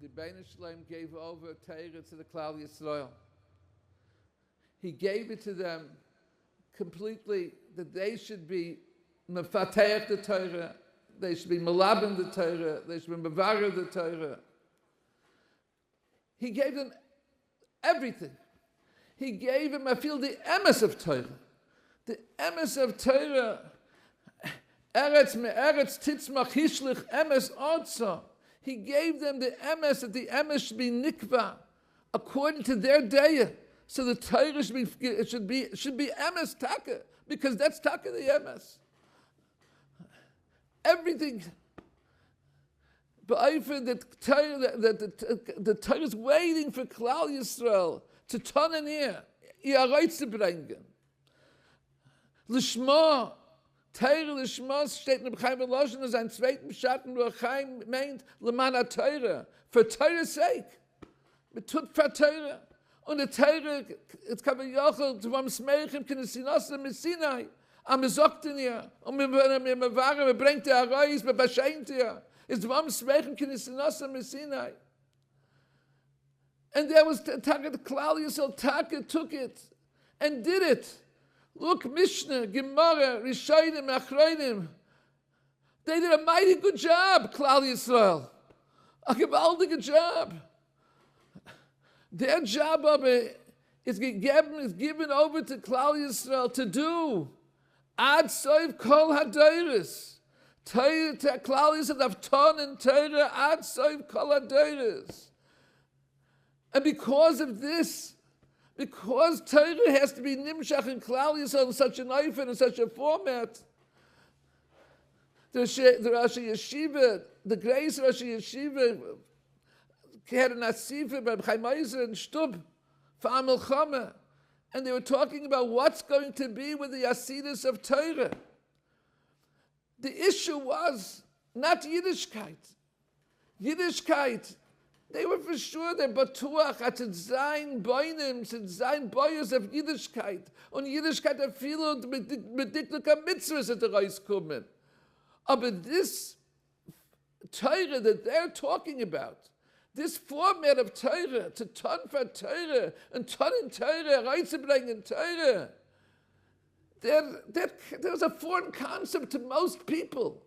the Bein Shalom gave over Torah to the Klal Yisrael. He gave it to them completely, that they should be mefateach the Torah, they should be melabim the Torah, they should be mevarer the Torah. He gave them everything. He gave them, I feel, the emes of Torah. The emes of Torah. Eretz me'eretz titzmach hishlich emes otza. He gave them the emes, that the emes should be nikva, according to their day. So the Torah should be emes taka, because that's taka the emes. Everything. But I feel that the Torah is waiting for Klal Yisrael to turn in here, ihr Reiz zu bringen. Lishma, Torah Lishma steht in Reb Chaim Olshin as ein zweiten Schatten, wo Chaim meint, Leman HaTorah, for Torah's sake. Mit tut for Torah. Und der Torah, jetzt kann man jochel, zu einem Smeichem, können sie nassen mit Sinai. Aber wir sagten ja, und wir waren, wir bringt der Reis, wir bescheint ja. It's one smechem kinisinosa mesinai. And there was Taka, the Klal Yisrael Taka took it and did it. Look, Mishnah, Gemara, Rishonim, Achronim. They did a mighty good job, Klal Yisrael. A gewaltige job. Their job of it is given over to Klal Yisrael to do. Ad soif kol hadeiris. Klal Yisrael have ton and Torah ad soif kol hadeiris. And because of this, because Torah has to be nimshach in Klal Yisrael in such an oifen, in such a format, the Rashi Yeshiva, the Grace Rashi Yeshiva, had an asifa by Chaimaiser and Shtub for Milchama, and they were talking about what's going to be with the Asidus of Torah. The issue was not Yiddishkeit. Yiddishkeit, they were for sure that Batuach had to sein Boinim, to sein Boyers of Yiddishkeit. Und Yiddishkeit hat viele mit dicklicher Mitzvahs at the rauskommen. But this Torah that they're talking about, this format of Torah, to turn for Torah, and turn in Torah, reinzubringen in Torah, there was a foreign concept to most people,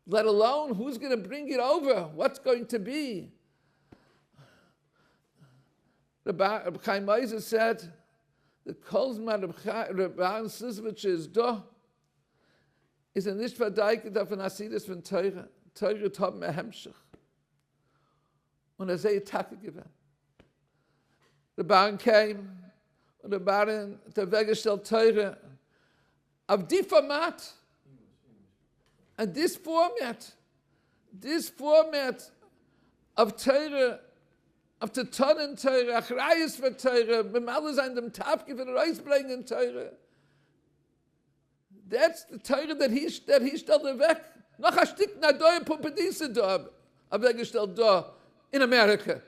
let alone who's going to bring it over, what's going to be. Reb Chaim Meiser said, the Kolzman Reb Aaron Slisvich is do, is a nicht verdeiket auf ein Asidus von Torah. Torah hat mehr Hemmschach. Und sei Tage gewesen. Der Baron came, und der Baron hat weggestellt Torah auf die Format. And this format of Torah, of the Tonnen Torah, Achrayus for Torah, mit alles an dem Tafke für den Reisbringen Torah. That's the Torah that he stellte weg. Noch ein Stück nach da, Pumpedisse da, aber weggestellt da, in America.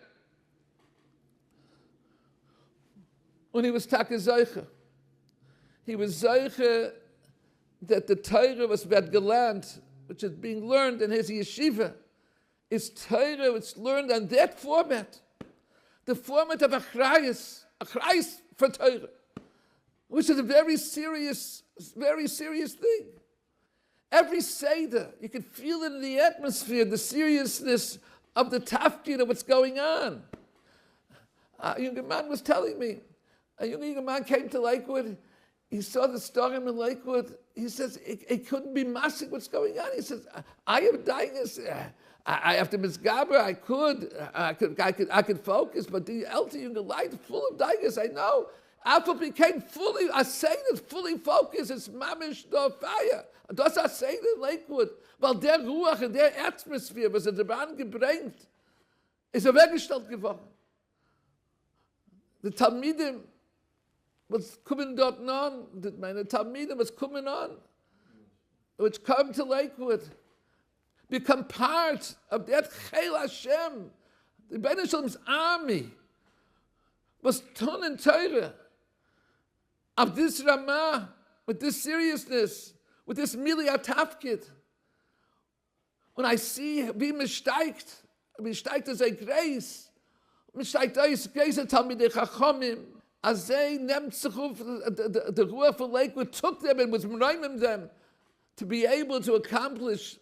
Und he was Taka Zeiche. He was Zeiche that the Torah was wird gelernt, which is being learned in his yeshiva, is Torah which learned on that format. The format of Achrayus for Torah, which is a very serious thing. Every Seder, you can feel it in the atmosphere, the seriousness of the tafkid of what's going on. A young man was telling me, a young man came to Lakewood, he saw the storm in Lakewood, he says, it couldn't be massive what's going on. He says, I have diners, I have to misgaber, I could focus, but the elder young light full of diners, I know. Alpha became fully, I say it, fully focused, it's mamish no fire. Das I say in Lakewood, weil der Ruach in der Atmosphäre, was der Bahn gebringt, ist weggestellt geworden. The Talmidim was coming dort on, meine Talmidim was coming on, which come to Lakewood, become part of that Chel Hashem, the Ben Hashem's army, was torn in Torah. Of this Ramah, with this seriousness, with this Miliyat Tafkid. When I see wie man steigt, Wie steigt das ein Kreis? Wie steigt das Kreis und Talmidei Chachamim? As they nehmt sich auf the Ruach of Lakewood, took them and was merimim them to be able to accomplish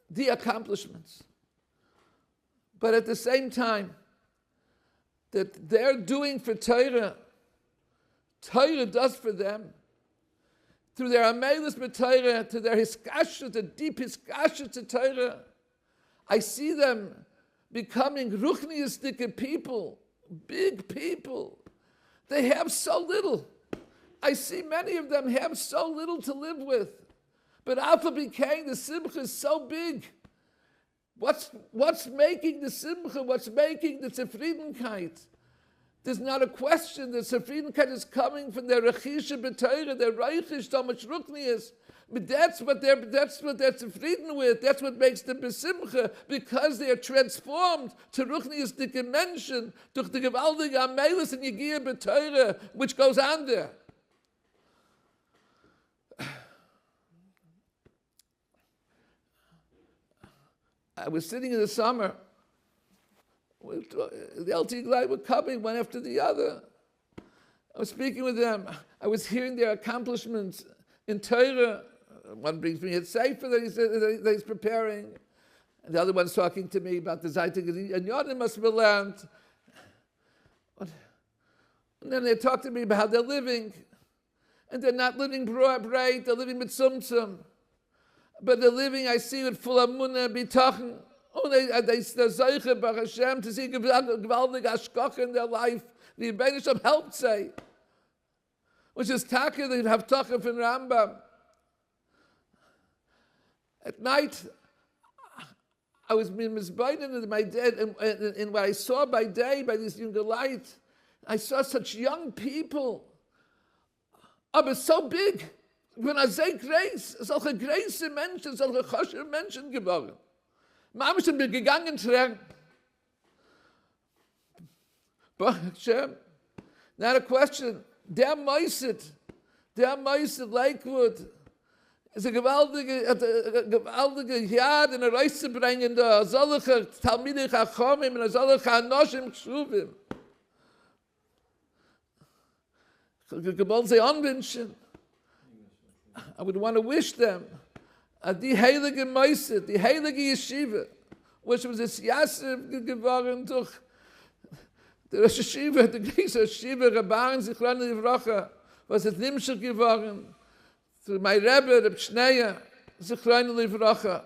the accomplishments. But at the same time, that they're doing for Torah, Torah does for them. Through their amelis b'Torah, to their hiskasha, the deep hiskasha to Torah, I see them becoming ruchniistic people, big people. They have so little. I see many of them have so little to live with. But Alpha became, the simcha is so big. What's making the simcha? What's making the zufriedenkeit? There's not a question. The zufriedenkeit is coming from their rechisha b'Torah, their reichish, so much ruknius. But that's what they're zufrieden with. That's what makes them besimcha, because they are transformed to ruchnius dimension durch the gewaltige amelis and yegia b'Torah, which goes on there. I was sitting in the summer. The LT Glide were coming one after the other. I was speaking with them. I was hearing their accomplishments in Torah. One brings me a sefer that he's preparing. And the other one's talking to me about the Zaytig and Yodim must be learned. And then they talk to me about how they're living. And they're not living bright, they're living with tzumtzum. But the living, I see, with full amunah, bitachen. Oh, they're zeiche, Baruch Hashem, to see gewaldig ashkoch in their life. The Rebbeinu helped say, which is taka, they have tacha from Rambam. At night, I was misbeinen in my day, and what I saw by day, by this younger light, I saw such young people. Aber so big. When I say grace, solche große Menschen, solche kosher Menschen geworden. Manchmal sind wir gegangen tragen. Baruch Hashem, not a question. Der Meiset Lakewood, is a gewaltige Yad in a Reis zu bringen, da solche Talmidei Chachamim und solche Anoshim Ksuvim. Gewollt sie anwünschen. I would want to wish them die heilige Meise, die heilige Yeshiva, which was this Yasser geworden durch the Rosh Yeshiva, the Greek Yeshiva, Rabban Zichron Livracha, was it Nimshach geworden through my Rebbe, Reb Shneya, Zichron Livracha,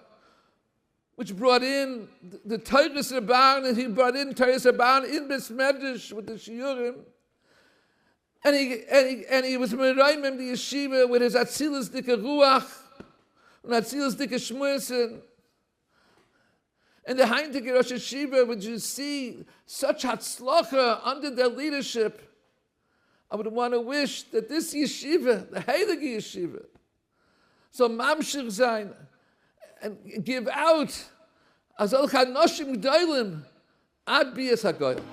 which brought in the Teures Rabban, and he brought in Teures Rabban in Besmedish with the Shiurim. And he was meraimim the yeshiva with his atzilus dike ruach and atzilus dike shmuesen. And the Heintige Rosh Yeshiva, would you see such hatzlacha under their leadership? I would want to wish that this yeshiva, the heilige yeshiva, so mamshir zayin and give out azol chanoshim g'daylim ad biyas hagoyim.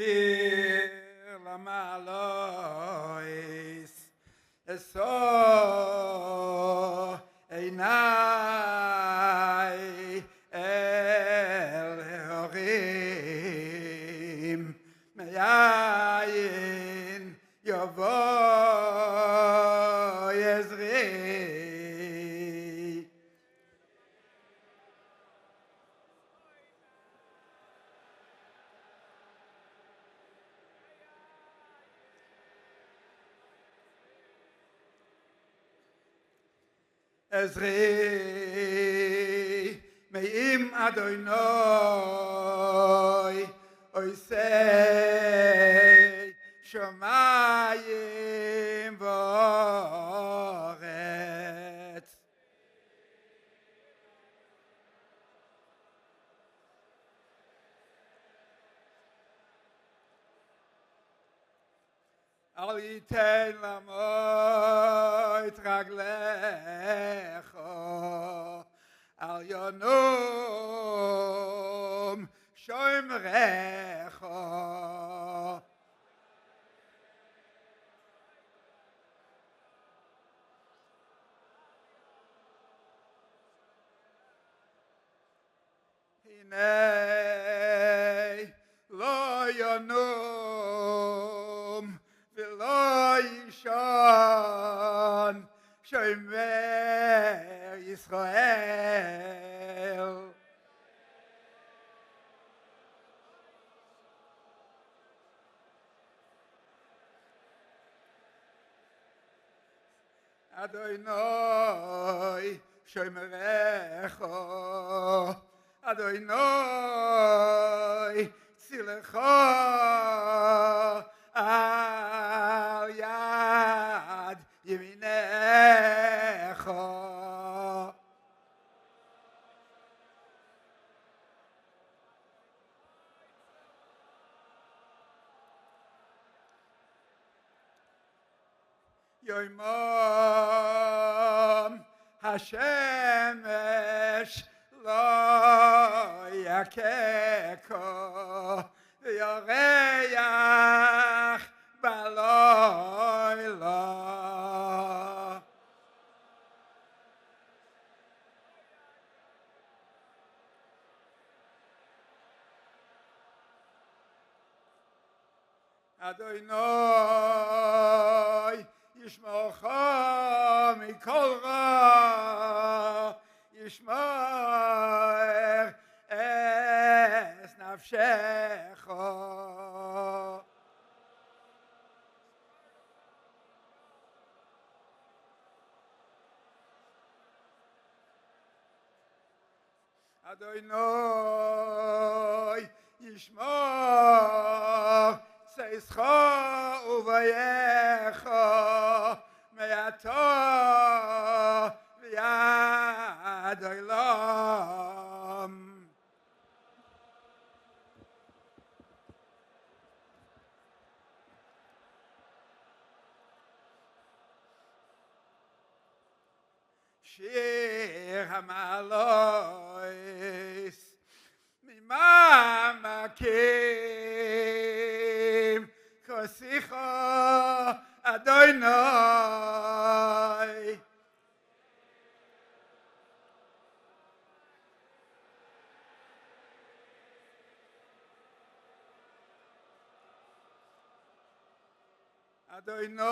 Shir Lamalois Eso Einai El Horim Meyayin Yovo Yezri Ezri meim Adonai oisei shomayim v'oretz אל ייתן למות רגליך, אל ינום שומרך. הנה לא ינום ולא יישן שומר ישראל. אדוני שומרך, אדוני צילך על יד ימינך. יומם השמש לא יככה וירח בלילה. אדוני ישמרך מכל רע, ישמר אס נפשך. אדוני ישמר צאתך ובואך מעתה ועד עולם. שיר המעלות ממעמקים כוסיך אדוני. אדוני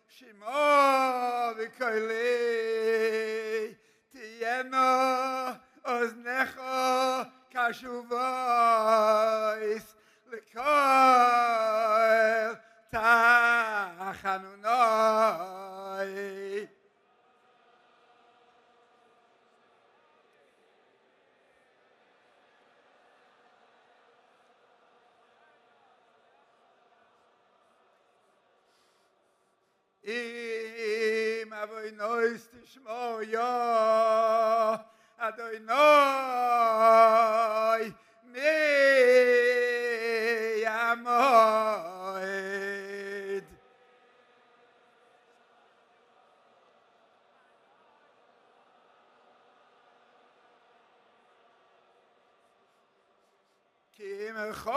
שמעו בקולי, תהיינה אוזניך קשובות לכל תחנוני. אם אבוינוס תשמעו יא אדוני מי המועד. כי עמך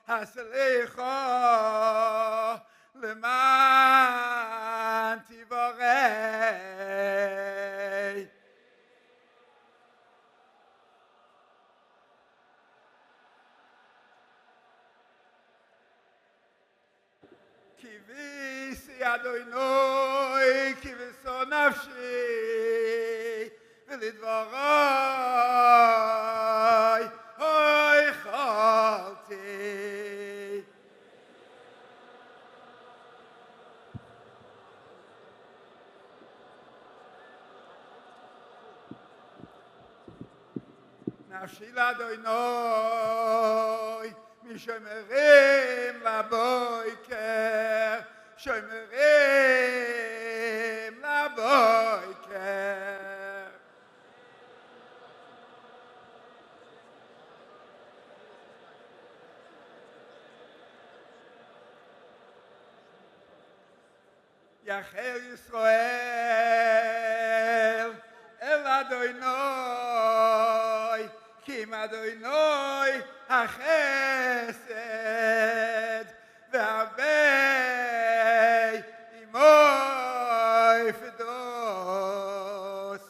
הסליחה למען תברך. כיביסי אדוני כיבסו נפשי ולדברי הויכלתי. נפשי לאדוני משומרים לבוקר, שומרים לבוקר. יחל ישראל אל אדוני כי עם אדוני החסד והרבה עמו פדוס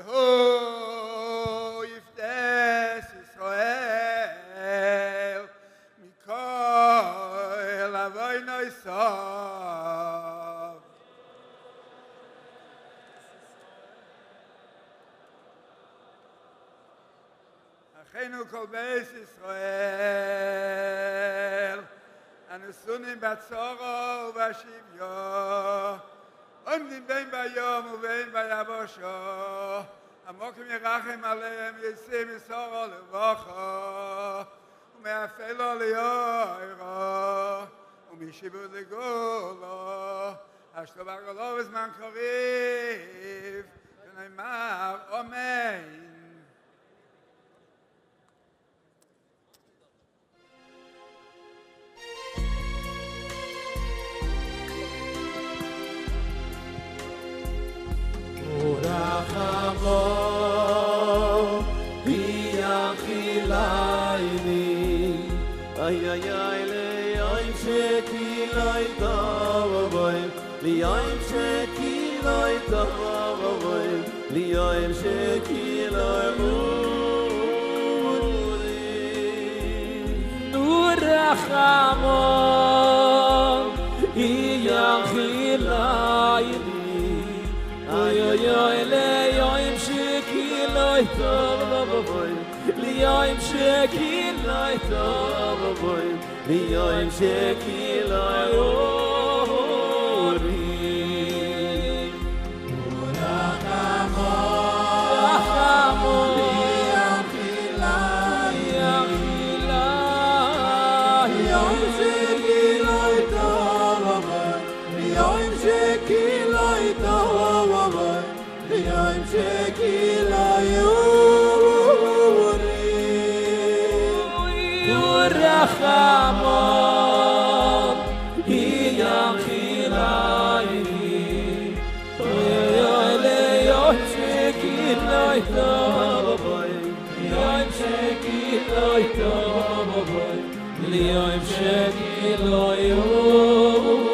והוא יפדס ישראל מכל עוונו יסוף אחינו כל בית ישראל הנשונים בצורו ובשוויו עומדים בין ביום ובין ביבשו עמוקים ירחם עליהם ישים מסורו לבוכו ומאפלו ליורו ומשיבו לגולו אשתו בגולו בזמן קריב ונאמר אמן Rachamo Yachilayni ay ay ay le'ayim shekilay tavavayim le'ayim shekilay tavavayim le'ayim shekilay murim Rachamo Yachilayni Oy oy oy le'ayim shekilay tavavayim le'ayim shekilay tavavayim le'ayim shekilay orim Rachamo le'ayim shekilay tavavayim le'ayim shekilay tavavayim le'ayim shekilay Rachamo Yachilayni oy oy le'ayim shekilay tavavayim le'ayim shekilay tavavayim le'ayim shekilay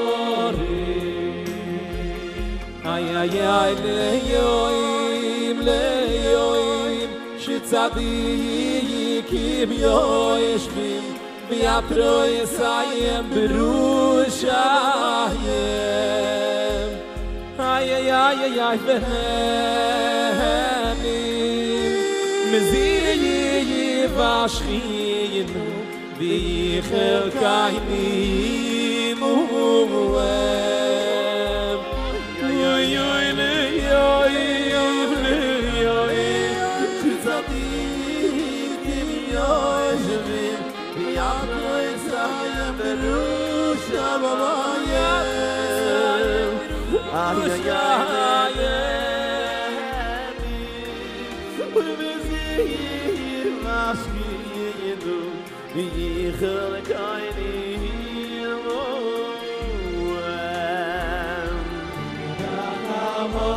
orim ay ay ay le'ayim shtzadikim yoshvim v'yatroi sayem berushayim ay ay ay ay ay v'henim meziyim v'ashchinu v'yicher kainim u'em oy oy le'ayim shtzadikim yoshvim v'yatroi sayem berushayim ay ay ay meziyim v'ashchinu v'yicher kainim u'em Rachamo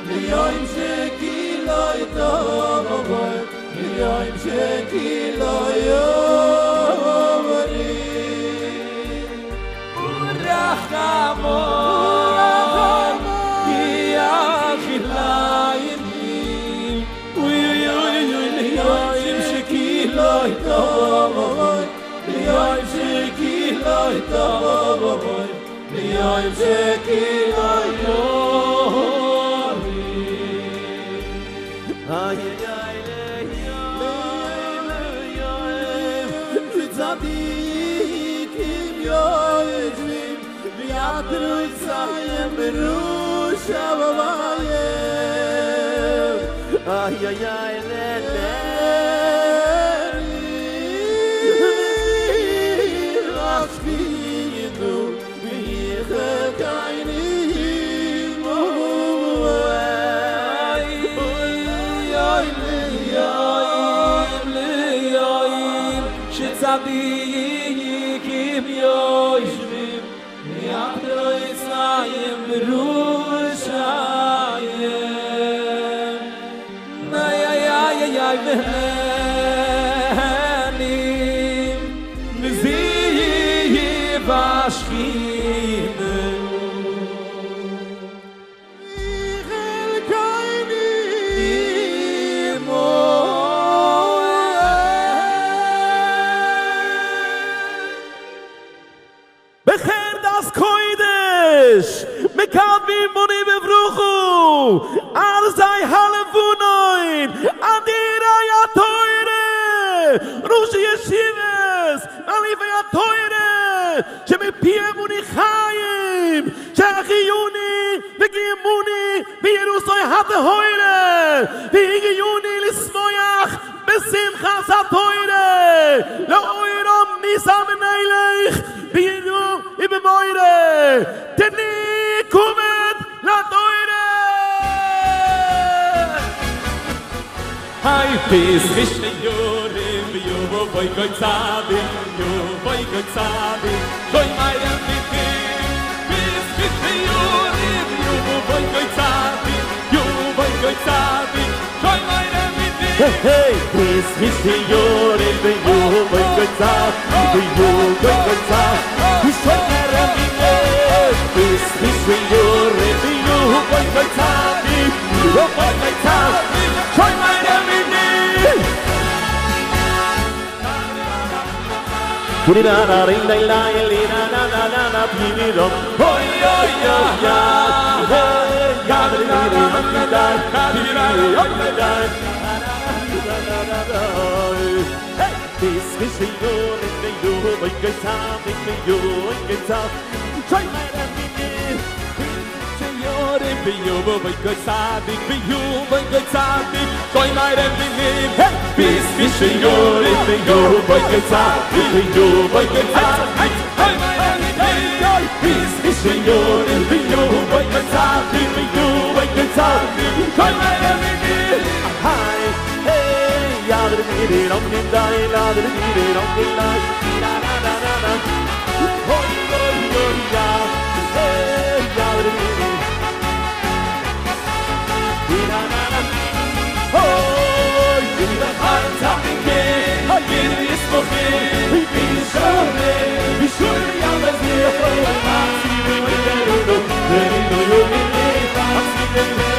le'ayim shekilay tavavayim le'ayim shekilay orim Rachamo Yachilayni oy oy oy le'ayim shekilay tavavayim le'ayim shekilay tavavayim le'ayim shekilay ay ay le'ayim tzadikim yoshvim v'yatroi sayem berushayim ay ay ay le'ayim tzadikim yoshvim yachdo Yitzrayim Yerushalayim ay v'henim miziv v'ashchinu Meir das koidesh mekavim boni bevruchu al zay halevunoin Adirei Hatorah Rosh Yeshivas Alifei Hatorah shemepiem unichayim shachiyuni v'giyemuni v'Yeruchom haTorah v'higiyuni lismoyach besimchas haTorah lo'oirom nisam Meilech Binu ibe Moire Teni kumet la Toire Hai pis vishne yorim yo boy goitzabi yo boy goitzabi Shoy mayem vitim pis vishne yorim yo boy goitzabi yo boy goitzabi Shoy mayem vitim Hey pis vishne yorim yo boy goitzabi yo boy goitzabi Shoy mayem vitim pis vishne yorim yo boy goitzabi yo boy goitzabi Shoy mayem vitim Kuri na na ring na la na na na na na pini ro hoy hoy hoy ya hey gadri na na na da kadri na hoy da hey this is your in the you boy gets up in the you gets up try my everything your in the you boy gets up in the you boy gets up try my everything hey this is your in the you boy gets up in the you boy gets up try my everything this is your in the you boy gets up in the you boy gets up try my everything hi hey Adirei on the day Adirei on the day na na na na na hoy hoy hoy ya hey Adirei na na na hoy give the heart up again give this for me we be sure I'm as near for my see we will do you believe I'm seeing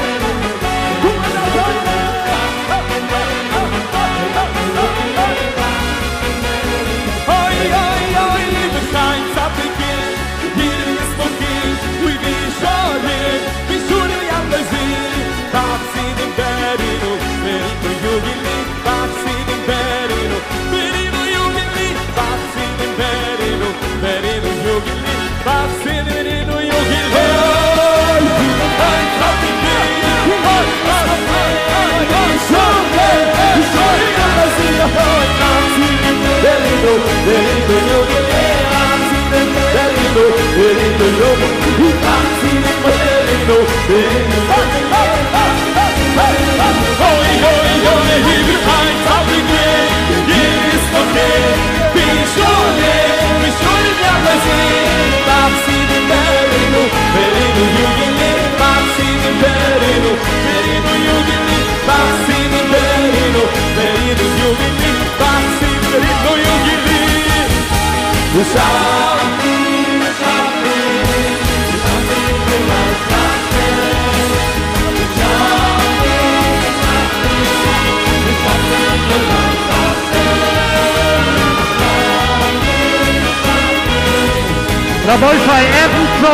Raboy Shai, even so.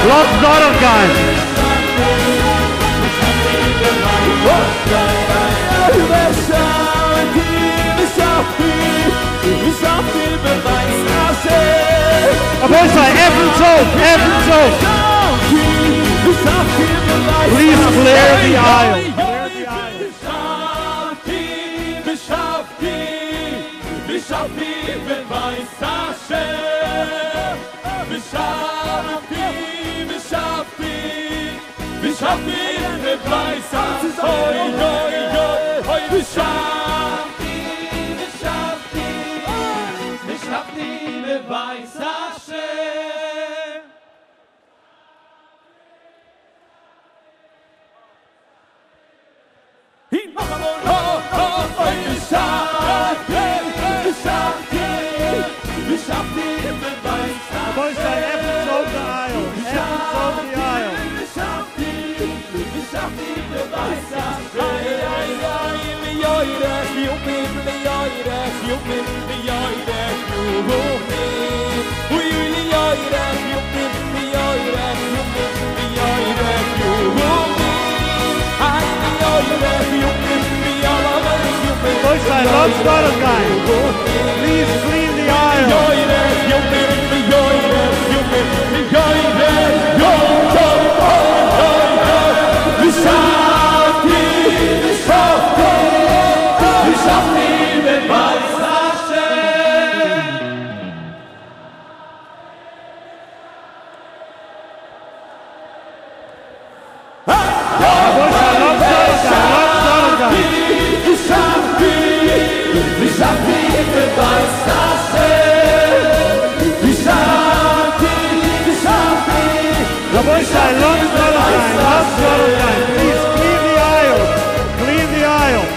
Lots of guys. Raboy Shai, even so. Please clear the aisle. Please clean the aisle. Please clean the aisle. Clean the aisle.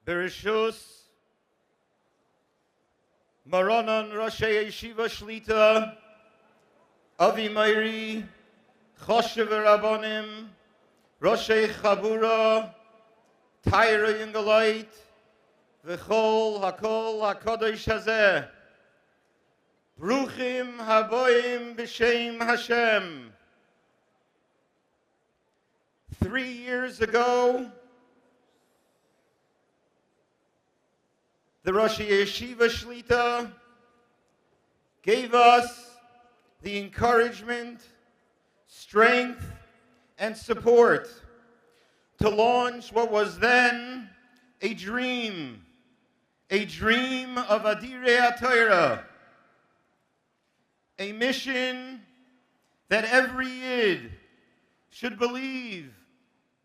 Drashos Maranan Roshei Yeshiva Shlita Avi Meiri Choshev Rabbanim Roshei Chabura Tyra Yingalite V'chol Hakol HaKadosh Hazeh Bruchim Haboim B'Shem Hashem. 3 years ago, the Rosh Yeshiva Shlita gave us the encouragement, strength, and support to launch what was then a dream of Adirei Hatorah, a mission that every Yid should believe,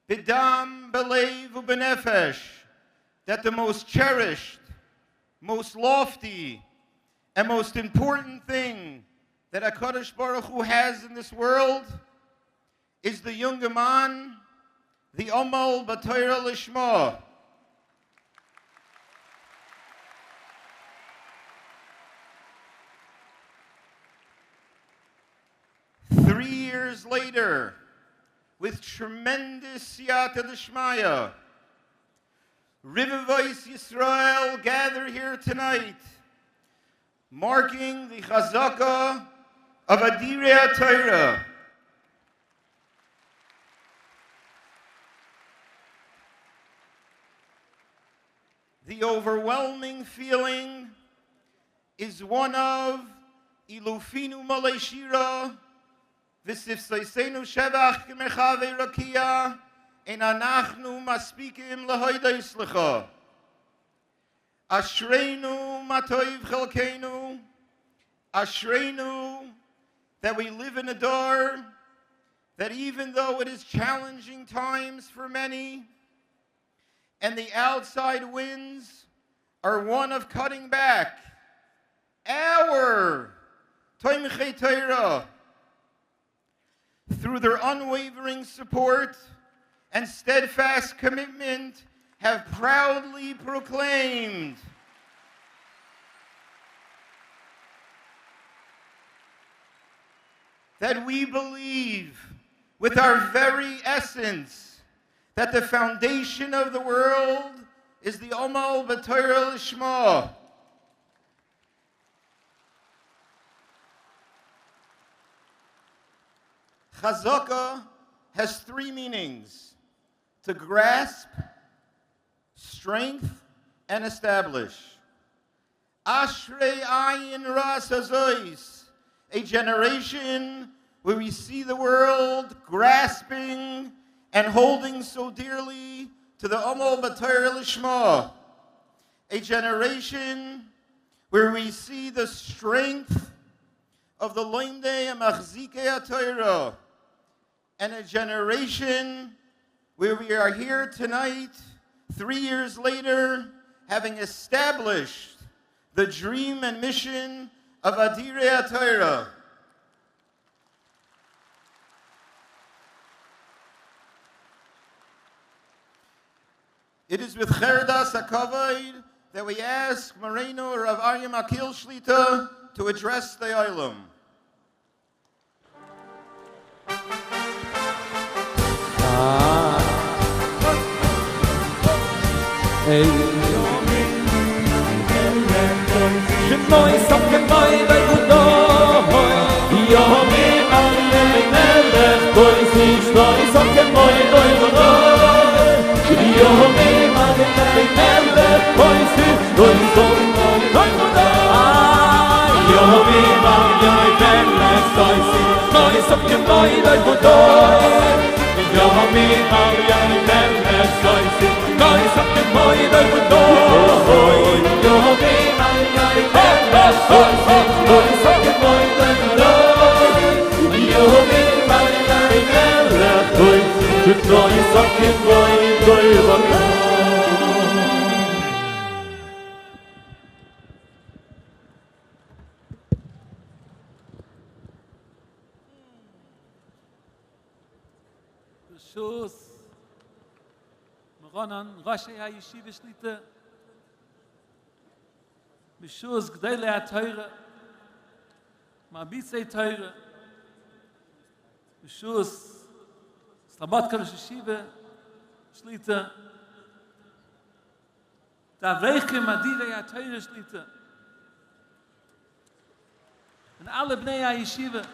b'dam, b'leiv, u'b'nefesh, that the most cherished, most lofty, and most important thing that HaKadosh Baruch Hu has in this world is the younger man, the Amal B'Torah Lishma. Years later, with tremendous siyata d'shmaya, Rivavois Yisroel gather here tonight, marking the chazaka of Adirei Hatorah. The overwhelming feeling is one of Ilufinu Malei Shira, V'sifsoisenu shevach k'merchavei rakia, en anachnu maspikim lahoidais lecha. Ashreinu matoiv chelkeinu, Ashreinu that we live in a door, that even though it is challenging times for many, and the outside winds are one of cutting back, our Toimchei Torah, through their unwavering support and steadfast commitment, have proudly proclaimed that we believe with our very essence that the foundation of the world is the Omal B'Torah Lishma. Chazaka has three meanings: to grasp, strength, and establish. Ashrei Ayin Ras Hazois, a generation where we see the world grasping and holding so dearly to the Omal B'Torah Lishma. A generation where we see the strength of the Loimdei and Machzikei HaTorah. And a generation where we are here tonight, 3 years later, having established the dream and mission of Adirei Hatorah. It is with Cherdas HaKavod that we ask Moreno Rav Aryeh Malkiel Shlita to address the Olam. Drashos, Moronan, Rashi HaYeshiva Shlita, Drashos, Adirei Hatorah, Bentzi Stein, Drashos, Kabolas Yeshiva Shlita, Davreichim Adirei Hatorah Shlita, and alle Bnei HaYeshiva.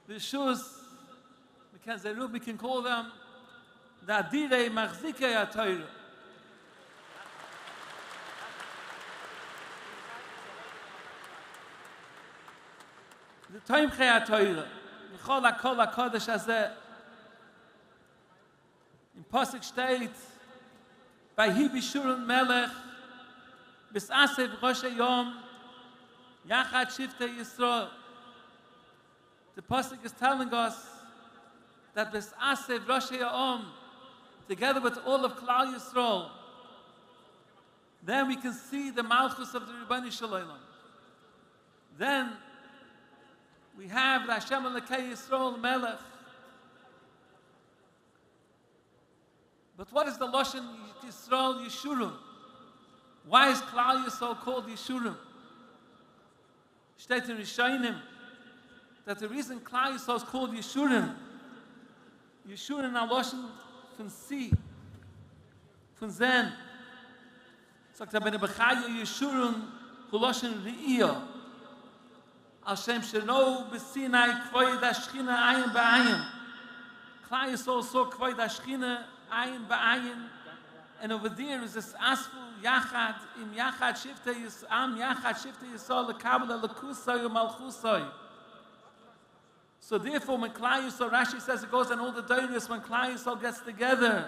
Drashos, we can call them the Adirei Machzikei HaTorah. The Tomchei HaTorah. V'chol HaKol HaKodesh Hazeh. In Pasuk steht, Vayhi Bishurun Melech, B'sasev Rosh Hayom, Yachad Shiftei Yisroel. The Pasuk is telling us that this Asev Rosh Hayom, together with all of Klal Yisroel, then we can see the Malchus of the Ribboni Shalom. Then we have the Hashem Elokei Yisroel Melech. But what is the Loshen Yisroel Yeshurim? Why is Klal Yisroel called Yeshurim? Steht in Rishonim that the reason Klal Yisrael is called Yeshurim are Loshen von Sie, von Zen. Sagt er, Bene Bechaya Yeshurim hu Loshen Re'iyah. Al Shem Shelo B'Sinai Kvoid HaShchina Ayin B'Ayin. Klal Yisrael saw Kvoid HaShchina Ayin B'Ayin. And over there is this Asfu Yachad Im Yachad Shiftei Yisam Yachad Shiftei Yisrael L'Kabel L'Kusay U'Malchusay. So therefore, when Klal Yisrael, Rashi says it goes on all the Doros, when Klal Yisrael gets together,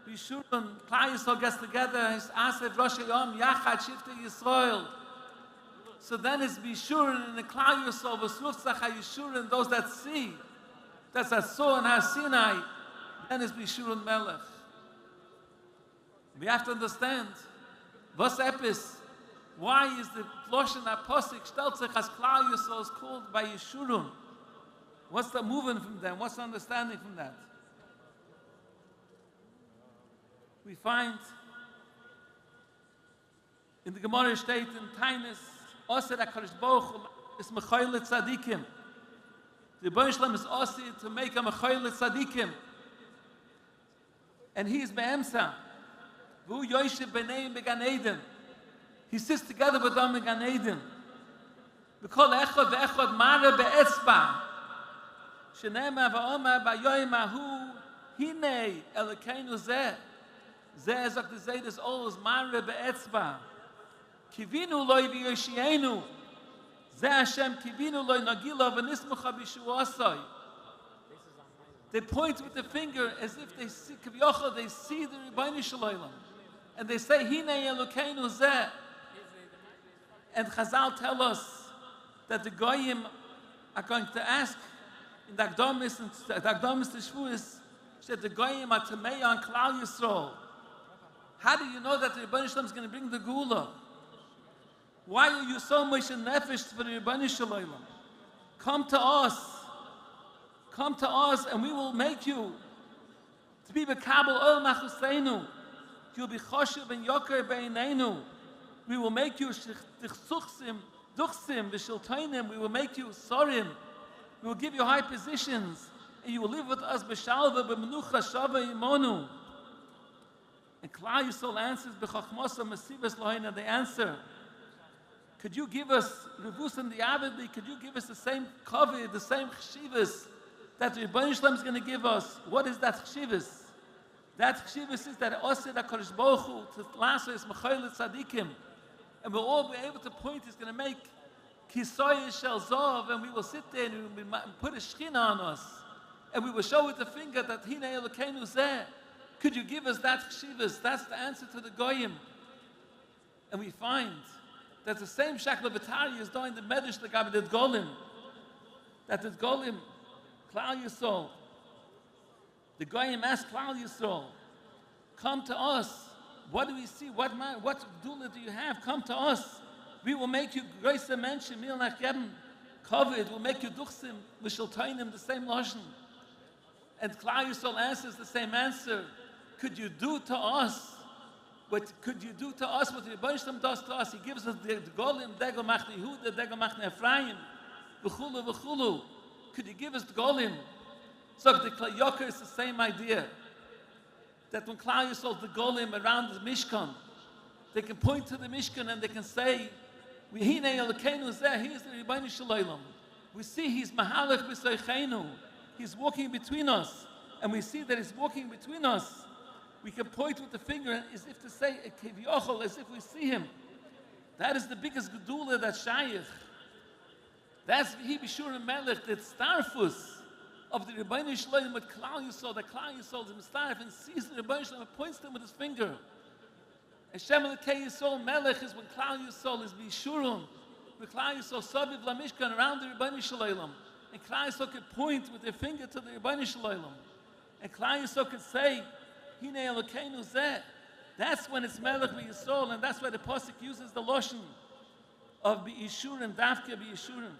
Yishurim, Klal Yisrael gets together, it's Asef Rosh Hayom, Yachad Shiftei Yisrael. So then it's Bishurim and the Klal Yisrael, V'sruftzach HaYishurim, those that see, that's Asur and HaSinai, then it's Bishurim Melech. We have to understand, what's Epis? Why is the Loshen HaPosik Shteltzach as Klal Yisrael is called by Yishurim? What's the movement from them? What's the understanding from that? We find in the Gemara state in Tainus, Osir HaKadosh Baruch Hu is Mechoyle Tzadikim. The Rebbeinu Shalom is also to make a Mechoyle Tzadikim. And he is Be'emsa. V'hu Yoshev B'nei Began Eden. He sits together with them in Gan Eden. V'kol echad ve'echad mara be'etzba. Shenema v'omer b'yoyim ahu hinei Elokeinu zeh. Zeh zok the Zeh is always mara be'etzba. Kivinu loy v'yoshienu. Zeh Hashem kivinu loy nagila v'nismucha b'shuasai. They point with the finger as if they see Kivyochel, they see the Rebbeinu Shalom. And they say, Hinei Elokeinu zeh. And Chazal tell us that the Goyim are going to ask in the Akdomis to Shavuos, that the Goyim are Tamei on Klal Yisrael. How do you know that the Rebbeinu Shalom is going to bring the Gula? Why are you so much in nefesh for the Rebbeinu Shalom? Come to us and we will make you to be Kabolas Ol Malchus. You'll be choshev and yoker beineinu. We will make you duchsim, v'shiltoinim. We will make you sorim. We will give you high positions, and you will live with us b'shalva b'menucha shava imonu. And Klal Yisrael answers b'chachmosa masivas loheina. They answer, could you give us revus and the avedi? Could you give us the same kovid, the same chshivas that the Rebbeinu Shalom is going to give us? What is that chshivas? That chshivas is that osir HaKadosh Baruch Hu to lasso is mechoyle tzadikim. And we'll all be able to point, he's going to make kisoy shel zov, and we will sit there and we will put a shechina on us. And we will show with the finger that Hinei Elokeinu zeh. Could you give us that chshivas? That's the answer to the goyim. And we find that the same Shakla V'tari is doing the Medrash L'gabe the Golim. That the Golim, Klal Yisrael, the goyim ask Klal Yisrael, come to us. What do we see? What dula do you have? Come to us. We will make you größer Menschen, mil nach jedem kovid. We'll make you duchsim, we shall turn him the same lashon. And Klal Yisrael answers the same answer. Could you do to us what could you do to us what the Rebbeinu Shalom does to us? He gives us the golim, degel machne Yehuda, degel machne Ephraim, v'chulu v'chulu. Could you give us the golim? So the Yoker is the same idea. That when Klal Yisrael the golim around the Mishkan, they can point to the Mishkan and they can say, Hinei Elokeinu zeh, he is the Rebbeinu Shalom. We see he's mahalech b'soicheinu. He's walking between us. And we see that he's walking between us. We can point with the finger as if to say, Kivyochel, as if we see him. That is the biggest gedula that's shayich. That's V'hi B'shur Melech, that starfus of the Rebbeinu Shalom with Klal Yisrael, that Klal Yisrael is mistarf and sees the Rebbeinu Shalom and points to him with his finger. Hashem Elokei Yisrael Melech is when Klal Yisrael is B'shurum, when Klal Yisrael Saviv LaMishkan around the Rebbeinu Shalom. And Klal Yisrael could point with their finger to the Rebbeinu Shalom. And Klal Yisrael could say, Hinei Elokeinu zeh. That's when it's Melech Yisrael, and that's why the Pasuk uses the Loshen of B'Yishurim, Dafke B'Yishurim.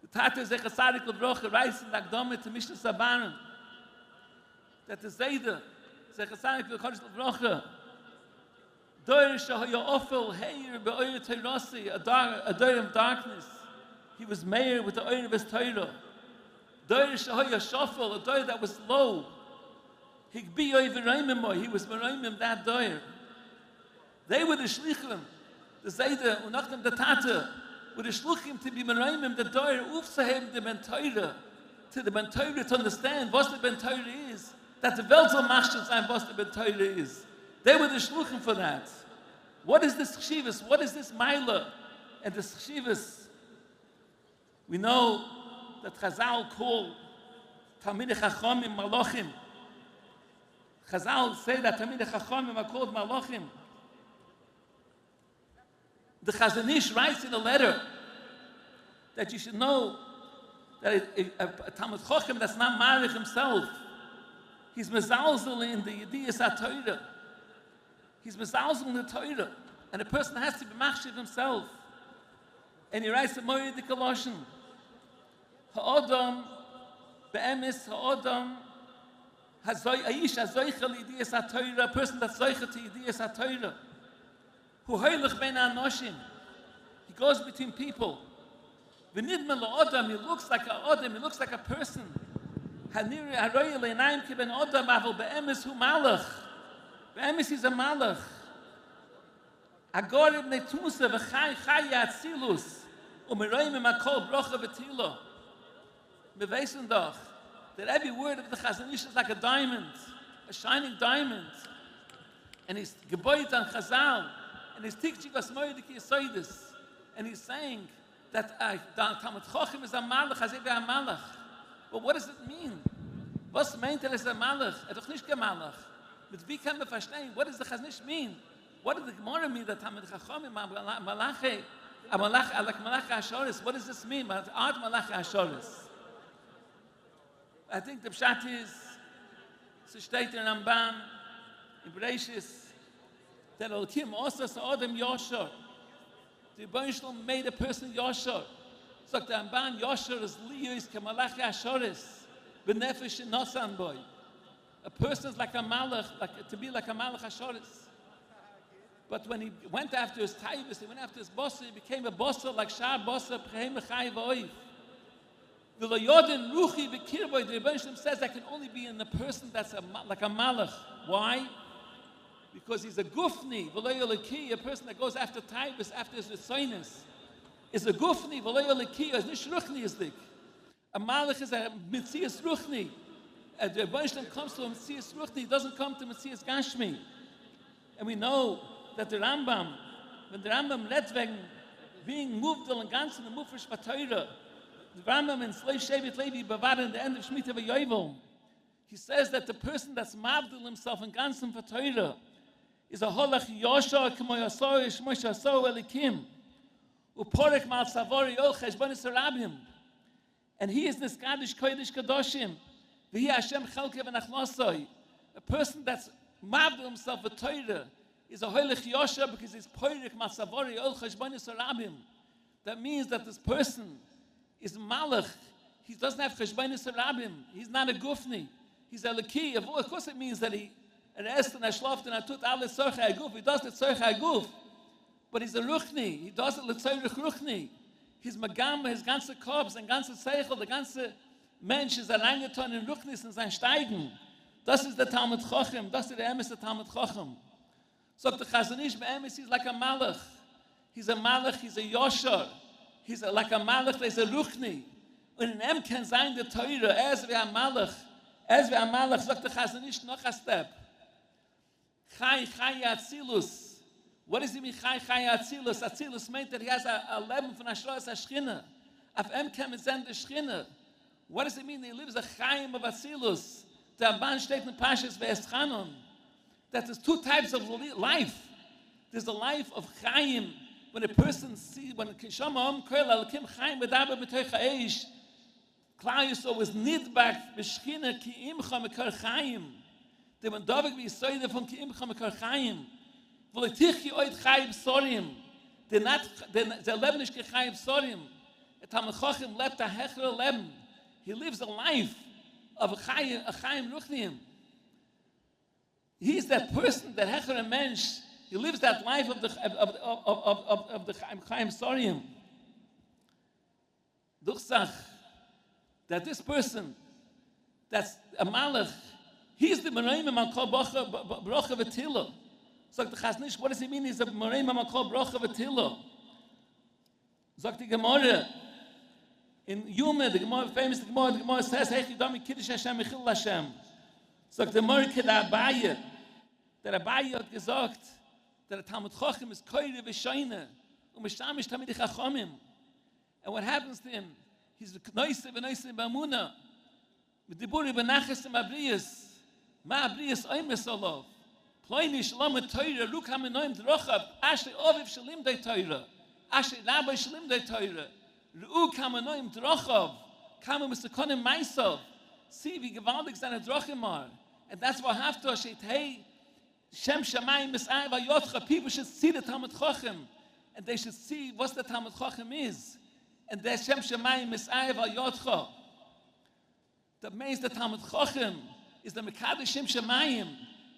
The Tata Zecher Sadik L'Brocha writes in the Akdome to Mishnah Sabarim that the Zayda, Zecher Sadik L'Brocha, Doir Shehoya Ofel Heir Be'oyer Teirasi, a Doir of darkness. He was Meir with the oil of his Torah. Doir Shehoya Shofel, a Doir that was low. Higbi Oiv he was Meraimim that Doir. They were the Shlichim, the Zayda, Unachtem the Tata, were the Shluchim to be Meraimim, the Doir, Ufsahem the Ben Torah, to the Ben Torah to understand what the Ben Torah is, that the Welt soll machshav sein, what the Ben Torah is. They were the Shluchim for that. What is this Chshivas? What is this Maila? And this Chshivas, we know that Chazal call Talmidei Chachamim Malachim. Chazal say that Talmidei Chachamim are called Malachim. The Chazon Ish writes in a letter that you should know that a Talmud Chacham that's not Maariv himself, he's mezalzel in the Yediyas HaTorah. He's mezalzel in the Torah. And a person has to be machshav himself. And he writes a Meir Adler, Ha'odam be'emes ha'odam ha'yish ha'zoicha l'Yediyas HaTorah, a person that's zoicha to Yediyas HaTorah. Hu hoylech ben ha'anoshim. He goes between people. V'nidme lo'odam, he looks like a odam, he looks like a person. Haniri haroye le'nayim ki ben odam, aval be'emes hu malach. Be'emes he's a malach. Agorib ne'tmusa v'chai chai yatzilus. U'meroyim imakol brocha v'tilo. Wir wissen doch, that every word of the Chazon Ish is like a diamond, a shining diamond. And he's geboit on Chazal, and he's teaching us Moediki Yisoidis. And he's saying that Talmud Chochem is a Malach, as if a Malach. But what does it mean? Was meint is a Malach? Doch nicht Malach. Mit wie kann man verstehen? What does the Chazon Ish mean? What does the Gemara mean that Talmud Chochem Malache, like Malach HaShoris? What does this mean? Art Malach HaShoris. I think the pshat is, so steht in Ramban, in Drashos, that Olkim also saw Adam Yosher. The Rebbeinu made a person Yosher. So the Ramban Yosher is liyus kemalach hashoris, benefesh and nosan boy. A person is like a malach, to be like a malach hashoris. But when he went after his taibus, he went after his bossa, he became a bossa like Shar bossa prehem echai v'oiv. The Loyodin Ruchi V'Kirboy, the Rebbeinu says that can only be in the person that's like a malach. Why? Because he's a gufni, V'Loyoliki, a person that goes after taibus, after his resoinus. Is a gufni, V'Loyoliki, is nicht ruchni is dik. A malach is a mitzias ruchni. And the Rebbeinu comes to a mitzias ruchni, he doesn't come to mitzias gashmi. And we know that the Rambam, when the Rambam redt wegen being moved to the ganzen Mufresh V'Torah, the Rambam in Slave Shevet Levi Bavad in the end of Shemitah V'Yovel, he says that the person that's mavdil himself in ganzen V'Torah is a holach Yosha k'mo Yosoi Shmosh Yosoi Elikim uporek mal savori ol cheshbonis harabim, and he is niskadish kodesh kadoshim v'hi Hashem chelke v'nachnosoi. A person that's mavdil himself with Torah is a holach Yosha because he's porek mal savori ol cheshbonis harabim. That means that this person is malach. He doesn't have cheshbonis harabim. He's not a gufni. He's a leki. Of course, it means that he reist and shlaft and tut alle tzorchei guf. He does the tzorchei guf, but he's a ruchni. He does it letzorich ruchni. He's magam, his ganze korps and ganze seichel, the ganze Mensch is a rangeton in ruchnis in sein Steigen. Das ist der Talmud Chochem. Das ist der Emes der Talmud Chochem. So the Chazon Ish be'emes, he's like a malach. He's a malach. He's a yosher. He's like a malach, there's a ruchni. Und in ihm kann sein der Teure, wie ein malach. Wie ein malach, sagt der Chazon Ish noch ein Step. Chai Atzilus. What does he mean, Chai Atzilus? Atzilus meant that he has a leben von Ashras HaSchchina. Auf ihm kann man sein der Schchina. What does it mean that he lives a Chaim of Atzilus? Der Ramban steht in Pashas Ve'eschanon. That there's two types of life. There's the life of Chaim, when a person sees, when Kishama Koel Alakim Chaim Medaber B'toich HaEish, Klal Yisrael was nidbak b'Shchina ki imcha mekar Chaim. They when Dovid v'Yisoide from ki imcha mekar Chaim. V'letich oid Chaim Sorim. They're leben nicht ke Chaim Sorim. Et Talmud Chochem lebt a hechere leben. He lives a life of a Chaim Ruchniim. He's that person, that hechere mensch. He lives that life of the Chaim Sorim. Duchsach, that this person, that's a malach, he's the Mereim Malkol Brocha V'Tilo. Sagt the Chazon Ish, what does he mean? He's a Mereim Malkol Brocha V'Tilo. Sagt the Gemara, in Yume, the Gemara, famous the Gemara says, Hechi Dami Kiddush Hashem Mechil Hashem. Sagt the Morke da Abaye, that Abaye hat gesagt, that a Talmud Chochem is koire v'shoine, u'mishamish tamidei chachomim. And what happens to him? He's noise b'amuna, v'diburi b'naches m'abriyas, ma'abriyas oimes olov, ploini shalom et-toira, luk ha'menoim d'rochav, asher oviv shalim dei toira, asher rabbi shalim dei toira, lu'uk ha'menoim d'rochav, kama misakonim maisov, see wie gewaltig seine Drochim are. And that's what hafto sheitei, Shem Shamayim Mis'ai Vayotcha. People should see the Talmud Chochem, and they should see what the Talmud Chochem is. And that Shem Shamayim Mis'ai Vayotcha. That means the Talmud Chochem is the Mekadosh Shem Shamayim.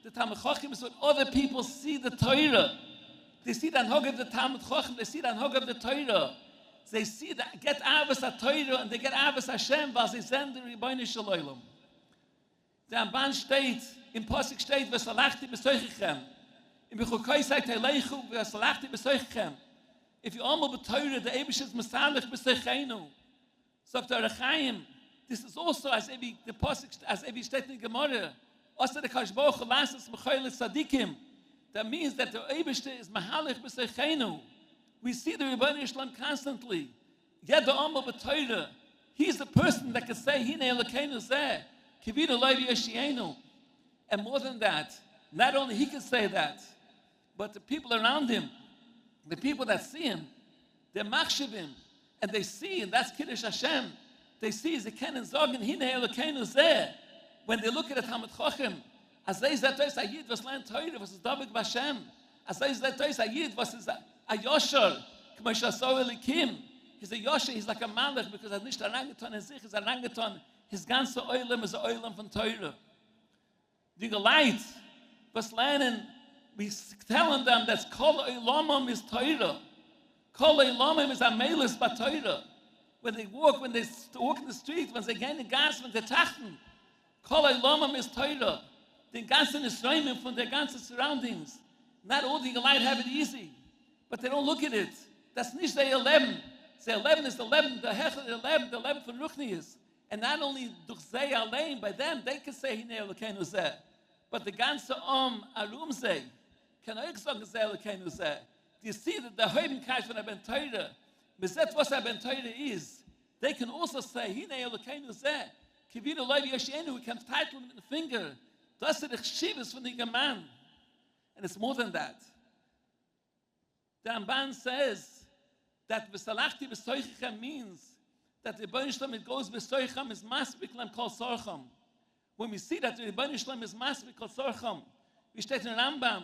The Talmud Chochem is when other people see the Torah. They see the hog of the Talmud Chochem, they see the hog of the Torah. They see that get Avos HaTorah and they get Avos Hashem, weil sie sehen der Rebbeinu Shalom. Der Ramban steht, im Posik steht, v'salachti b'soichichem. Im Bechukoi sagt, Leichu, v'salachti b'soichichem. If you almost beteure, the Ebesh is Masalech b'soichenu. Sagt der Rechaim, this is also as if the Posik, as if he steht in Gemara, also the Kashboch, Lasses, Mechoyle, Tzadikim. That means that the Ebesh is Mahalech b'soichenu. We see the Rebbeinu Shalom constantly. Yet the almost beteure, he's the person that can say, Hine Elokeinu Zeh, Kivinu Leivi Yoshienu. And more than that, not only he can say that, but the people around him, the people that see him, they're machshivim, and they see, and that's Kiddush Hashem, they see Zeken and Zogen, Hine Elokeinu Zeh. When they look at the Talmud Chochem, Azay Zatois Ayid, was Lan Torah, was Dovid Bashem, Azay Zatois Ayid, was a Yosher, K'moshe Asor Elikim. He's a Yosher, he's like a Malach, because he's nicht a Rangeton in sich, he's a Rangeton, his ganze Oilem is a Oilem von Torah. The light was lernen, we telling them that Kol Olamim is Torah. Kol Olamim is a Meilech Braunstein. When they walk in the street, when they get in gas, when they tachten, Kol Olamim is Torah. The ganzen Ephraim from their ganzen surroundings. Not all the light have it easy, but they don't look at it. That's nicht the 11. The 11 is the 11, the Hechel, the 11 for Ruchnius. And not only durch Zeh allein, by them, they can say Hine Elokeinu Zeh. But the ganze Arum Zeh, can auch sagen Zeh Elokeinu Zeh. Do you see that the Heubenkeit von der Teure, beset was der Teure is, they can also say Hine Elokeinu Zeh, Kivinu Leivi Yoshienu, we can title him in the finger, das ist der Chshivas von dem Mann. And it's more than that. The Ramban says that V'salachti B'soichichem means that the Rebbeinu Shalom, it goes B'soicham is masbik lem kol sorcham. When we see that the Rebbeinu Shalom is masbik kol sorcham, we state in Rambam,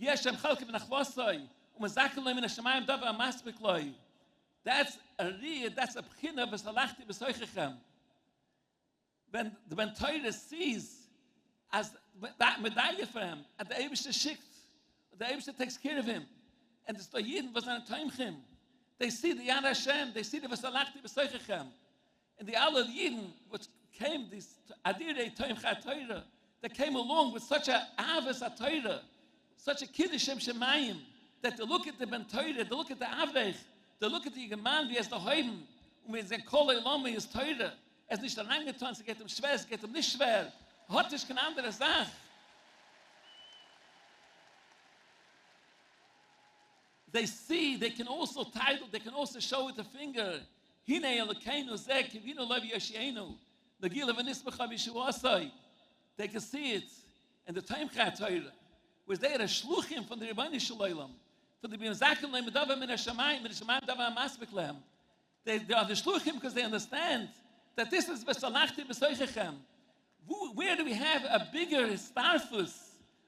Yeshem chalke v'nachvosoi, u'mazakel loy min hashamayim davar masbik loy. That's a riyah, that's a b'china V'salachti B'soichichem. When the Torah sees as that medallion for him, and the Eibishter schickt, the Eibishter takes care of him, and the Stoyiden was on a time him. They see the Yad Hashem, they see the V'salachti B'soichichem. And the Alad Yidden, which came, this Adirei Hatorah, that came along with such a Avos HaTorah, such a Kiddush Shemayim, that they look at the Ben Torah, they look at the Avreich, they look at the Geman, wie es der Heuben, und wenn sie Kol Olamim ist Torah, es nicht herangetan, es geht schwer, es geht nicht schwer, hat es keine andere Sache. They see, they can also title, they can also show with the finger, Hine Elokeinu Zeh, Kivinu Leivi Yoshienu, Nagila v'nisbacha v'shuasai. They can see it in the time Torah, where they are a shluchim from the Rebbeinu Shalom, from the B'mazakel Leim Davar min Hashamayim Davar Masbik Lehem. They are the shluchim because they understand that this is V'salachti B'soichichem. Where do we have a bigger starfus,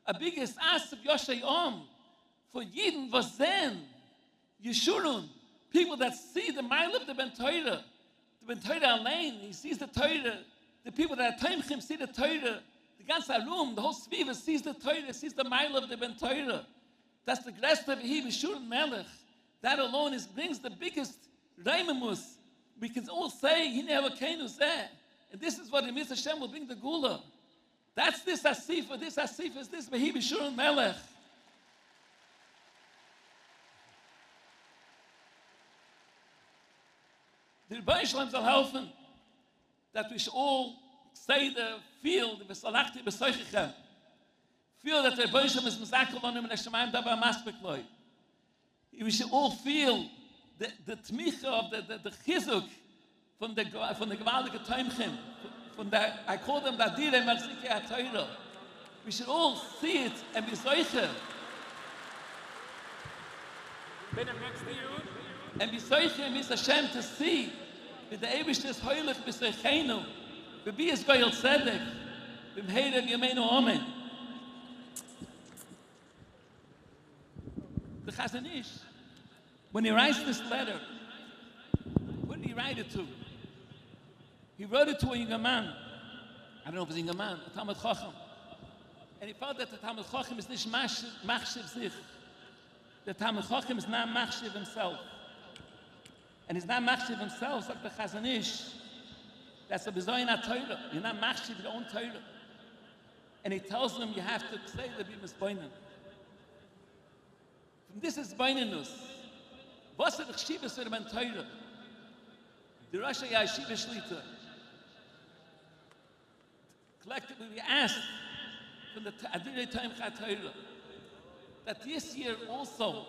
a bigger as of Yoshei Om? For Yidden was then Yeshurun, people that see the mile of the Ben Torah, the Ben Torah Alain, he sees the Torah, the people that are Taimchim see the Torah, the ganze room, the whole Sviva sees the Torah, sees the mile of the Ben Torah. That's the Gresta V'hi Yeshurun Melech. That alone brings the biggest Reimamus. We can all say, Hine Elokeinu Zeh. And this is what the Mitzvah Hashem will bring the Gula. That's this Asifa is this V'hi Yeshurun Melech. The Rebbeinu Shalom shall helfen that we should all say feel the V'salachti B'soichichem. Feel that the Rebbeinu Shalom is Mazakel Onim and Hashemayim Davar Masbik Loy. We should all feel the tmicha of the chizuk from the Gewaldige Toimchim, from the, I call them the Adirei Hatorah. We should all see it and be zoiche. And B'soichim is Hashem to see with the Eibishter is Heulich B'soichenu, B'bi is Goyel Tzedek, B'mheirem Yameinu Amen. The Chazon Ish, when he writes this letter, where did he write it to? He wrote it to a young man. I don't know if it's a young man, a Talmud Chacham. And he felt that the Talmud Chacham is nicht machshiv sich. the Talmud Chacham is not machshiv himself. And he's not machshiv himself, like the Chazon Ish. That's a bezoin Torah. You're not machshiv your own Torah. And he tells them you have to say the Bim Espoinen. From this is Beinenus. Was ist die Yeshiva für den Torah? The Rosh Yeshiva Shlita. Collectively we asked from the Adirei Hatorah that this year also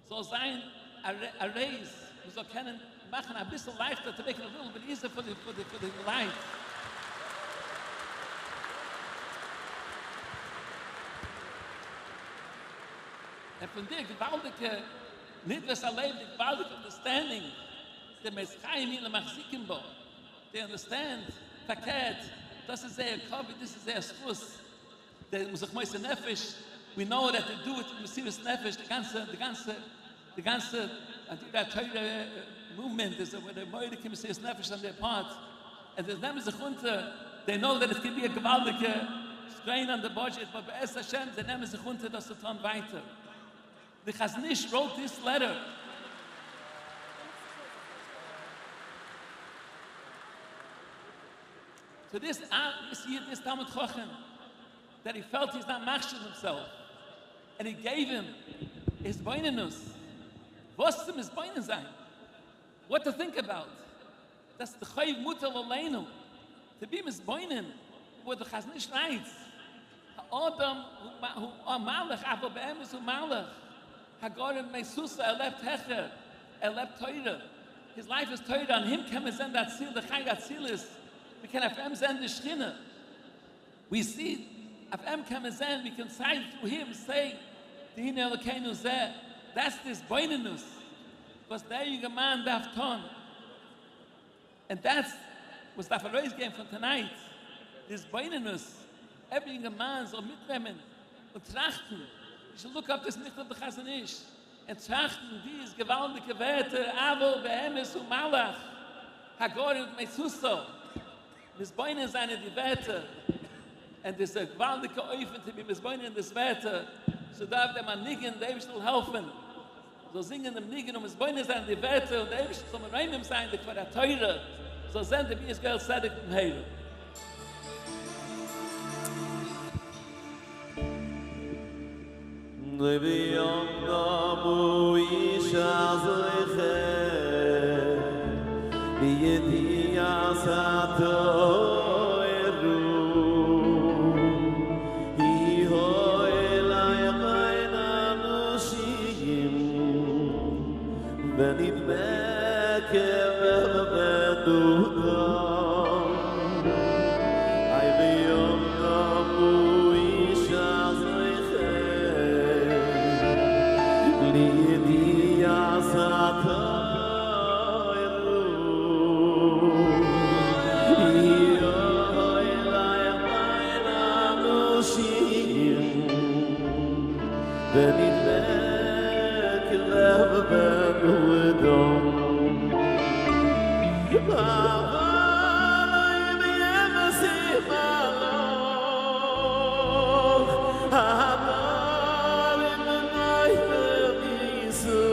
soll sein a raise, we soll können machen a bisschen leichter to make it a little bit easier for the life. And from there, gewaltige, nicht was erlebt, gewaltige understanding, the Meschayim in the Machzikim, they understand, verkehrt, das ist their COVID, this is their Schus, the Musachmoise Nefesh, we know that they do it in Mesiris Nefesh, the ganze Torah movement is where the Moedik Mesiris Nefesh on their part, and the name is a Chunta, they know that it can be a gewaltige strain on the budget, but Be'ez Hashem, the name is a Chunta, das ist dann weiter. The Chazon Ish wrote this letter. So this year, this Talmud Chacham, that he felt he's not machshiv himself, and he gave him his beinenus. Was zum his beinen sein? What to think about? That's the chayiv mutal aleinu. To be his beinen, what the Chazon Ish writes. Adam who malach, avo be'emes who malach. Hagorim meisusa elef techer, elef Torah. His life is Torah. On him comes in that seal, the Chai Atzilis. We can have em zen the Shchina. We see, if em comes in, we can say through him, say, Dihine Elokeinu Zeh. That's this beinenus. Because there you man daf ton. And that's was the Faroes game from tonight. This beinenus. Every man soll mitnehmen und trachten. You should look up this Nicht of the Chazon Ish and trachten these gewaltige Werte, Avo, Behemes und Malach, Hagorim, Meisuso. Misboinen seine die Werte and this gewaltige Eufen to be misboinen in this Werte, so darf der man Nigen, der Ewisch soll helfen. So singen dem Nigen misboinen seine die Werte und der Ewisch soll mit Reimim sein, der Quadrat Teure, so sende wie es Geld Sedek im Heil. Nevi yom namu isha zoiche Biyedi asato eru Iho elay chayna nushim Benidme kever benudam Nevi yom namu isha zoiche Lidi asato ונדבק לב בנודום אבל אם ימסים הלוך הדרים בני וניסו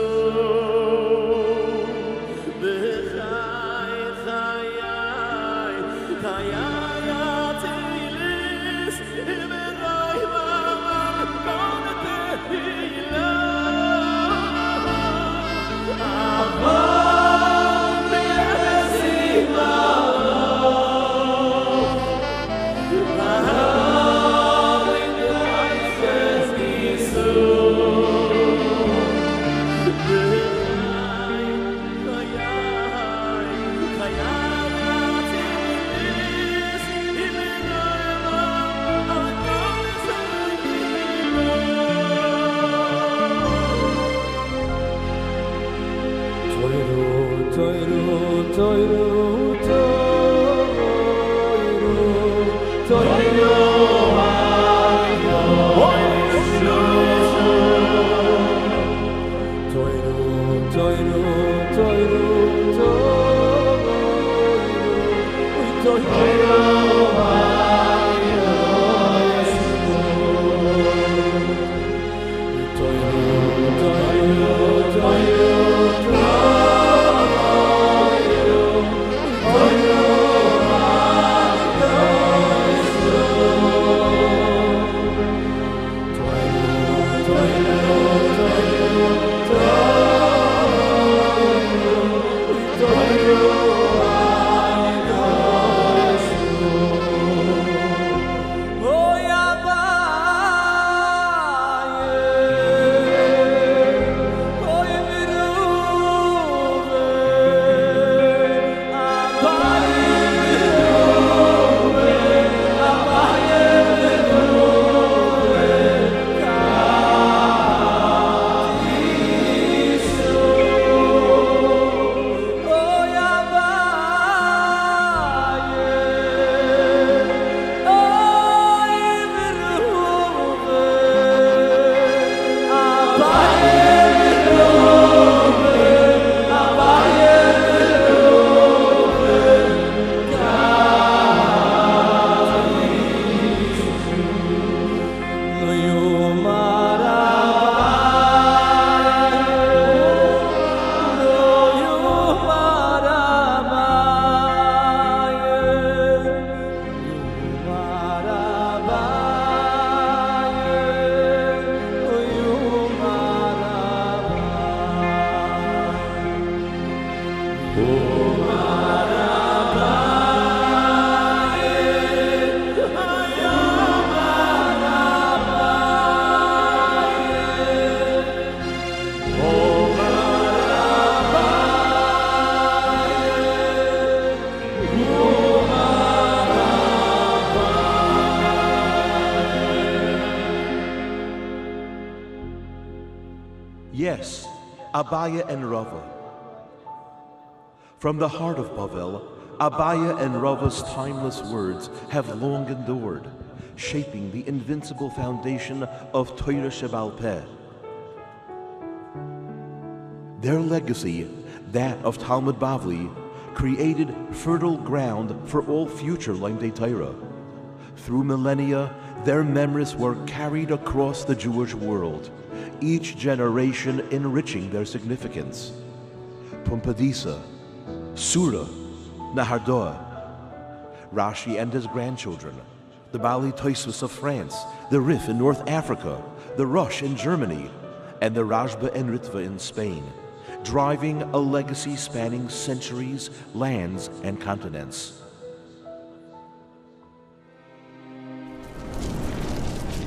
בחי חיי חיי אציליס ובראי ואמן Yes, Abaya and Rava. From the heart of Bavel, Abaya and Rava's timeless words have long endured, shaping the invincible foundation of Torah Shebal Peh. Their legacy, that of Talmud Bavli, created fertile ground for all future Limdei Torah. Through millennia, their memories were carried across the Jewish world, each generation enriching their significance. Pumbedisa, Surah, Nahardoa, Rashi and his grandchildren, the Bali Tosfos of France, the Rif in North Africa, the Rosh in Germany, and the Rajba and Ritva in Spain, driving a legacy spanning centuries, lands, and continents.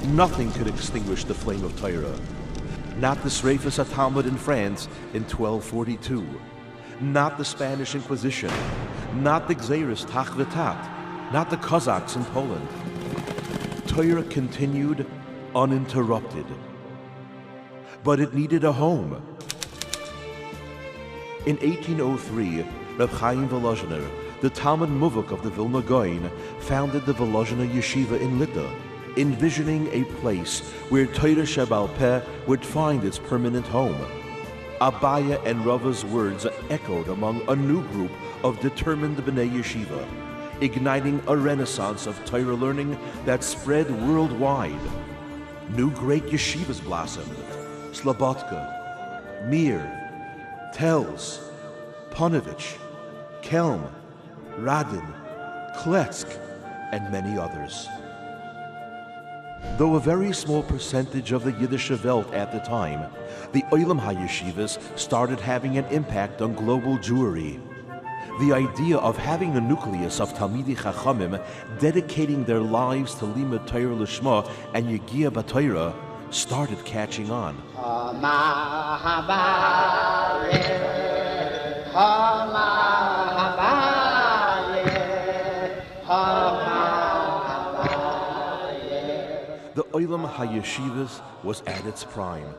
Nothing could extinguish the flame of Torah. Not the Sreifas HaTalmud in France in 1242. Not the Spanish Inquisition. Not the Gzeiris Tach V'Tat. Not the Cossacks in Poland. Torah continued uninterrupted. But it needed a home. In 1803, Reb Chaim Volozhiner, the Talmud Muvuk of the Vilna Gaon, founded the Volozhiner Yeshiva in Lita, envisioning a place where Torah Shebal Peh would find its permanent home. Abaya and Rava's words echoed among a new group of determined B'nai Yeshiva, igniting a renaissance of Torah learning that spread worldwide. New great yeshivas blossomed: Slobodka, Mir, Telz, Ponovich, Kelm, Radin, Kletsk, and many others. Though a very small percentage of the Yiddish Welt at the time, the Olam HaYeshivas started having an impact on global Jewry. The idea of having a nucleus of Talmidei Chachamim dedicating their lives to Limud Torah Lishma and Yegia B'Torah started catching on. The Olam HaYeshivas was at its prime.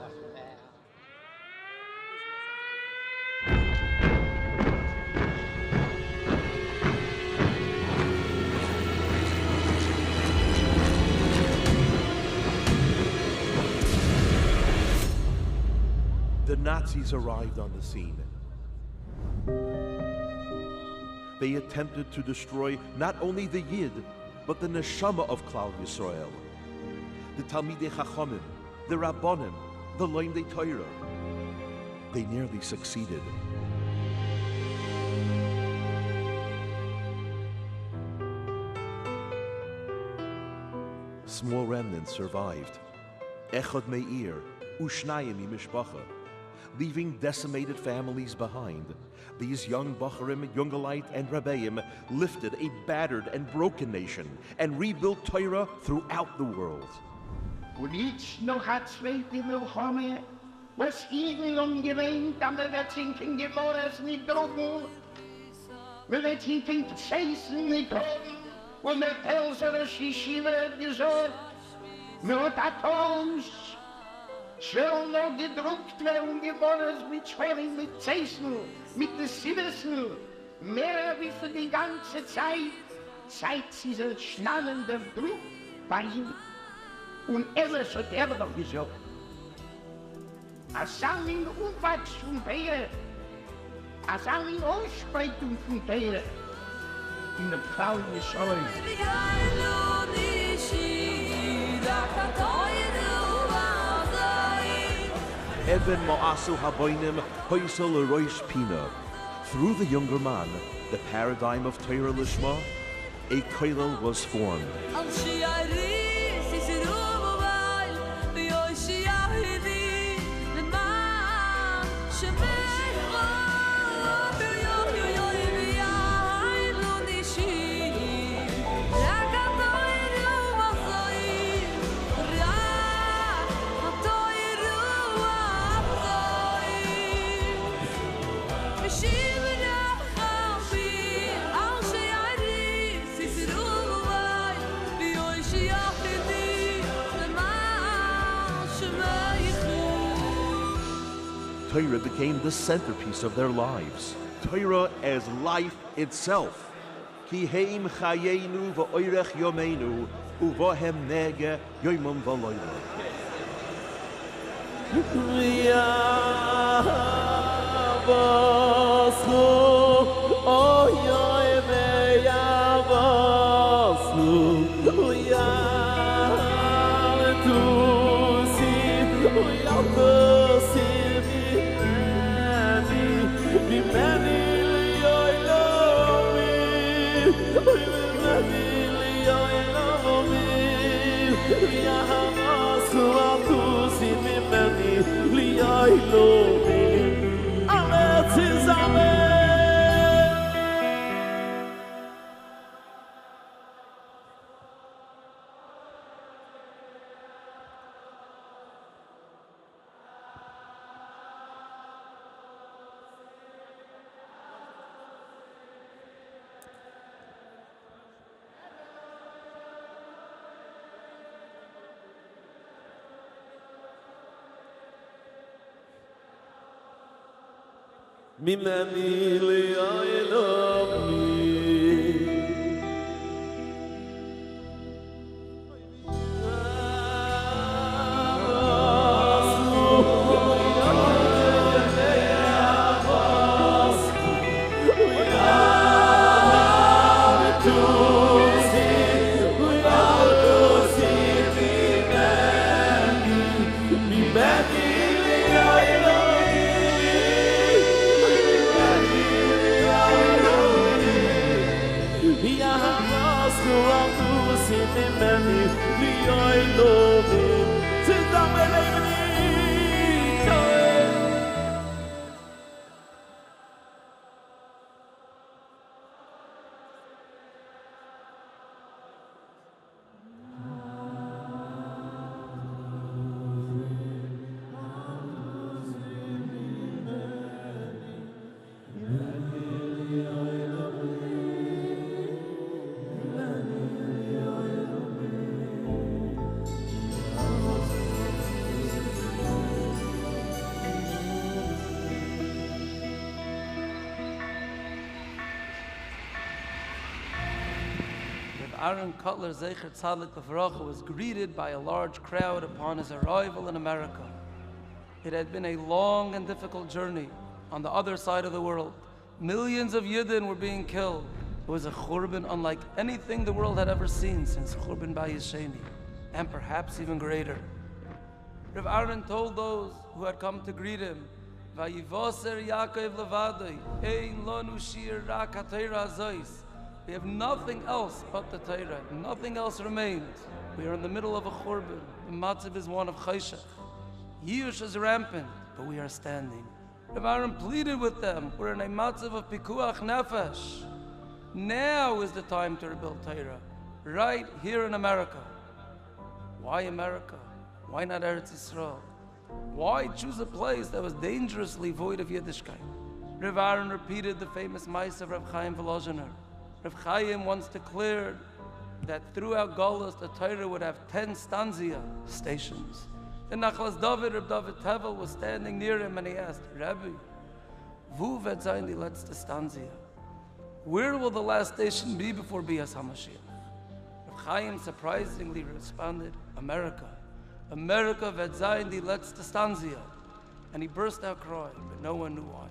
The Nazis arrived on the scene. They attempted to destroy not only the Yid, but the neshama of Klal Yisroel. The Talmidei Chachamim, the Rabbonim, the Limdei Torah. They nearly succeeded. Small remnants survived. Echad Meir, Ushnayim Mishpacha, leaving decimated families behind. These young Bacharim, Yungalite, and Rebbeim lifted a battered and broken nation and rebuilt Torah throughout the world. Und jetzt noch hat zweite Milchome, was ihnen umgewinnt, aber wird hinten geboren nicht drogen, wird hinten scheißen nicht drogen, und der Pelser Shishiva gesagt, mit Atoms, schwer noch gedruckt werden geboren mit Schweren, mit Zeisen, mit den Siversen, mehr wie für die ganze Zeit, seit dieser schnallende Druck bei ihm. Und alles hat noch gesagt. Als Samen Umwachs von Peer, als Samen Aussprechen von Peer, in der Frau Yisroel. Eben Ma'asu Haboinim Hoysel Roish Pina. Through the younger man, the paradigm of Torah Lishma, a kollel was formed. Torah became the centerpiece of their lives. Torah as life itself. Ki heim chayenu v'oirech yomenu uvohem nege yoimim v'loyla. Mimani li'aylomi Aaron Kotler Zecher Tzaddik Levracha was greeted by a large crowd upon his arrival in America. It had been a long and difficult journey on the other side of the world. Millions of Yidden were being killed. It was a churban unlike anything the world had ever seen since Churban Bayis Sheni, and perhaps even greater. Reb Aaron told those who had come to greet him, Vayivoser Yaakov levadoi, ein lonu shir rak haTorah azois. We have nothing else but the Torah. Nothing else remains. We are in the middle of a churban. The matzav is one of chayshach. Hirsch is rampant, but we are standing. Reb Aaron pleaded with them. We're in a matzav of pikuach nefesh. Now is the time to rebuild Torah. Right here in America. Why America? Why not Eretz Yisrael? Why choose a place that was dangerously void of Yiddishkeit? Reb Aaron repeated the famous mice of Reb Chaim Volozhiner. Reb Chaim once declared that throughout Golus, the Torah would have 10 stanzia stations. In Nachlas Dovid, Reb Dovid Tevel was standing near him and he asked, Rabbi, wo wird sein die letzte stanzia? Where will the last station be before Bias HaMashiach? Reb Chaim surprisingly responded, America. America wird sein die letzte stanzia. And he burst out crying, but no one knew why.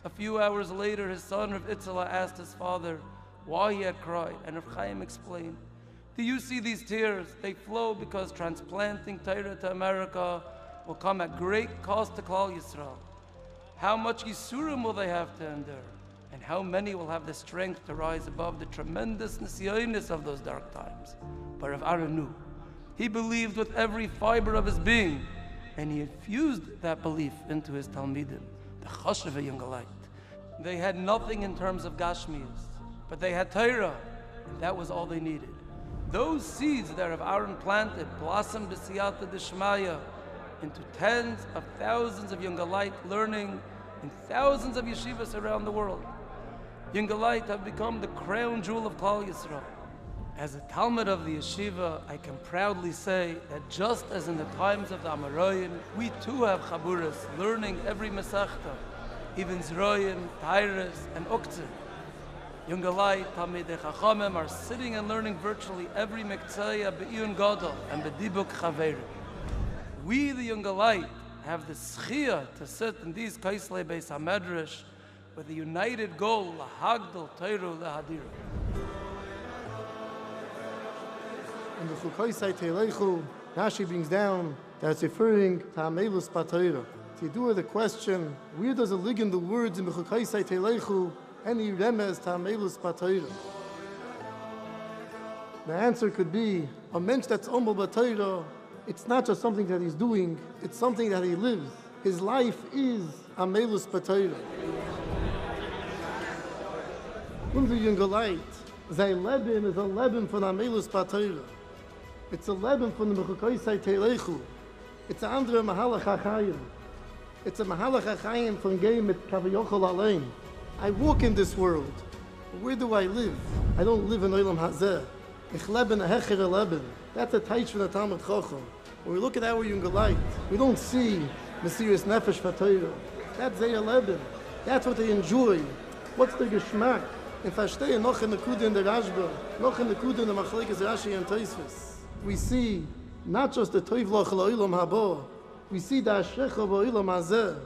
A few hours later, his son, Reb Itzela, asked his father why he had cried, and Reb Chaim explained, do you see these tears? They flow because transplanting Torah to America will come at great cost to Klal Yisrael. How much Yisurim will they have to endure? And how many will have the strength to rise above the tremendous nisyonis of those dark times? But Reb Aaron knew. He believed with every fiber of his being, and he infused that belief into his Talmidim. The Choshev Yungalite. They had nothing in terms of Gashmias, but they had Torah, and that was all they needed. Those seeds that Reb Aaron planted blossomed b'siyata d'shmaya into tens of thousands of Yungalite learning in thousands of yeshivas around the world. Yungalite have become the crown jewel of Klal Yisrael. As a Talmud of the yeshiva, I can proudly say that just as in the times of the Amoraim, we too have chaburas learning every Masechta, even Zroyim, Tairas, and Uktzir. Yungalai, Talmidei Chachamim are sitting and learning virtually every Mektzaya Be'iyun Gadol and Bedibuk Chaverim. We, the Yungalai, have the schia to sit in these Kaislei Beis HaMedrash with the united goal, Lahagdal Teiru Lehadira. In the Chukaisai Teileichu, Rashi brings down that it's referring to Hamelus B'Torah. To do the question, where does it lig in the words in the Chukaisai Teileichu any remez to Hamelus B'Torah? The answer could be, a mensch that's Omal B'Torah, it's not just something that he's doing, it's something that he lives. His life is Hamelus B'Torah. Unser Jungeleit, sein Leben is a Leben von Hamelus B'Torah. It's a Leben von dem Mechukaisai Teileichu. It's a andere Mahalach HaChayim. It's a Mahalach HaChayim von Gehen mit Kaviochel Allein. I walk in this world. Where do I live? I don't live in Olam Hazeh. Ich leben a Hecher Leben. That's a Teich from the Talmud Chacham. When we look at our Jungeleit, we don't see Mesiris Nefesh V'Torah. That's their Leben. That's what they enjoy. What's the Geschmack? And verstehe noch in the Kude in the Rashba, noch in the Kude in the Machlekes Rashi and Tosfos. We see not just the Toivlach La'olam Haba, we see the Ashrecha Ba'olam Hazeh.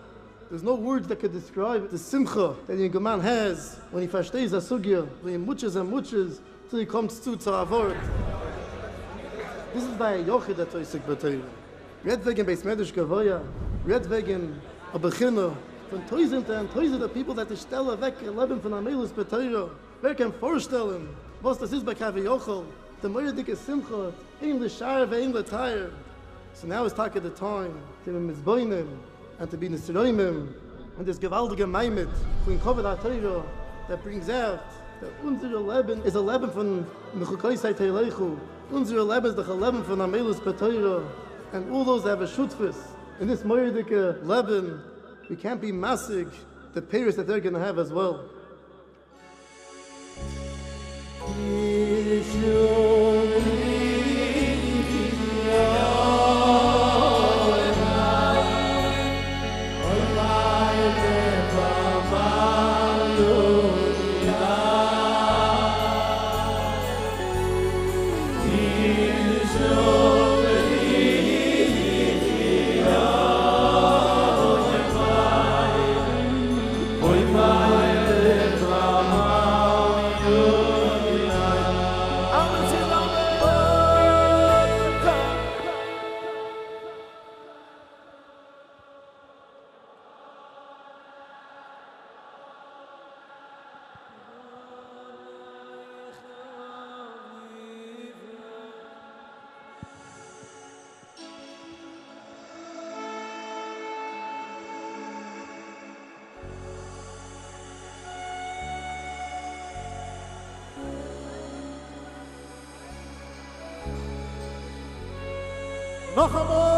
There's no words that could describe the simcha that the Geman has when he verstehes a sugya, when he muches and muches till he comes to Avort. This is by a Yochid that Toisik B'Torah. Red wegen Beis Medrash Gavoya, red wegen a Bechina, von Tausende und Tausende People that die Stelle weg leben von Hamelus B'Torah. Wer kann vorstellen, was das ist bei Kaviochel? The Meir Adler Simcha, in the Shire, in the Tire. So now is talking the time to be Mizboinim and to be Nisroimim and this gewaltige Maimet von Kovet HaTorah that brings out that unsere Leben is a Leben von Mechukaisai Teileichu. Unsere Leben is the Leben von Hamelus B'Torah. And all those that have a shutfus in this Meir Adler Leben, we can't be massig the payers that they're going to have as well. noch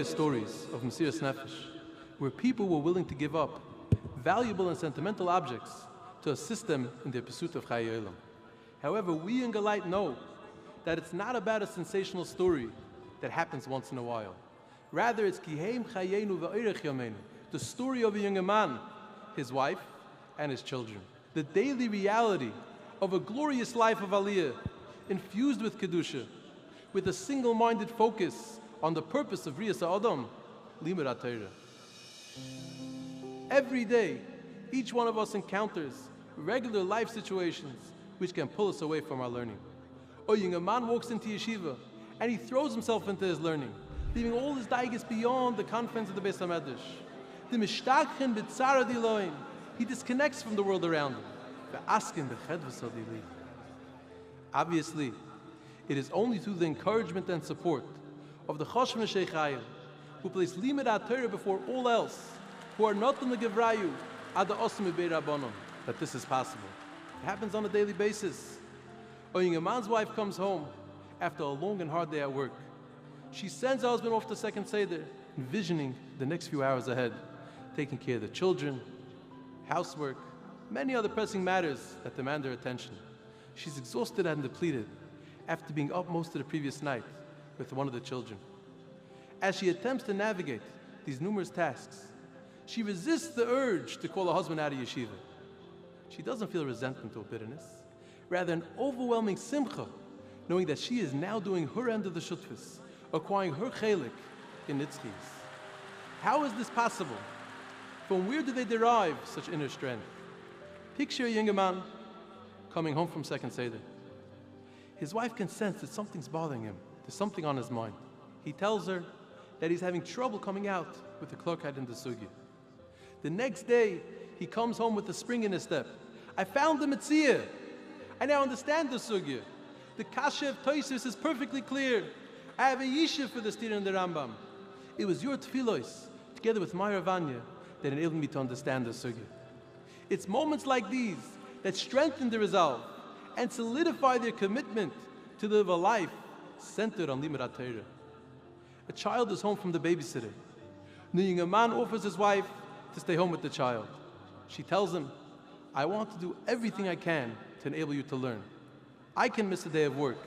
Stories of Mesiras Nefesh, where people were willing to give up valuable and sentimental objects to assist them in their pursuit of Chayei Olam. However, we in Galait know that it's not about a sensational story that happens once in a while. Rather, it's Kiheim Chayenu V'Oirech Yameinu, the story of a young man, his wife, and his children. The daily reality of a glorious life of Aliyah, infused with Kedusha, with a single-minded focus on the purpose of Riyas Adam, Limud HaTorah. Every day, each one of us encounters regular life situations which can pull us away from our learning. A young man walks into yeshiva and he throws himself into his learning, leaving all his daigas beyond the confines of the Beis HaMedrash. The mishtagchen b'tzara diloim, he disconnects from the world around him. Ve'askin b'chedvus adili. Obviously, it is only through the encouragement and support of the Choshvan Sheikhayim, who place Limud HaTorah before all else, who are not in the Gevrayu, ad ha'osim b'bei Rabbanon, that this is possible. It happens on a daily basis. A young man's wife comes home after a long and hard day at work. She sends her husband off to second Seder, envisioning the next few hours ahead, taking care of the children, housework, many other pressing matters that demand her attention. She's exhausted and depleted after being up most of the previous night with one of the children. As she attempts to navigate these numerous tasks, she resists the urge to call her husband out of yeshiva. She doesn't feel resentment or bitterness, rather an overwhelming simcha, knowing that she is now doing her end of the shutfis, acquiring her chelik in nitzchis. How is this possible? From where do they derive such inner strength? Picture a young man coming home from second Seder. His wife can sense that something's bothering him. There's something on his mind. He tells her that he's having trouble coming out with the klokheit in the sugya. The next day, he comes home with a spring in his step. I found the mitzvah. I now understand the sugya. The kasha of Toysus is perfectly clear. I have a yishuv for the stira in the Rambam. It was your tefillos, together with Meir Adler, that enabled me to understand the sugya. It's moments like these that strengthen the resolve and solidify their commitment to live a life centered on Limud HaTorah. A child is home from the babysitter. A man offers his wife to stay home with the child. She tells him, I want to do everything I can to enable you to learn. I can miss a day of work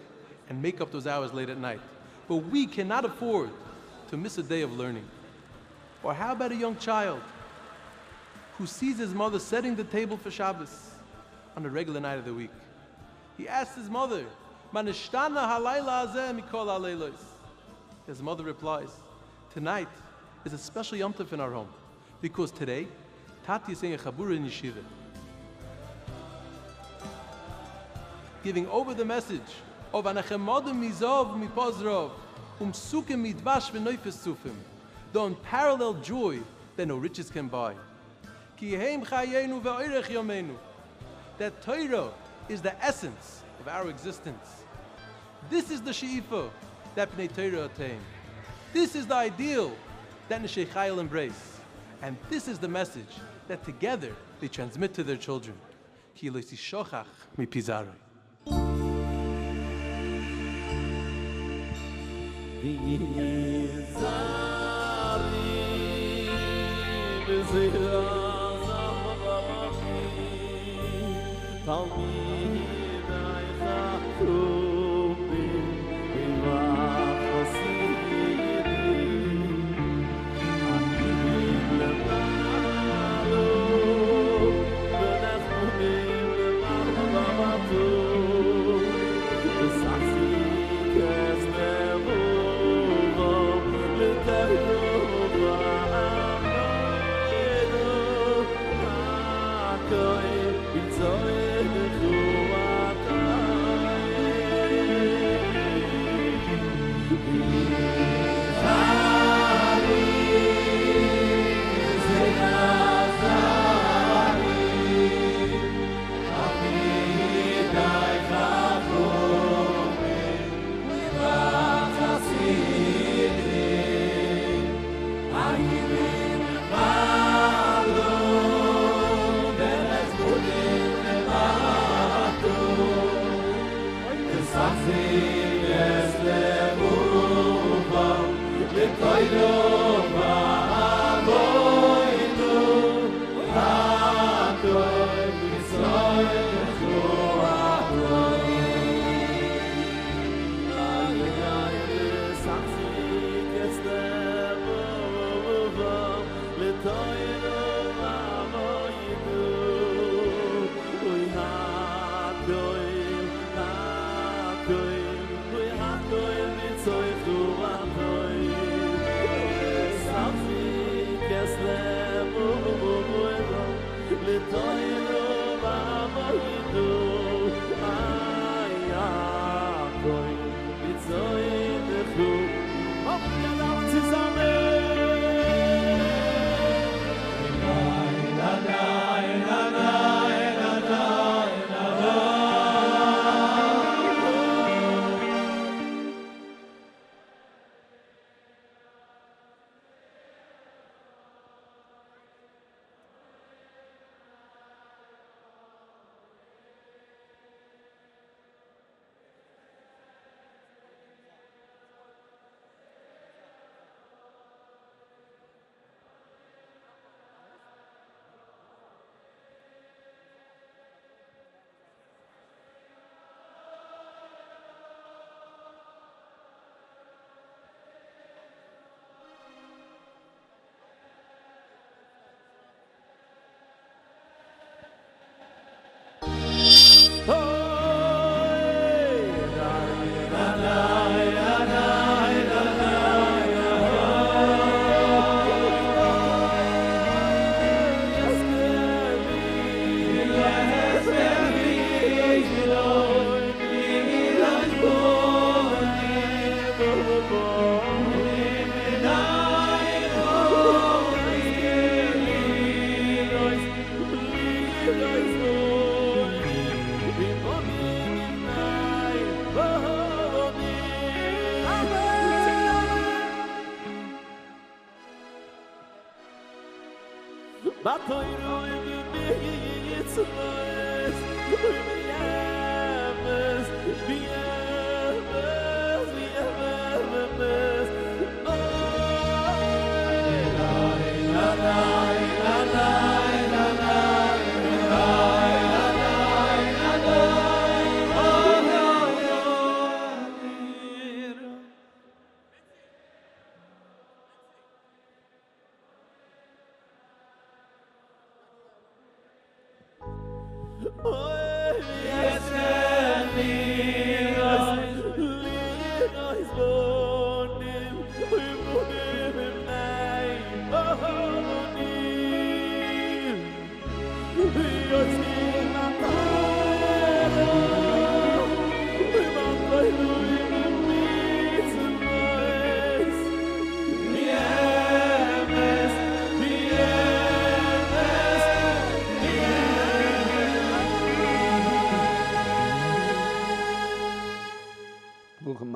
and make up those hours late at night, but we cannot afford to miss a day of learning. Or how about a young child who sees his mother setting the table for Shabbos on a regular night of the week? He asks his mother, his mother replies, tonight is a special Yom Tov in our home because today, Tati is saying a chabura in yeshiva. Giving over the message of Anachemodim mizov mipozrov sukim midvash v'noifes sufim, the unparalleled joy that no riches can buy. Kiheim chayenu v'oirech yomenu, that Torah is the essence of our existence. This is the she'ifa that Bnei Torah attain. This is the ideal that Neshei Chayil embrace. And this is the message that together they transmit to their children. Ki lo yishochach mipi zaroi.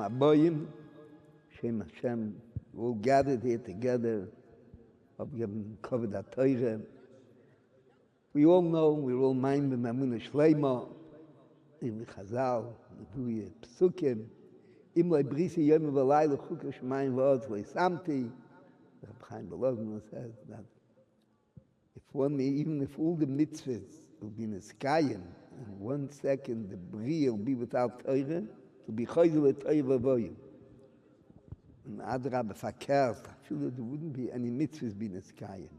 Aboyim, Shem Hashem, we're all gathered here together, of given covered our Torah. We all know, we're all minded, Mamuna Shleima, in Chazal, Nebuye, Psukim, Imlai Brisi Yom V'Layla Chukah Shemayim V'Oz Samti. Reb Chaim Belozman says that even if all the mitzvahs will be in a skayim, in 1 second the Bria will be without Torah, to be Chayzel Torah V'Avoyim. And Adra B'Fakers, there wouldn't be any mitzvahs be in a skayim.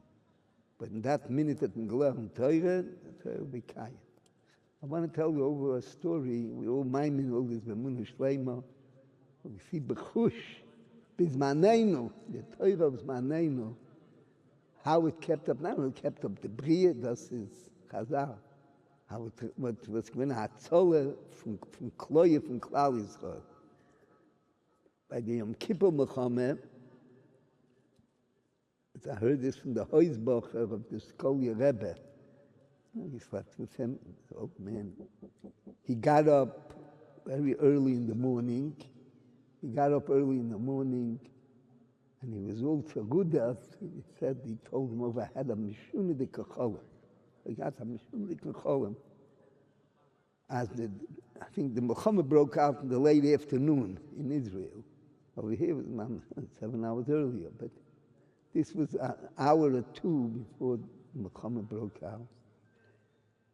But in that minute that we learn Torah, the Torah will be kayim. I want to tell you over a story. We all miming all this B'Munah Shleima. We see B'chush, B'Zmaneinu, the Torah of Zmaneinu, how it kept up. Now it kept up the Bria, das is Chazal. How it was given a Hatzola from Kloye, from Klal Yisroel. By the Yom Kippur Mechameh, I heard this from the Heusbacher of the Skolya Rebbe. He slept with him, the old man. He got up very early in the morning. And he was all so good at, he told him over, I had a Mishuni de Kacholim. He got a Mishuni de Kacholim. I think the Muhammad broke out in the late afternoon in Israel. Over here it was 7 hours earlier, but this was an hour or two before Muhammad broke out.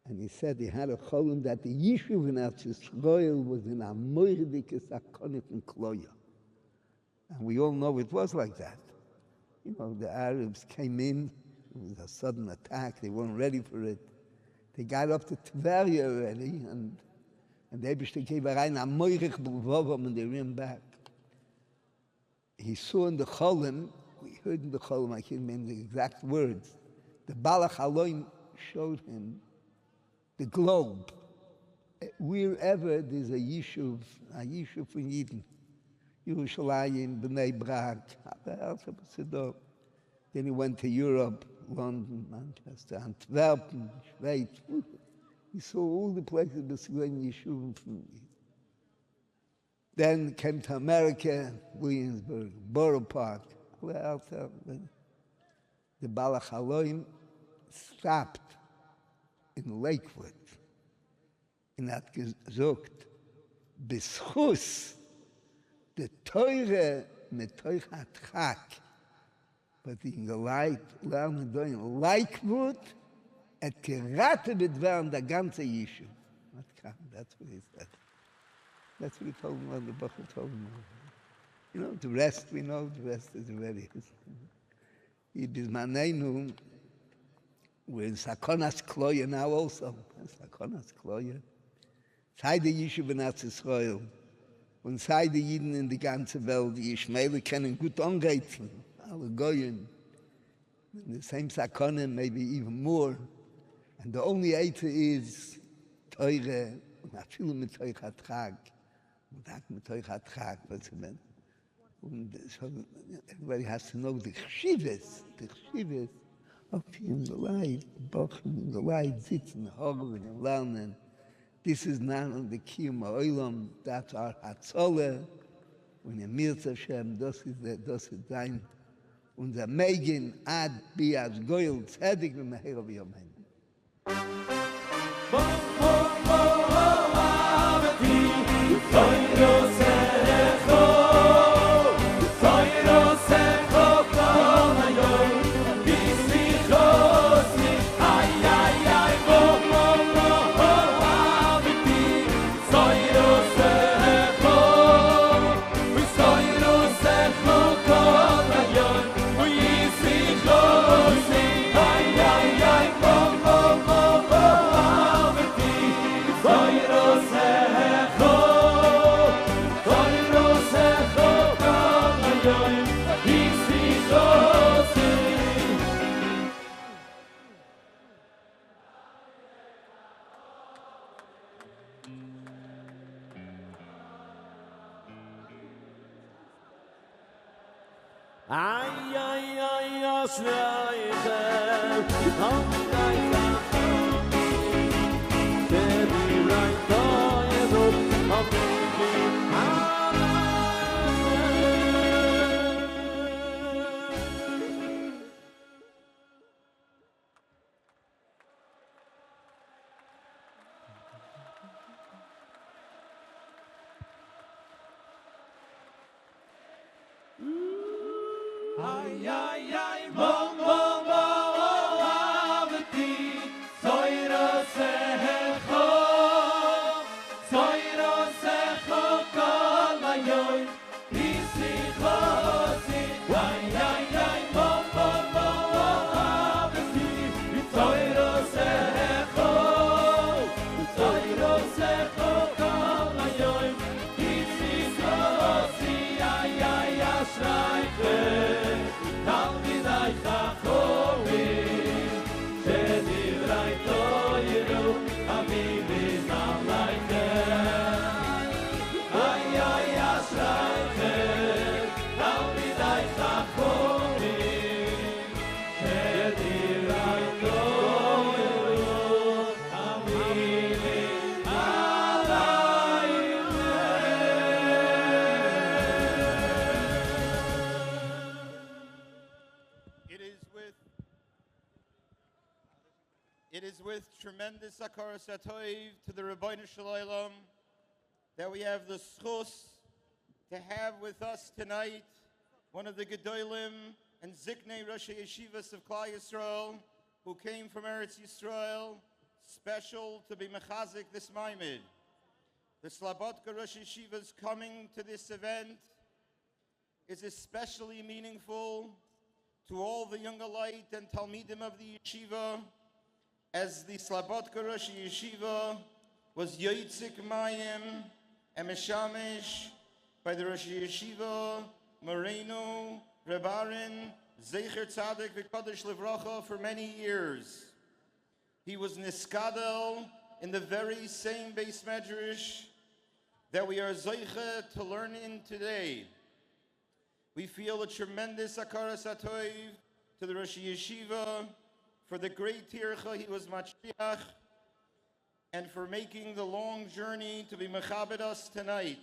And he said he had a cholim that the Yishuv in Yisroel was in a moirdike sakonik in Kloya. And we all know it was like that. You know, the Arabs came in, it was a sudden attack, they weren't ready for it. They got up to Tveria already, and the Eibishter gave a rein a moirich b'lvovam, and they ran back. He saw in the cholim, we heard in the cholim, I can't remember the exact words, the Balach Aloim showed him the globe. Wherever there's a Yishuv in Yidden, Yerushalayim, Bnei Brak, then he went to Europe, London, Manchester, Antwerpen, Schweiz. He saw all the places between Yishuv from Yidden. Then came to America, Williamsburg, Borough Park, the Balach Aloim stopped in Lakewood. And hat gesagt, Beschus, the Teure mit Teuch hat Chak, but in the light, lernen da in Lakewood, et geratet wird werden der ganze Yishuv. That's what he said. That's what he told me, what the Bacher told me. You know, the rest we know, the rest is already. Bizmaneinu, we're in Sakonas Kloya now also. Sakonas Kloya. Sei der Yishuv in Yisroel. Und sei die Jiden in die ganze Welt, die Ishmaele können gut angreifen. Alle Goyen. In the same Sakona, maybe even more. And the only answer is Teure, und afil mit Teuch Hatrag. Und that mit Teuch Hatrag, was it meant. And so everybody has to know the chshivas of in the light, bochen in the light, sitzen, horen and lernen. This is not on the Kiyum Ha'olam, that's our Hatzolah. When Mirz Hashem, das ist dein, unser Megen, ad bi as goyel tzedek v'meher v'yomen. Right, Ay, ay, ay, mo, mo, mo, avati, soiro secho, soiro secho, kol ayoy, isicho, si, ay, ay, ay, mo, mo, mo, avati, soiro secho, soiro secho, kol ayoy, isicho, si, ay, ay, ashrayche. It is with tremendous Akaras Atoiv to the Rabbeinu Shalom that we have the schus to have with us tonight one of the Gedolim and Ziknei Rosh Yeshivas of Klal Yisrael who came from Eretz Yisrael, special to be mechazik this Maimed. The Slabotka Rosh Yeshivas coming to this event is especially meaningful to all the young alite and Talmidim of the Yeshiva, as the Slabotka Rosh Yeshiva was Yoitzik Mayim and Meshamish by the Rosh Yeshiva, Moreno, Rebarin, Zecher Tzadik V'Kodesh Livracha for many years. He was Niskadel in the very same Beis Medrash that we are Zeicha to learn in today. We feel a tremendous Akaras Atoiv to the Rosh Yeshiva for the great tircha he was Mashgiach, and for making the long journey to be mechabed us tonight.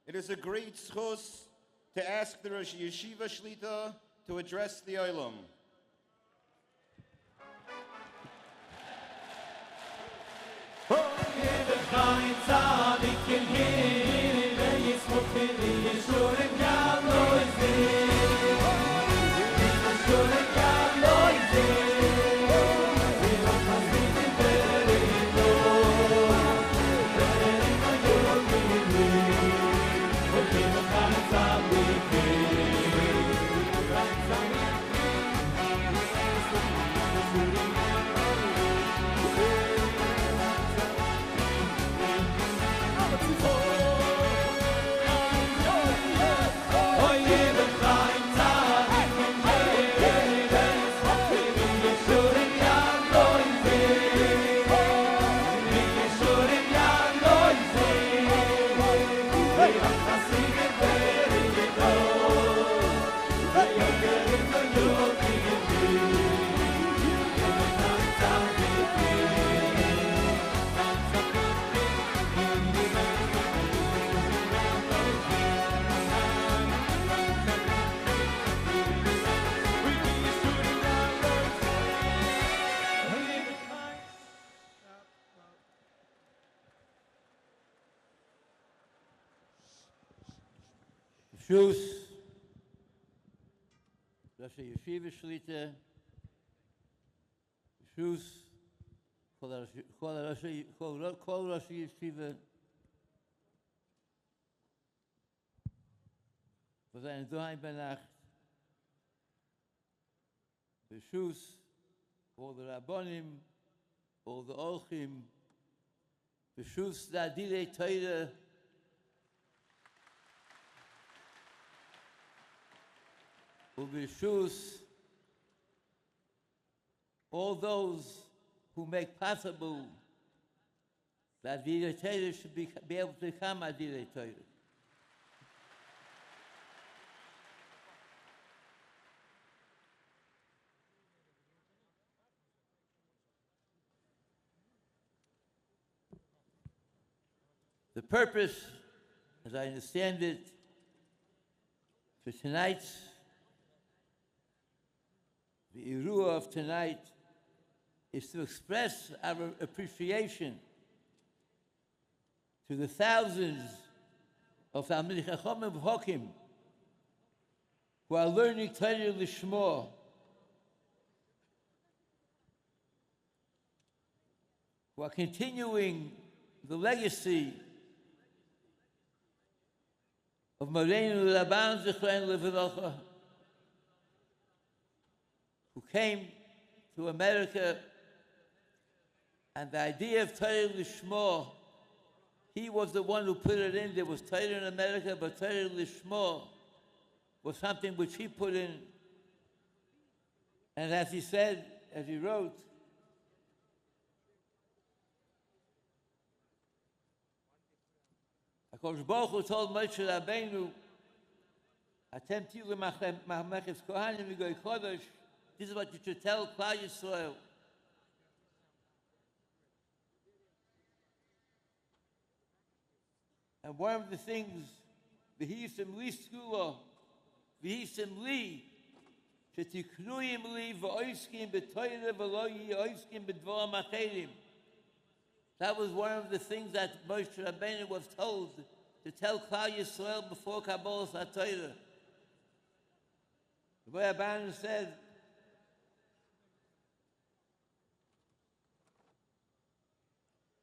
It is a great schus to ask the Rosh Yeshiva Shlita to address the Olam. Shus, Rosh Yeshiva Shlita, Shus, Kol Rosh Yeshiva, for seine Duheim bei Nacht, Shus, all the Rabbonim, all the Olchim, Shus, the Adirei Hatorah, Ubishus, all those who make possible that Adirei Hatorah should be able to become Adirei Hatorah. The purpose, as I understand it, for tonight's the Iruah of tonight is to express our appreciation to the thousands of Talmidei Chacham and Hokim who are learning Torah Lishma, who are continuing the legacy of Moreinu Rabban Zichron Levirocha, who came to America, and the idea of Torah Lishma, he was the one who put it in. There was Torah in America, but Torah Lishma was something which he put in. And as he said, as he wrote, HaKadosh Baruch Hu told Moshe Rabbeinu, "Atem tilu ma'amechis kohanim v'goy chodesh." This is what you should tell Klal Yisrael. And one of the things, v'hisim li skula, v'hisim li, shetiknuyim li v'oiskim b'toyre v'lo oiskim b'dvar macherim. That was one of the things that Moshe Rabbeinu was told to tell Klal Yisrael before Kabolas Ol Torah. The way Rabbeinu said,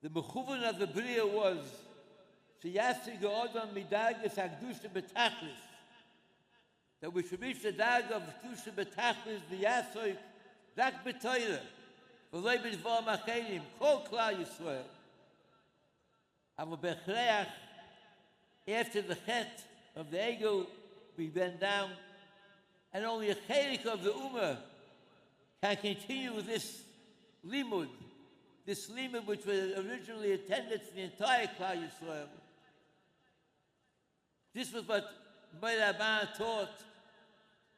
the mechuvan of the Bria was sheyasig ha'odam midargas ha'kedusha b'tachlis, that we should reach the dag of kedusha b'tachlis v'yasoik rak b'toyra v'loi b'dvar macherim kol Klal Yisrael. Ava b'chreach, after the chet of the ego, we went down, and only a chelik of the ummah can continue with this limud which was originally intended for the entire Klal Yisrael. This was what Meir Adler taught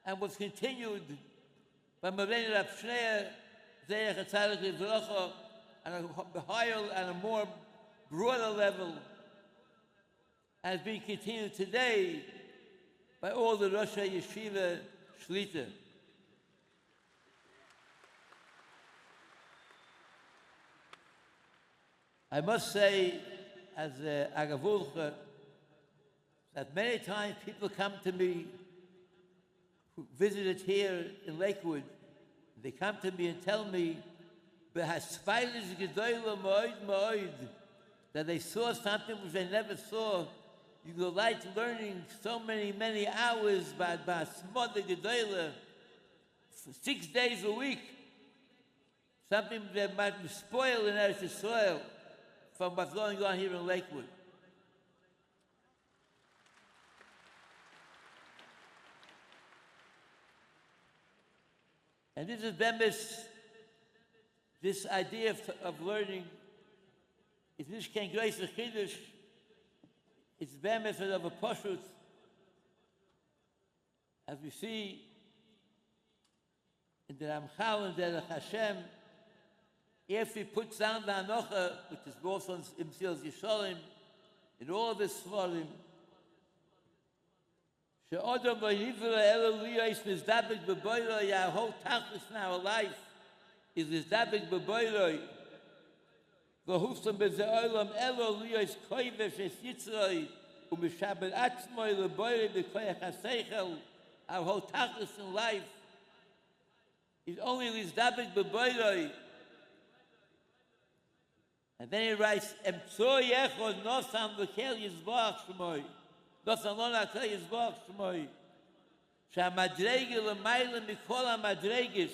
and was continued by Moreinu Rab Shneir, Zeirach HaTzadik Livrocha, on a higher and a more broader level, has been continued today by all the Rosh Yeshiva Shlita. I must say, as Agavulcha, that many times people come to me who visited here in Lakewood. They come to me and tell me that they saw something which they never saw. You go like learning so many hours by Smother Gedoyla for 6 days a week. Something that might be spoiled in Eretz Yisrael from what's going on here in Lakewood. And this is Bemis, this idea of learning, it's nicht kein größer Chiddush, it's Bemis of a Poshut. As we see in the Ramchal and the Hashem, if he puts down the Anocha, which is both on himself Yisroel, in all of his Svarim, She'odom v'yivra elo liyos nizdabik b'boiroi, our whole tachlis in our life is nizdabik b'boiroi. V'hufsam b'ze'olam elo liyos koivesh es Yitzroi, u'mishabel atzmoi l'boiroi b'koyach ha'seichel. Our whole tachlis in life is only nizdabik b'boiroi. And then he writes, Emtso yechod nosam v'kel yizbach shmoi. Nosam lo nakel yizbach shmoi. Sha'madrege l'mayla mikol ha'madreges.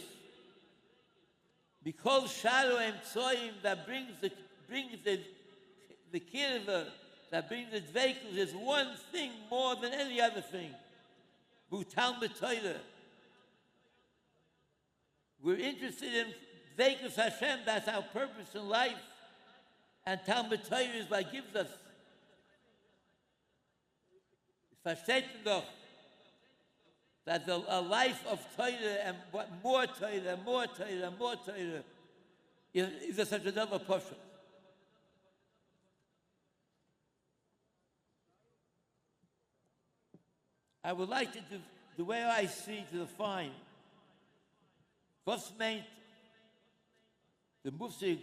Mikol sharu emtsoim that brings the kirva, that brings the dveikus, is one thing more than any other thing. Butal b'toyra. We're interested in dveikus Hashem, that's our purpose in life. And Talmud Torah is what gives us. Versteht doch that a life of Torah and more Torah, more Torah, more Torah is such another portion. I would like to do, the way I see, to define what's meant the Musig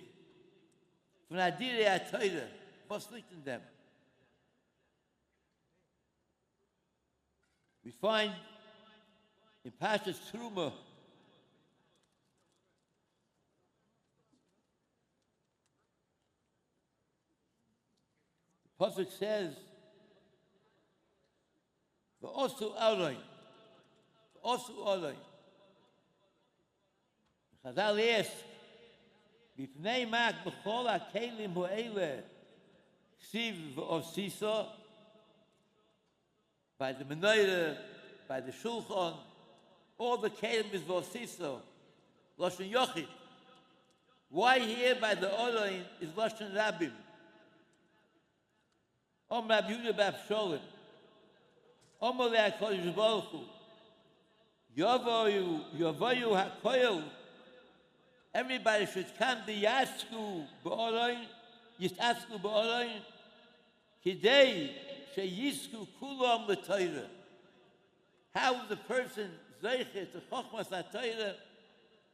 von Adirei Hatorah, was liegt in them? We find in Parshas Truma, the pasuk says, "V'osu Aaron, v'osu Aaron." Chazal ask, "B'pnei mak b'chol hakelim ha'ele ksiv v'osiso." By the menorah, by the shulchan, all the kelim is v'osiso, lashon yochid. Why here by the Aaron is lashon rabim? Om Rab Yehuda Bab Sholem, Om Olei HaKodesh Baruch Hu, Yavoyu HaKoyel. Everybody should come to Yasku Ba'orayin, Yisasku Ba'orayin, Kidei Sheyisku Kulam L'Torah. How is the person Zeiche to Chochmas HaTorah?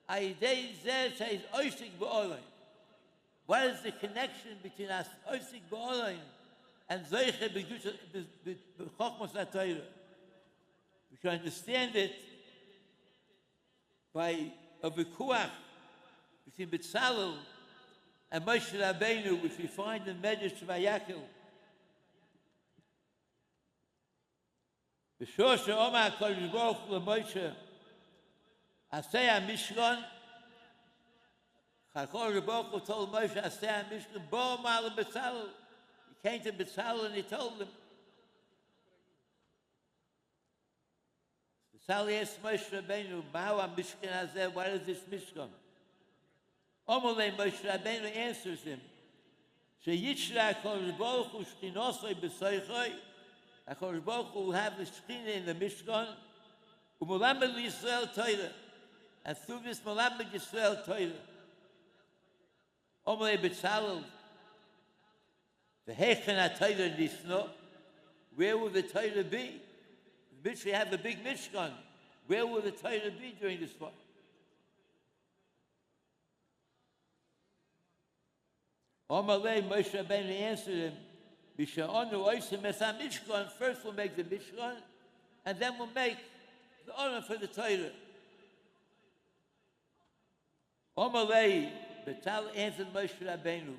Ayidei Zeh Sheis Oisik Ba'orayin. What is the connection between us Oisik Ba'orayin and Zeiche B'Chochmas HaTorah? We can understand it by a vikuach between B'Tzalel and Moshe Rabbeinu, which we find in Medrash Vayakel. B'shor she'omar HaKadosh Baruch Hu LeMoshe, Aseh HaMishkan, HaKadosh Baruch Hu told Moshe, Aseh HaMishkan, Bo Omar LeB'Tzalel. He came to B'Tzalel and he told him. B'Tzalel asked Moshe Rabbeinu, Ma'u HaMishkan Hazeh, what is this Mishkan? Omalei Moshe Rabbeinu answers him, Sheyishra HaKadosh Baruch Hu Shchinosoi B'Soichoi, HaKadosh Baruch Hu will have the Shechina in the Mishkan, U'Molamed Yisroel Torah, and through this Molamed Yisroel Torah. Omalei B'Tzalel, V'Hechen HaTorah Nisno, where will the Torah be? We have a big Mishkan. Where will the Torah be during this part? Omalei Moshe Rabbeinu answered him, B'sha'onu oisim es ha-Mishkan. First we'll make the Mishkan, and then we'll make the honor for the Torah. Omalei, Betal answered Moshe Rabbeinu,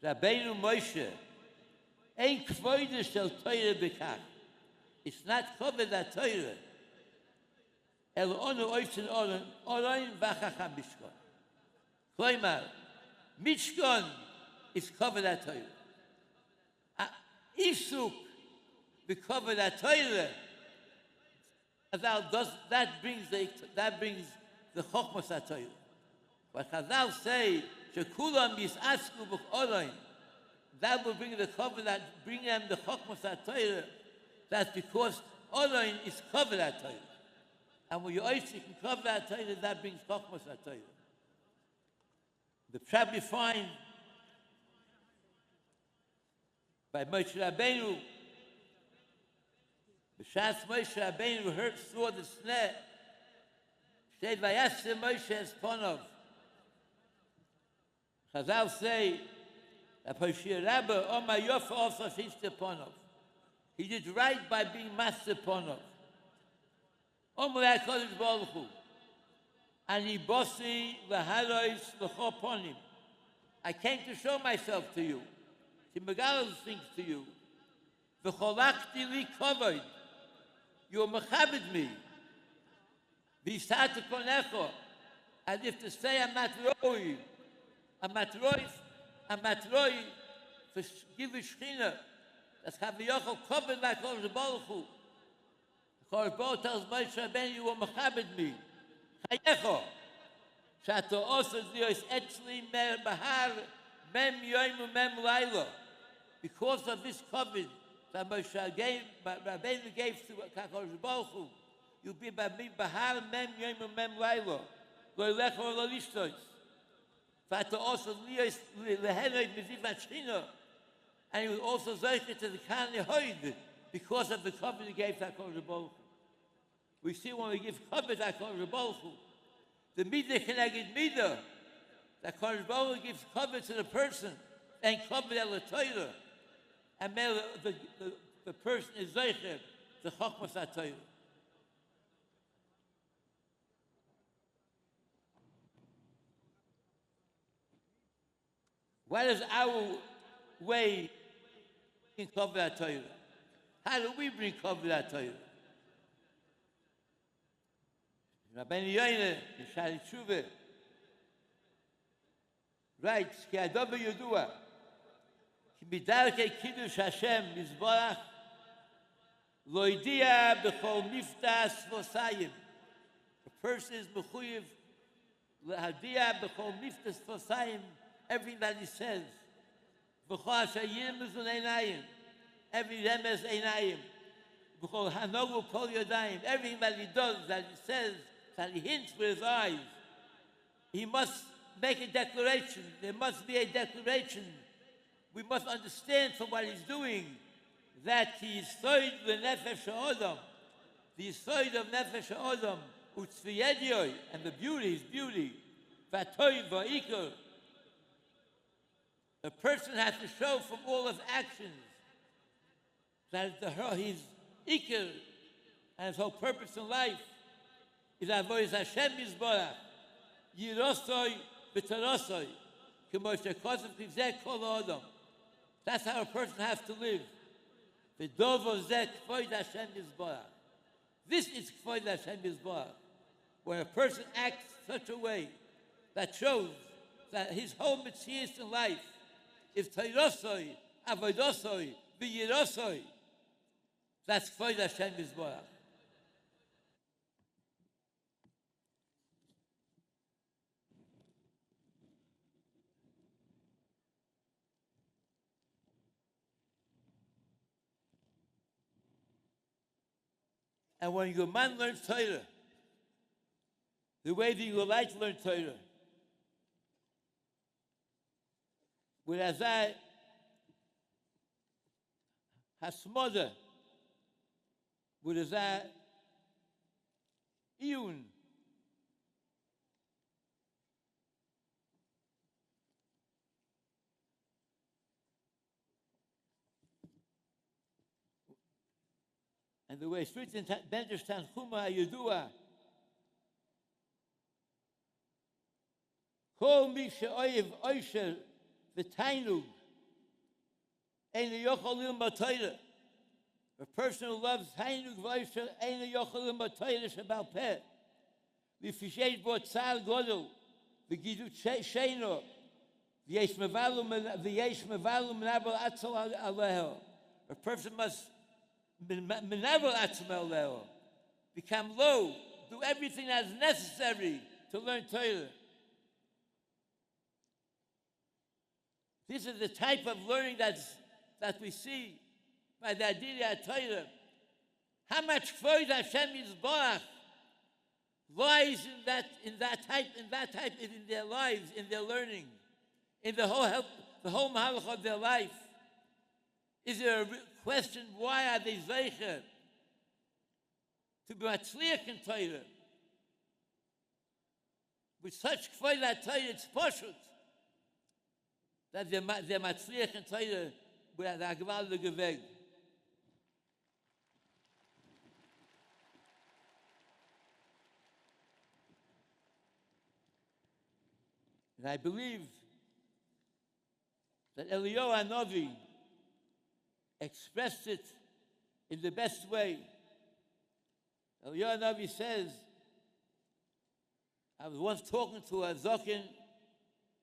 Rabbeinu Moshe, ein kvoide shel Torah b'kach. It's not covered that Torah. El onu oisin orayin v'achach ha-Mishkan. Kloimar, Mishkan is covered that Torah. Isuk be covered that Torah. That brings the Chochmas HaTorah. But Chazal say shekulam yisasku b'chorayin. That will bring the cover that bring them the Chochmas HaTorah. That's because Olayin is covered that Torah. And when you also can cover that Torah, that brings Chochmas HaTorah. The Pshat we find by Moshe Rabbeinu, B'shas Moshe Rabbeinu saw the snare, said, Vayaseh Moshe es ponov. Chazal say, that Hoshir Rabbe, Oma Yofa also Shishte ponov. He did right by being master ponov. Omrei HaKadosh Baruch Hu. Ani bosi v'harois l'cho ponim. I came to show myself to you, to megalel things to you. V'cholachti li kovod. You mechabed me. V'isatu konecho. As if to say I'm not roi. I'm not roi for give a shchina. That's Chaviyochel covered by HaKadosh Baruch Hu. HaKadosh Baruch Hu tells Moshe Rabbeinu, you were mechabed me. Chayecho. Shato also dios etzli mer bahar mem yoim mem laila. Because of this covenant that Moshe Rabbeinu gave to HaKadosh Baruch Hu, you'll be by me bahar mem yoim mem laila. Lo lecho lo lishtos. Shato also dios lehenoid miziv hashchina. And he was also zeicher to the Kani Hoid because of the covenant he gave to HaKadosh Baruch Hu. We see when we give covenant to HaKadosh Baruch Hu, the midah connected midah, that HaKadosh Baruch Hu gives covenant to the person and covenant el Torah, and the person is zeicher the Chochmas HaTorah. What is our way in Kabolas Torah? How do we bring Kabolas Torah? Rabbeinu Yoine, in Shari Tshuva, writes, Ki Adobe Yodua, Ki Bidarkei Kiddush Hashem Mizborach, Lo Idia B'chol Miftas Vosayim. A person is mechuyev lehadia b'chol Miftas Vosayim, everything that he says. B'chol Hashayim Mizun Einayim, every remes Einayim. B'chol Hanogu Kol Yodayim, everything that he does, that he says, that he hints with his eyes. He must make a declaration. There must be a declaration. We must understand from what he's doing that he is soid l'nefesh ha'odam, the soid of nefesh ha'odam, u'tzvi yediyoi, and the beauty is beauty, v'atoy v'ikor. A person has to show from all his actions that his ikor and his whole purpose in life is avodas Hashem Yisborach, Yirosoi v'Torosoi, k'mo shekosav k'zeh kol ha'odam. That's how a person has to live. V'dovo zeh k'void Hashem Yisborach. This is k'void Hashem Yisborach, where a person acts such a way that shows that his whole metzius in life is Torosoi, Avodosoi, v'Yirosoi. That's k'void Hashem Yisborach. And when your man learns Torah, the way that you would like to learn Torah, whereas I hasmoda, whereas I iyun, and the way streets in Bentzi Stein Chuma Yudua, Kol mi she'oyev oisher v'tainug, einu yochol lilmod Torah. A person who loves tainug v'oisher einu yochol lilmod Torah shebal peh. V'fishesh bo tzal godel v'gidut sheino v'yesh mevalu menabel atzol aleho. A person must become low, do everything that's necessary to learn Torah. This is the type of learning that we see by the Adirei Hatorah. How much k'void Hashem Yisborach lies in that type in their lives, in their learning, in the whole mahalach of their life. Is there a question, why are they zeicher to be matzliach in Torah? With such k'void Torah, it's poshut that they're matzliach in Torah with the gewaltige Weg. And I believe that Eliyahu Hanavi expressed it in the best way. Eliyahu Hanavi says, I was once talking to a Zokin,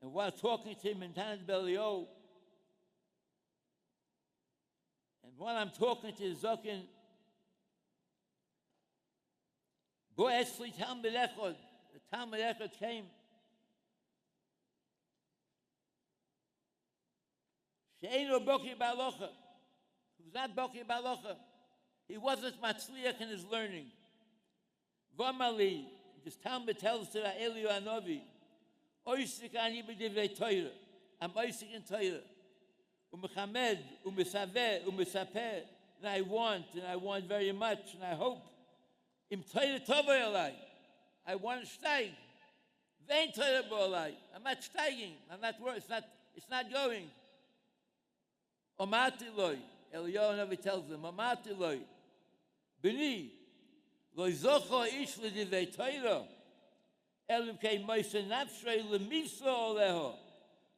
and while talking to him in Tanit Beliyahu, and while I'm talking to the Zokin, Bo Esli Talmud Echad, the Talmud Echad came. She'eino Boki Ba'alocha. He was not Boki Ba'alocha. He wasn't matzliach in his learning. V'amali, this Talmud tells to Eliyahu Hanavi, Oisik ani b'divrei Torah. I'm oisik in Torah. U'mechamed, u'mesaveh, u'mesapeh. And I want very much, and I hope. Im Torah tovei alai. I want to steig. Vein Torah bo alai. I'm not steiging. I'm not worth. It's not going. Omati loy. Eliyahu Hanavi tells them, Omati loy. B'ni. Lo zocho ish l'divrei Torah. A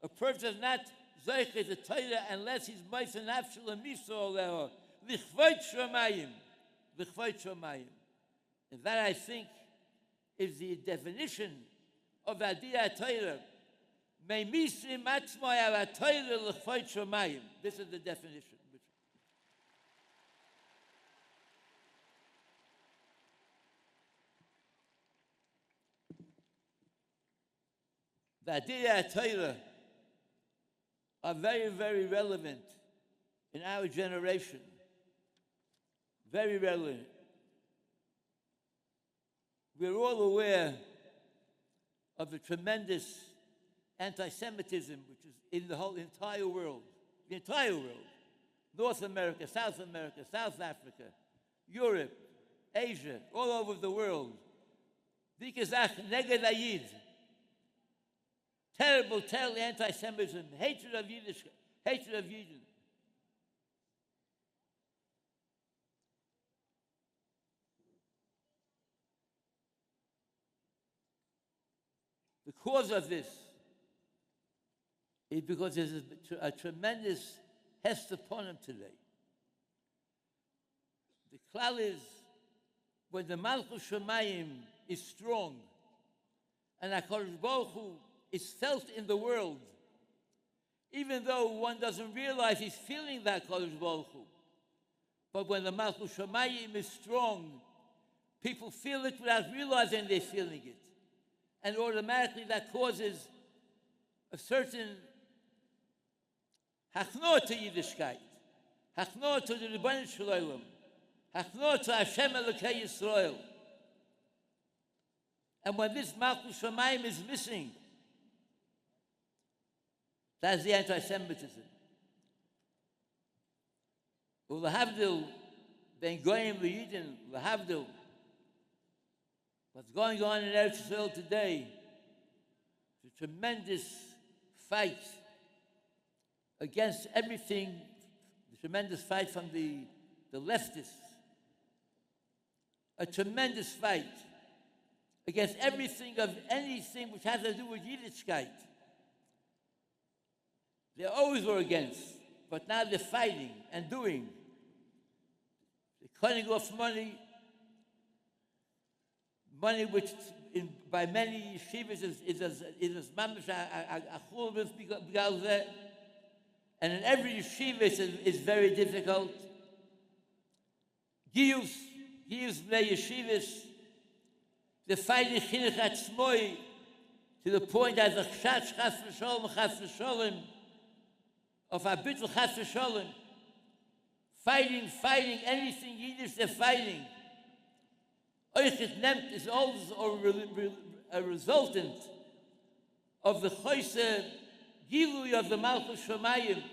person does not Zeiche the Torah unless he's Meis and Nafshel and Misol Leho. Lichvoit Shomayim. Lichvoit Shomayim. And that, I think, is the definition of Adirei Hatorah. May Misri Matzmoy Al Torah Lichvoit Shomayim. This is the definition. The Adirei Hatorah are very, very relevant in our generation. Very relevant. We're all aware of the tremendous anti-Semitism which is in the whole entire world. The entire world. North America, South Africa, Europe, Asia, all over the world. Dikazach neged ayid. Terrible anti-Semitism, hatred of Yiddish, hatred of Yidden. The cause of this is because there's a tremendous hest upon him today. The klal is when the Malchus Shemayim is strong and HaKadosh Baruch Hu is felt in the world, even though one doesn't realize he's feeling that HaKadosh Baruch Hu. But when the Malchus Shemayim is strong, people feel it without realizing they're feeling it. And automatically that causes a certain hachnoah to Yiddishkeit, hachnoah to the Rebbeinu Shalom, hachnoah to Hashem Elokei Yisroel. And when this Malchus Shemayim is missing, that's the anti-Semitism. Lahavdil, ben goyim v'yidin, lahavdil. What's going on in Eretz Yisrael today is a tremendous fight against everything, a tremendous fight from the leftists, a tremendous fight against anything which has to do with Yiddishkeit. They always were against, but now they're fighting and doing. They're cutting off money which by many yeshivas is mamish a chulvis because that, and in every yeshiva is very difficult. Giyus bnei yeshivas, they're fighting chinuch atzmoi to the point that the chas v'sholem of a bittul chas v'sholem, fighting anything Yiddish, they're fighting. Oichet nemt is also a resultant of the choyse gilui of the Malchus Shemayim.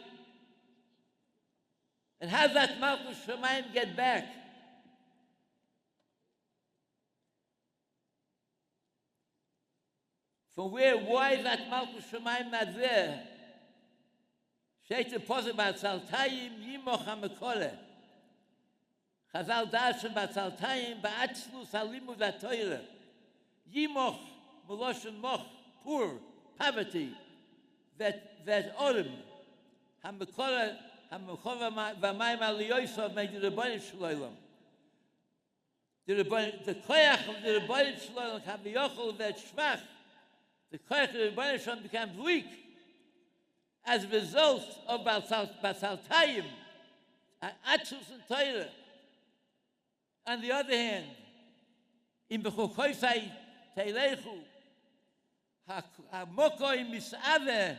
And how that Malchus Shemayim get back? From why that Malchus Shemayim not there? Sheit posel ba'atzaltayim yimoch ha'mekole. Chazal dashen ba'atzaltayim ba'atzlus halimud ha'toyre. Yimoch meloshen moch, poor, poverty, that odem ha'mekole ha'mechova v'mayim aliyosav made the Rebbeinu Shalom. The koyach of the Rebbeinu Shalom ha'miyochel that shvach. The koyach of the Rebbeinu Shalom becomes weak as a result of Basaltayim, Atzus and Torah. On the other hand, in Bechukoisai Teilechu, HaMokoi Misave,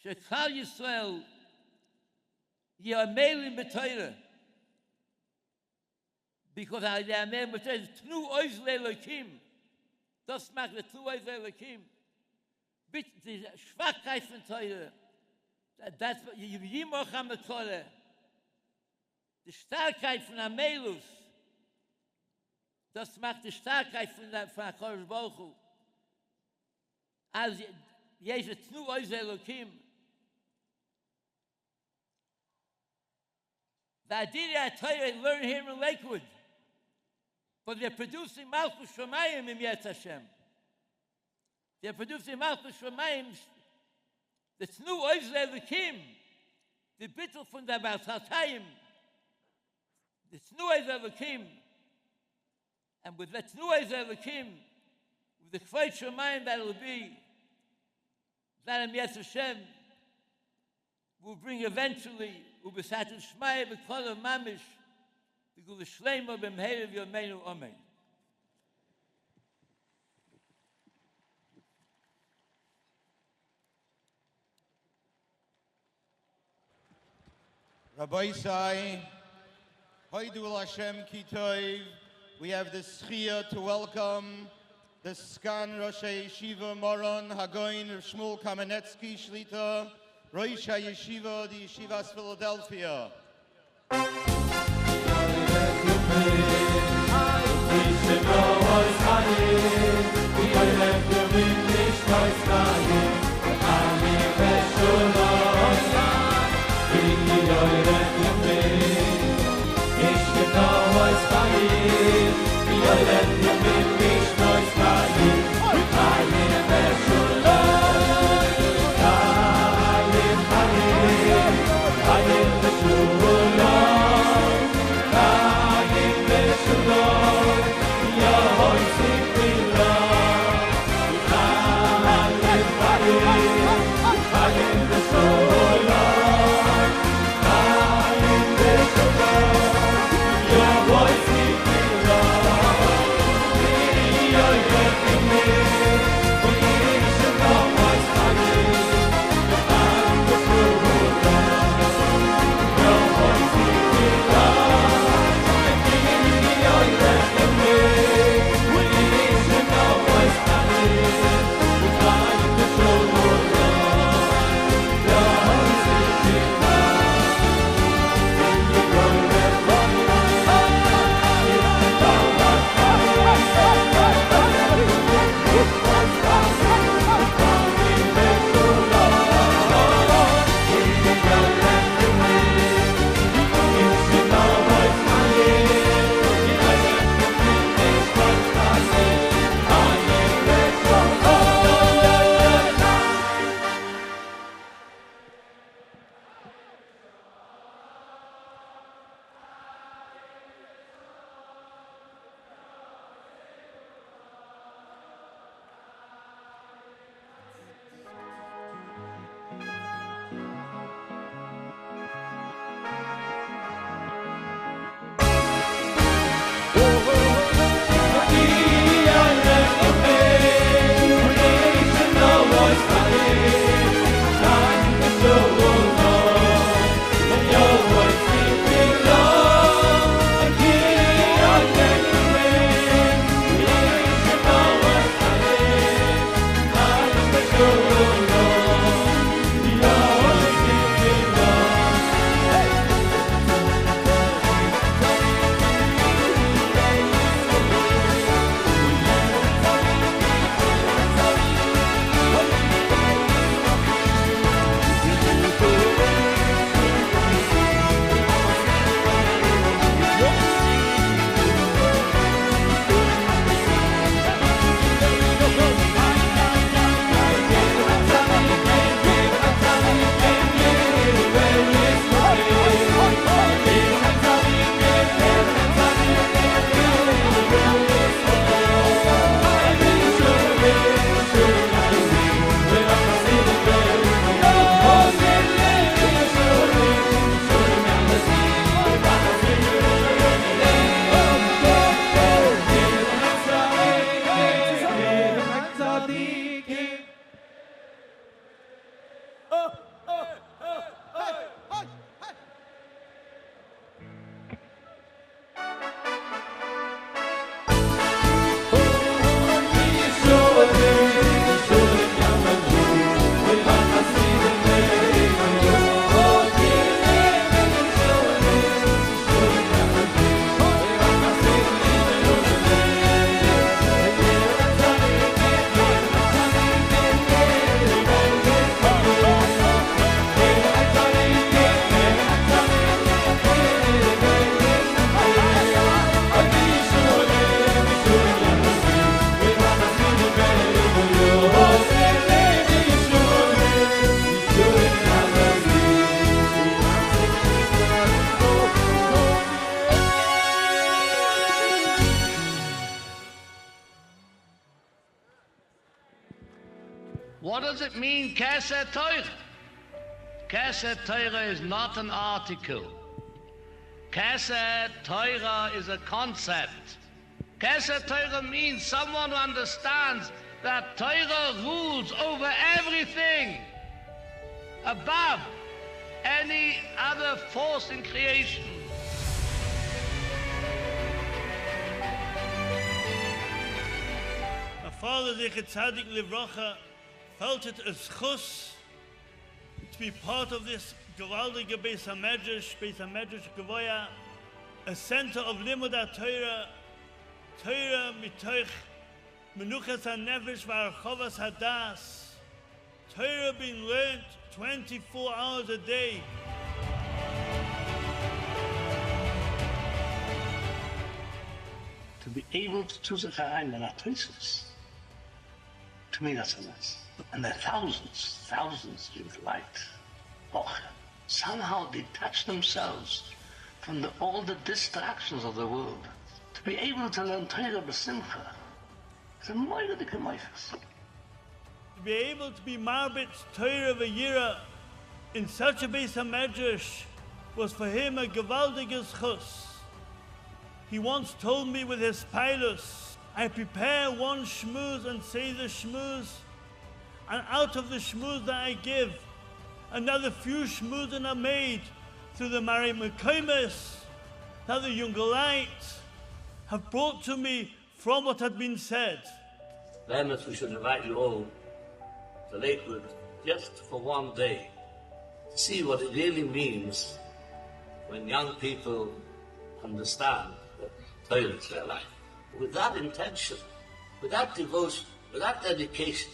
Shekhal Yisrael, Yamelim B'Torah. Because Yamelim B'Torah is Tnu Oiz Le'Elokim. Das macht the Tnu Oiz Le'Elokim. Die Schwachkeit von Teure, that's Yimoch HaMekole, die Starkheit von Amelus, das macht die Starkheit von HaKadosh Baruch Hu. Als Jesus Tnu Oiz Elokim, the Adirei Hatorah learn here in Lakewood, but they're producing Malchus Shemayim in Yetz Hashem. They're producing Malchus Shemayim The Tznu Oizer Elikim, the Bittel von der Barsatayim, the Tznu Oizer Elikim, and with the Tznu Oizer Elikim, with the Kvayt Shemayim that will be, Zanem Yes Hashem, will bring eventually, Ubesatul Shmai, Bekol Mamish, the Gula Shlema B'mheir Yomeinu Amen. Rabbi Sai, Hoidul Hashem Kitov, we have the Schia to welcome the Skan Rosh Yeshiva Moron Hagoin Shmuel Kamenetsky Shlita, Rosh Yeshiva, the Yeshivas Philadelphia. Yeah. What does it mean, Keser Torah? Keser Torah is not an article. Keser Torah is a concept. Keser Torah means someone who understands that Torah rules over everything above any other force in creation. My father, Zecher Tzadik Livrocha, felt it as chus to be part of this gewaldige Beis HaMedrash Gevoya, a center of Limud HaTorah, Torah mitoich Menuchas HaNefesh v'Archovas Hadas, Torah being learned 24 hours a day. To be able to choose a Chaim and a Tosis, to me that's a mess. And there are thousands Jews like Bocher, somehow detach themselves from all the distractions of the world. To be able to learn Torah b'simcha is a moira de kemoifes. To be able to be marbit Torah v'yira in such a Beis HaMedrash was for him a gewaldige chus. He once told me with his pilus, I prepare one shmuz and say the shmuz, and out of the shmuz that I give, another few shmuzin are made through the Maariv that the Yungalites have brought to me from what had been said. Perhaps we should invite you all to Lakewood just for one day to see what it really means when young people understand that Torah is their life. With that intention, with that devotion, with that dedication,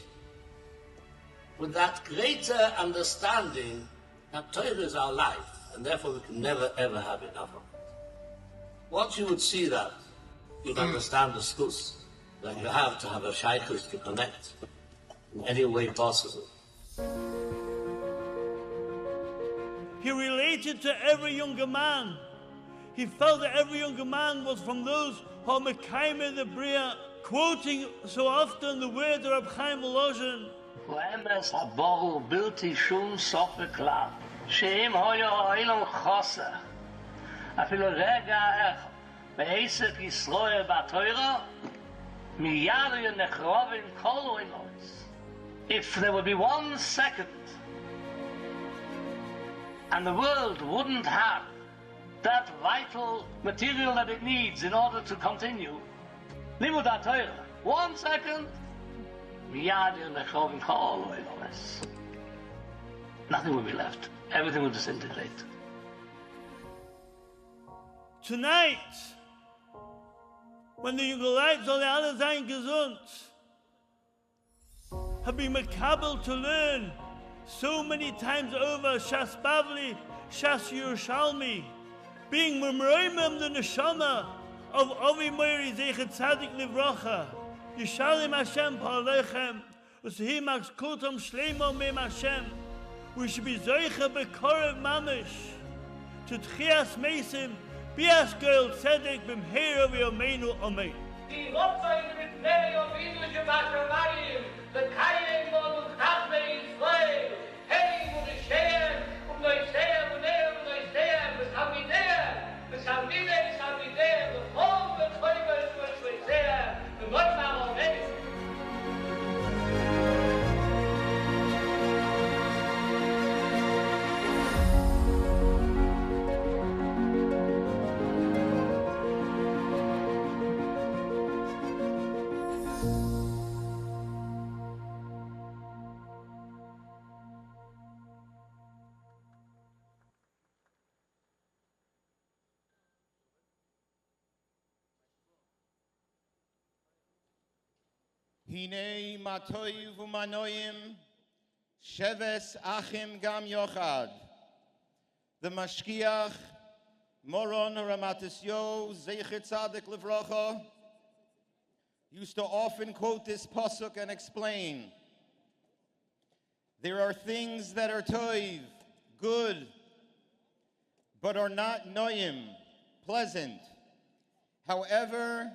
with that greater understanding that Torah is our life, and therefore we can never ever have enough of it. Once you would see that, you'd understand the schus that you have to have a shaykhus to connect in any way possible. He related to every younger man. He felt that every younger man was from those who are Mekayme the Bria, quoting so often the words of Reb Chaim Olshin. ואמס הבור בלתי שום סוף וכלל, שאם היה העולם חוסר, אפילו רגע אחד, בעסק ישראל בתורה, מיד היו נחרבים כל העולמות. If there would be 1 second, and the world wouldn't have that vital material that it needs in order to continue, Limud HaTorah, 1 second, nothing will be left. Everything will disintegrate. Tonight, when the Yungalites all the alle sein gesund have been makabel to learn so many times over Shas Bavli, Shas Yerushalmi, being Memroimim the Neshama of Avi Meiri Zecher Tzadik Livrocha, Yishalim Hashem Pa'alechem, Ushim Kotam Shleimo Mem Hashem. We should be Zoicha Bekorev Mamish to Tchias Mesim, Bias Girl Tzedek B'mheir of Yomeinu Omein. Die Wachsman mit Meir of Indische Maariv, the Kayen und Nachman Dreyer, hey, wo die Scheren, Neuseher, Neuseher, bis Hamideh, the whole Betreuer was Neuseher, the Neuman of Meir. Hine matoiv umanoim, sheves achim gam yochad. The Mashkiach, Moron Ramatisyo, Zecher Tzadik Livrocha, used to often quote this pasuk and explain, there are things that are toiv, good, but are not noyim, pleasant. However,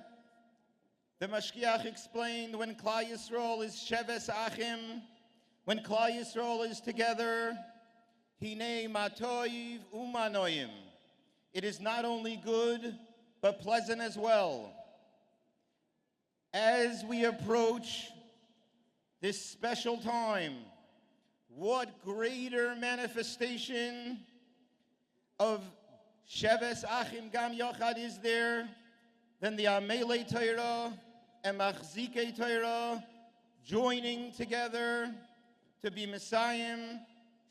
the Mashkiach explained when Klal Yisrael is Sheves Achim, when Klal Yisrael is together, Hinei matoiv umanoim. It is not only good, but pleasant as well. As we approach this special time, what greater manifestation of Sheves Achim Gam Yochad is there than the Amelei Torah and Machzikei Torah joining together to be Messiah,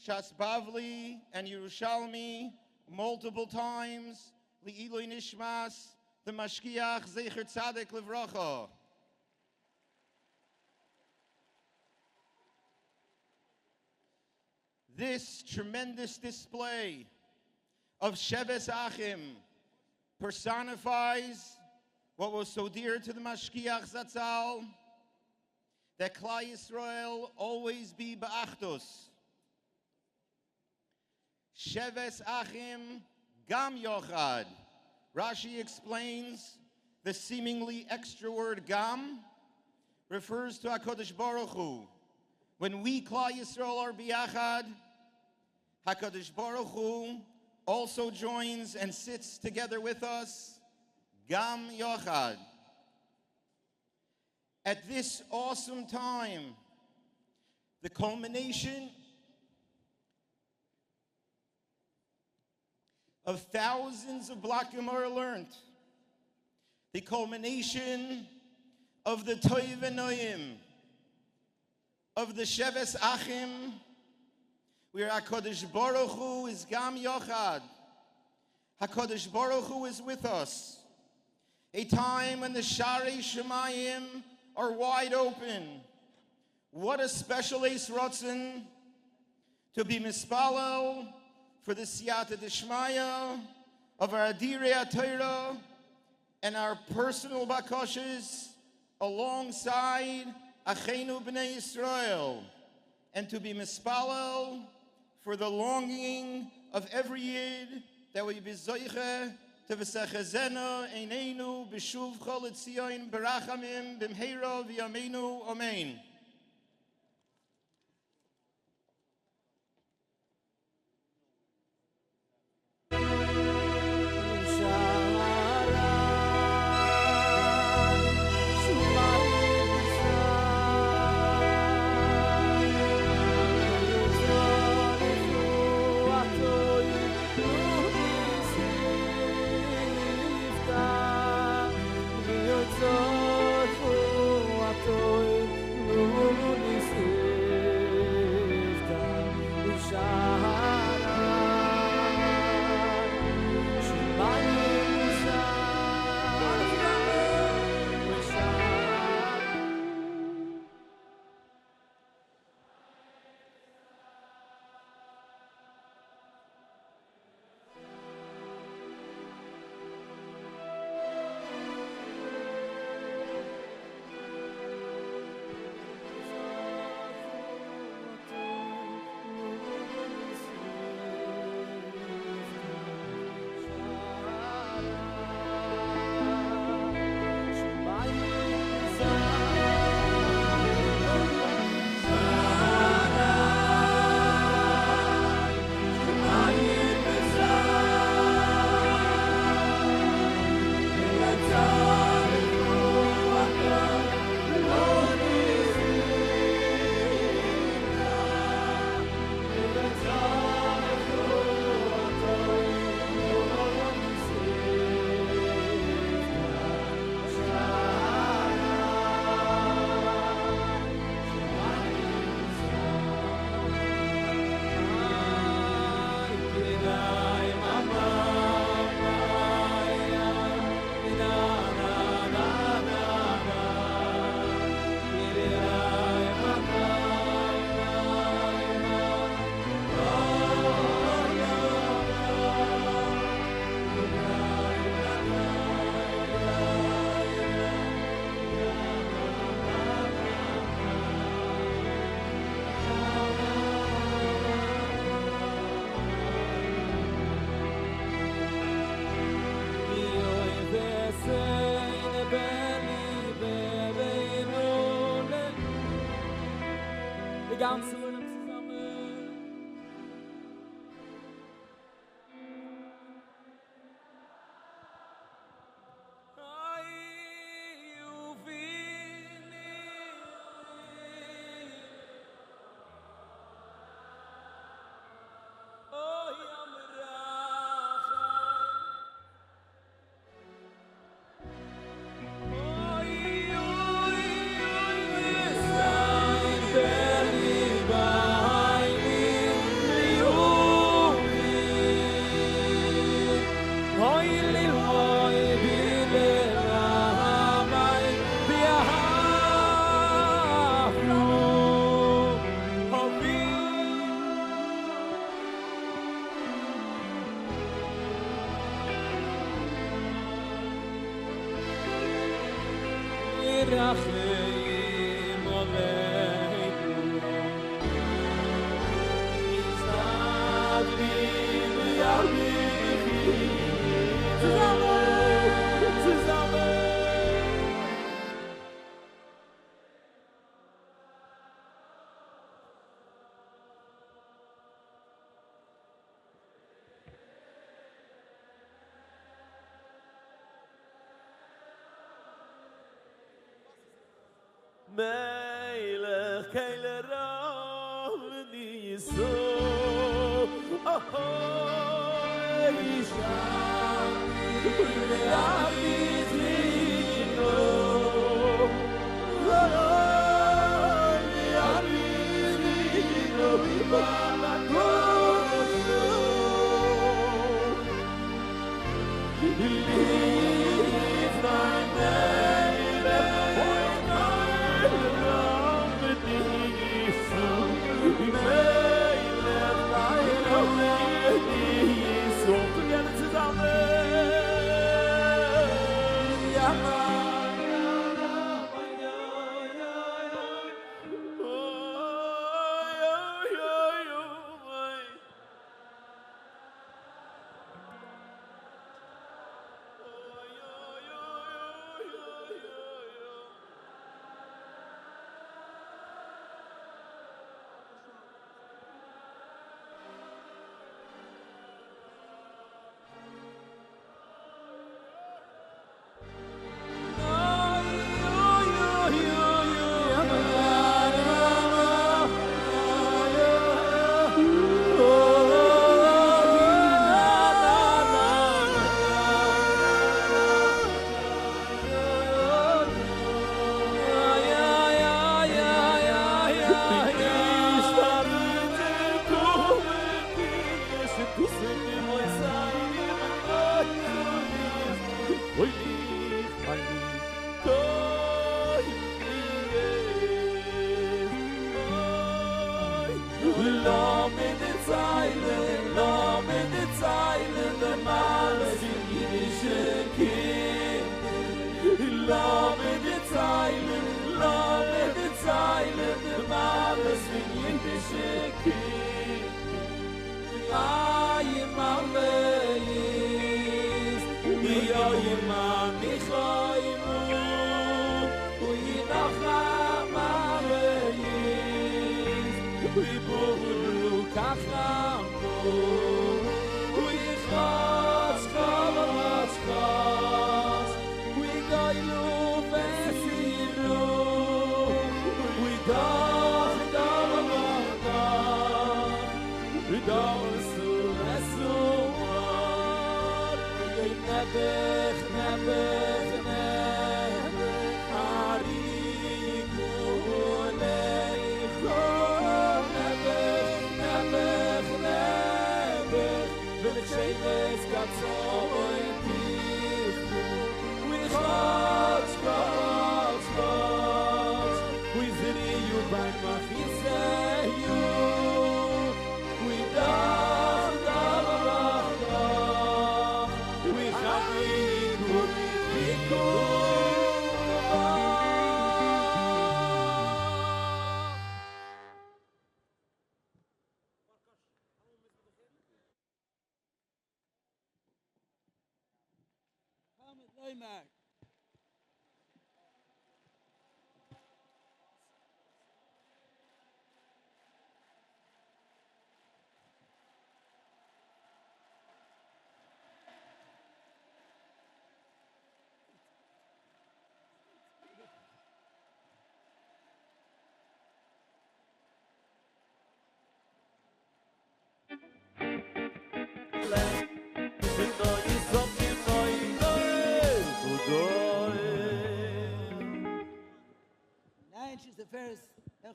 Shas Bavli and Yerushalmi multiple times, Li'iloi Nishmas, the Mashkiach Zecher Tzaddik Livracha. This tremendous display of Sheves Achim personifies what was so dear to the Mashkiach Zatzal, that Klal Yisrael always be ba'achdus. Sheves Achim Gam Yochad. Rashi explains the seemingly extra word Gam refers to HaKadosh Baruch Hu. When we Klal Yisrael are biachad, HaKadosh Baruch Hu also joins and sits together with us, Gam Yochad. At this awesome time, the culmination of thousands of Black Gemara learned, the culmination of the Toiv Noyim, of the Sheves Achim, where HaKadosh Baruch Hu is Gam Yochad. HaKadosh Baruch Hu is with us. A time when the Sharei Shemayim are wide open. What a special Eis Ratzon to be mispalel for the Siyata Deshmaya of our Adirei Hatorah and our personal bakoshes alongside Achenu B'nai Yisrael, and to be mispalel for the longing of every Yid that we be zoiche to v'sechazenu einenu b'shuv chol et Sion berachamim b'mheira v'yameinu amen. Atoy, die ganze Leben zusammen. Meilech Keiler Avni Yisroel Yisham Yavitri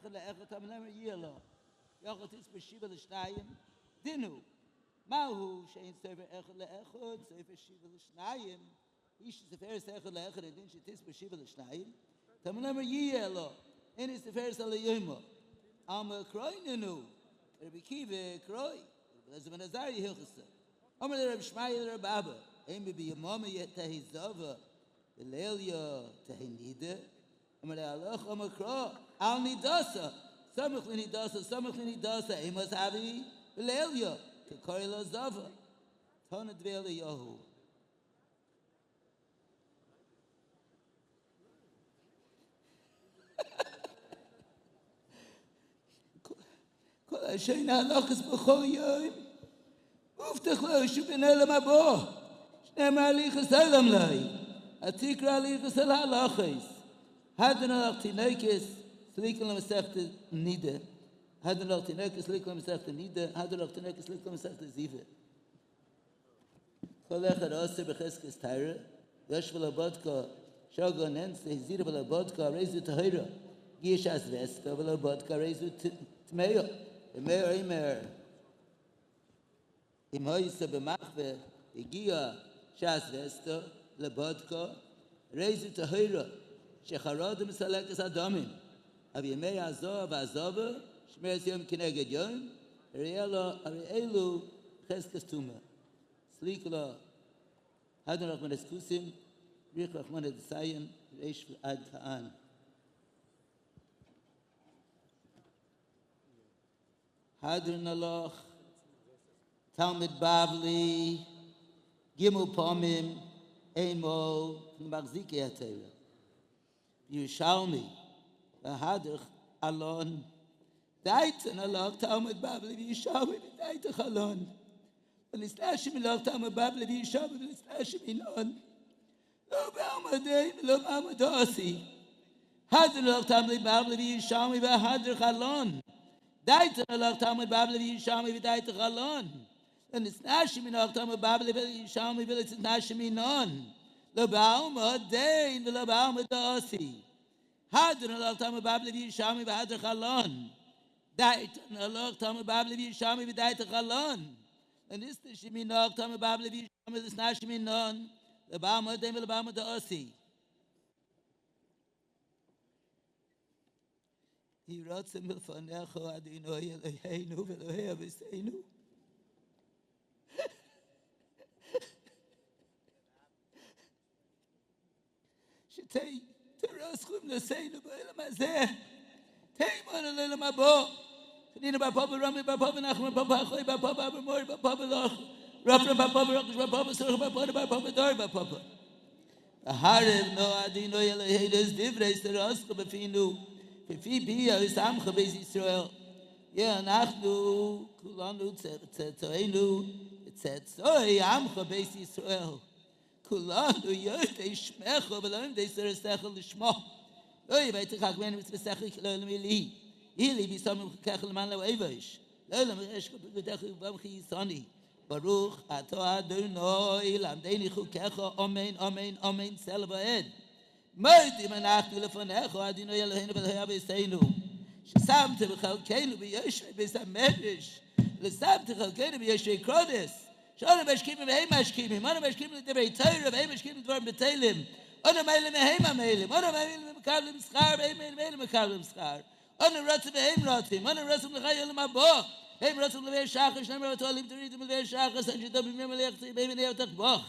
echad le'echad tamlemer yiyala. Yachot is b'shiva l'shnayim dinu. Mahu shein sefer echad le'echad sefer shiva l'shnayim. Ish sefer echad le'echad and din shetis b'shiva l'shnayim. Tamlemer yiyala. En is sefer salayima. Ama kroinenu. Rabbi Kiva kroi. Lezim and Azari hilchasa. Omer le Reb Shmai le Reb Abba. Ein be yamama yet tehizava. Lelia tehinida. Omer le alach omer kro. Al nidasa. Samach li nidasa. Samach li nidasa. Emas havi. Lelia. Kekori la zava. Tona dvele yahu. Kol hashein halachas b'chol yom. Uftach lo shubin elam abo. Shnei ma'alichas elam lai. Atikra alichas el halachas. Hadran al tinekes. Slikel l'masechta nida. Hadran al tinekes. Slikel l'masechta nida. Hadran al tinekes. Slikel l'masechta ziva. Kol echad aser b'cheskes taira. Yosh v'labodka. Shogun ense. Hizira v'labodka. Rezu tahira. Gish as vesta v'labodka. Rezu tmeya. Meir Im hoyse bemachve igia shas vesta lebodka reizit tahira shecharad misalekes adamim av yemei azov azov shmeres yom kineged yom arielu cheskes tuma slikla hadran Nachman eskusim rich Nachman Dreyer reish ad ta'an. Hadran alach, Talmud Bavli, Gimel Pomim, Emo, Magziki Hatorah. Yerushalmi, Hadach Alon, Daitan alach, Talmud Bavli, Yerushalmi, Daitach Alon. V'nislashim alach, Talmud Bavli, Yerushalmi, v'nislashim inon. Lo ba'amadein, lo ba'amadasi. Hadran alach, Talmud Bavli, Yerushalmi, v'Hadach Alon. Daitan alach Talmud Bavli v'Yishalmi v'Daitach Alon. And it's Nashim in alach Talmud Bavli v'Yishalmi v'Letz Nashim inon. Lo ba'alma dein v'lo ba'alma da'asi. Hadran alach Talmud Bavli v'Yishalmi v'Hadach Alon. Daitan alach Talmud Bavli v'Yishalmi v'Daitach Alon. And it's Nashim in alach Talmud Bavli v'Yishalmi v'Letz Nashim inon. Lo ba'alma dein v'lo ba'alma da'asi. Yiratzim b'fanecha Adonai Eloheinu v'Elohei Aviseinu. Shetei teraschum neseinu b'olam hazeh. Teiman l'olam habo. Shnina b'papa Rami b'papa Nachman b'papa Achoi b'papa Abramori b'papa Loch. Rafram b'papa Rokish b'papa Sorach b'papa Dor b'papa. Harav no Adonai Eloheinu es divrei teraschum b'finu. If be is Amcha Beis Yisroel, yeah, Nachnu Kulanu Tzetoinu Tzetoi Amcha Beis Yisroel, Kulanu Yotei Shmecha V'Loim Dei Seresecha L'Shmo, Loi V'Yitachak Ben Mitzvesecha L'Olam Ili, Ili B'Samim Chukech L'man L'Oivosh, L'Olam Reshka B'Gudecha V'Amchi Yisoni, Baruch Ato Adonai L'Amdeini Chukecha Amen Amen Amen Sel V'Ed. Modim anachnu lefanecha Adonai Eloheinu v'Elohei Aviseinu. Shesamte b'chalkeinu b'yoshrei beis hamedrash. Lesamte b'chalkeinu b'yoshrei kodes. Sh'onu mashkimim v'hem mashkimim. Onu mashkimim l'divrei Torah v'hem mashkimim l'dvarim b'teilim. Onu meilim v'hem amelim. Onu meilim v'mekablim schar v'hem meilim v'mekablim schar. Onu rotzim v'hem rotzim. Onu rotzim l'chai olam habo. Hem rotzim l'vei shachar. Shnei merot olim t'ridim l'vei shachar. Sanjitom b'mir melech tzibei v'nei otach boch.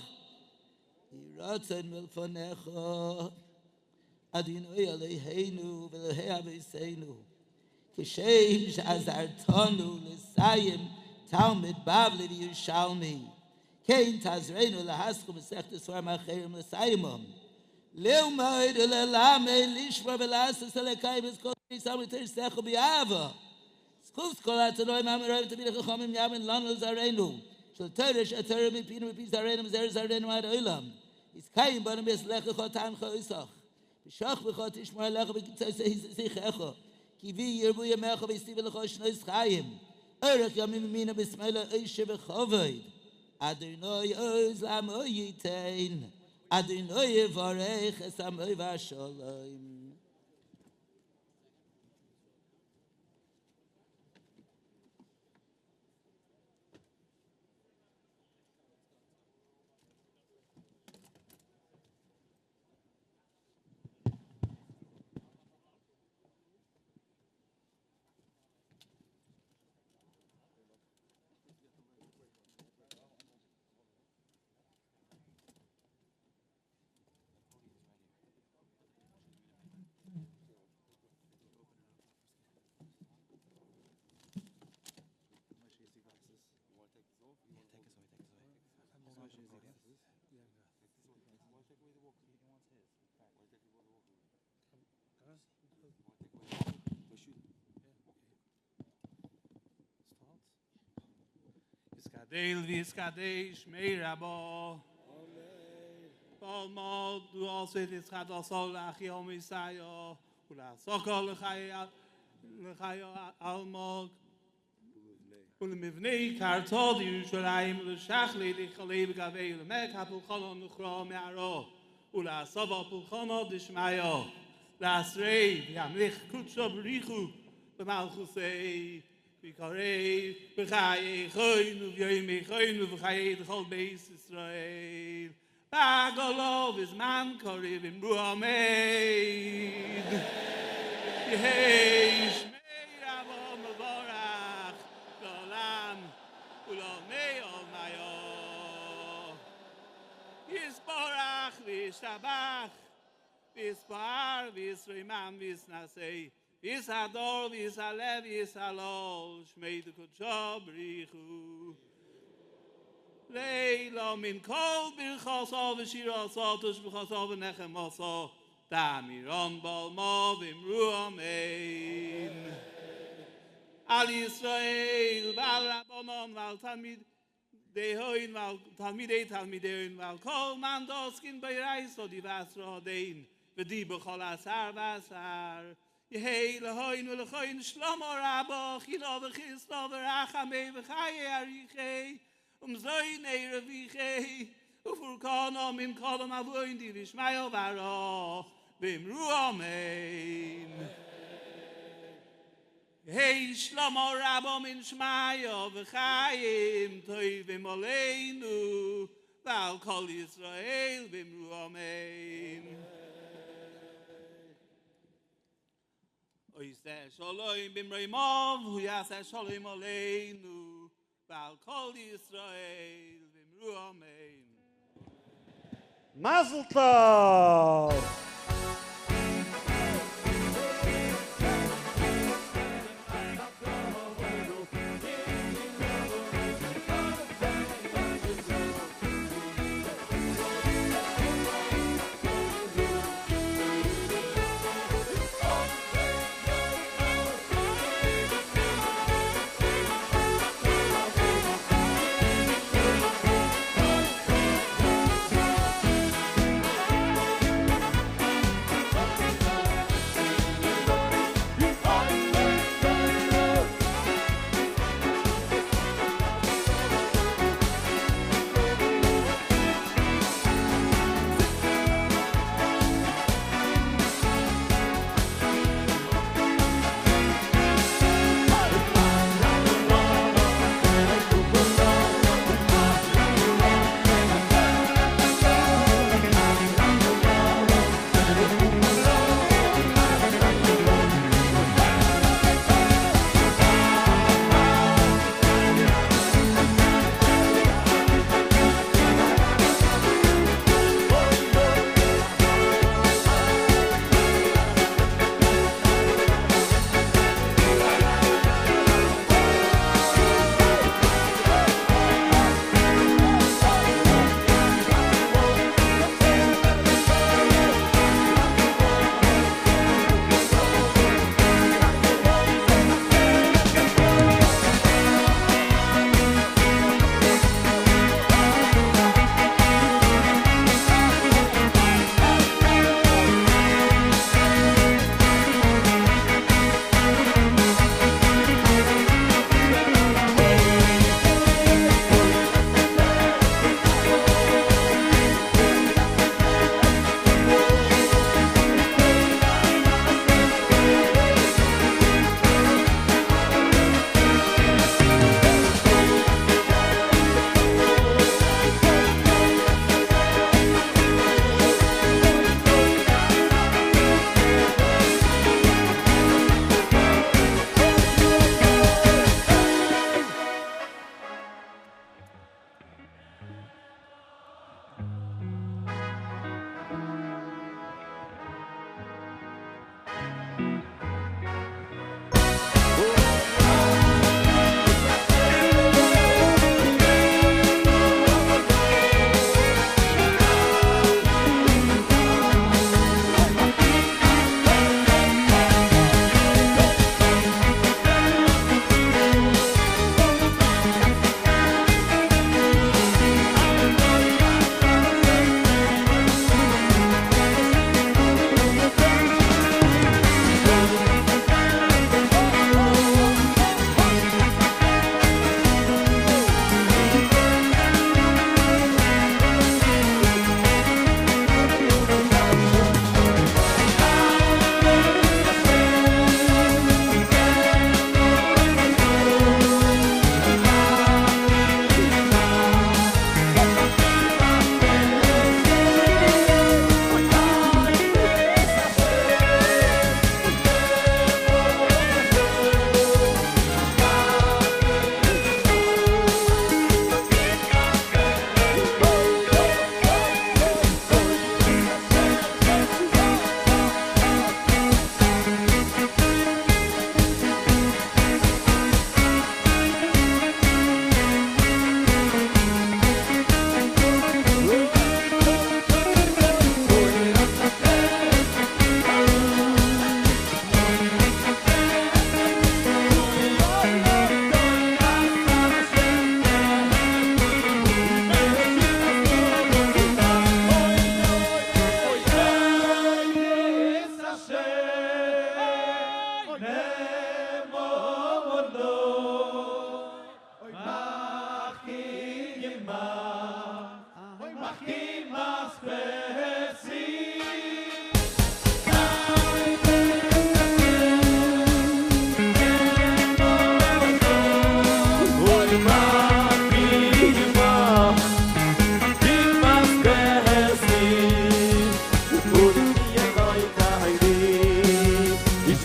Yiratzon milfanecha Adonai Eloheinu v'Elohei Aviseinu. Kishem she'azartonu l'sayim Talmud Bavli v'Yerushalmi. Kein tazreinu l'haschu b'sechtes svar ma'acherim l'sayimom. Le'umoid u'le'lamei lishvar v'l'asas alekayim v'zkol v'yisam v'tersechu b'yava. Schus kol ha'tzanoi ma'amirayim t'bidach l'chomim yamin lanu l'zareinu. Shel Torah she'atorah mipinu mipis zareinu m'zer zareinu ad olam. Iskayim b'anu b'yislecha chotam cho'isach. B'shach v'chot ishmar lecha v'kitzay sehisecha. Ki vi yirbu yamecha v'yistiv v'lecha shnois chayim. Erech yamim mina b'smeila oishe v'chovoid. Adonai oz lamo yitein. Adonai yivarech es amoy v'asholom. Gadel v'yiskadesh Meir Adler. Balmod, du also it's Kabolas Ol Malchus Isayo, ולעסוקו לחיי אלמוג, ולמבני קרתו לירושלים, ולשחלי לכלי בגבי למק הפולחונו נכרו מערו, ולעשו הפולחונו דשמיו, לעשרי וימליך קודשו בריחו במלכוסי, ויקרא בחיי חיינו ויומי חיינו וחיי לכל בית ישראל. Bagolo b'zman koriv imru ameid. Yehei shmei rabo mevorach l'olam u'lomei olmayo. Yisborach v'yishtabach v'yispar v'yisreimam v'yisnasei v'yishador v'yishalev v'yishalol shmei d'kodsho b'richu. Leila min kol birchasa v'shira satos b'chasa v'nechemasa damiron balma v'imru amein. Al Yisroel v'al Rabbanon v'al Talmidehoin v'al Talmidei Talmidehoin v'al kol man doskin b'yirais odi v'asra hodein v'di b'chol asar v'asar. Yehei lehoin v'lechoin shlomo rabba chila v'chisla v'rachamei v'chaye arichei Zoine Reviche, Ufurkana min Kalam Avoin di Vishmael Vara, Vimru Amein. Hey Shlomo Rabba min Shmaya V'chaim, Toivim Aleinu, Val Kol Yisrael, Vimru Amein. Oiseh Shalom Bimreimov, Huyaseh Shalom Aleinu, Val Kol Yisrael, V'imru Amein. Mazel Tov!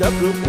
Hey!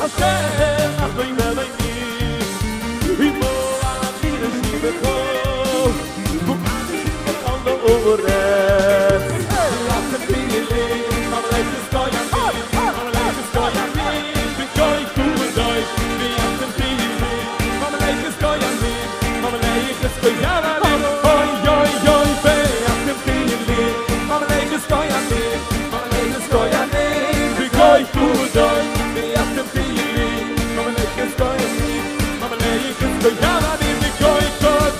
Hashem, Achdoin Veleini, Imo Adir Shivechol, Bukadi Bechol Lo'ores. Yashem Pilim, Mamelech Eskoyanim, Mamelech Eskoyanim, B'goy Kudosh, Yashem Pilim, Mamelech Eskoyanim, Mamelech Eskoyanim, Oy, oy, oy, Yashem Pilim, Mamelech Eskoyanim, Mamelech Eskoyanim, B'goy Kudosh, Yashem Pilim, Mamelech Eskoyanim, Mamelech Eskoyanim, B'goy Kudosh,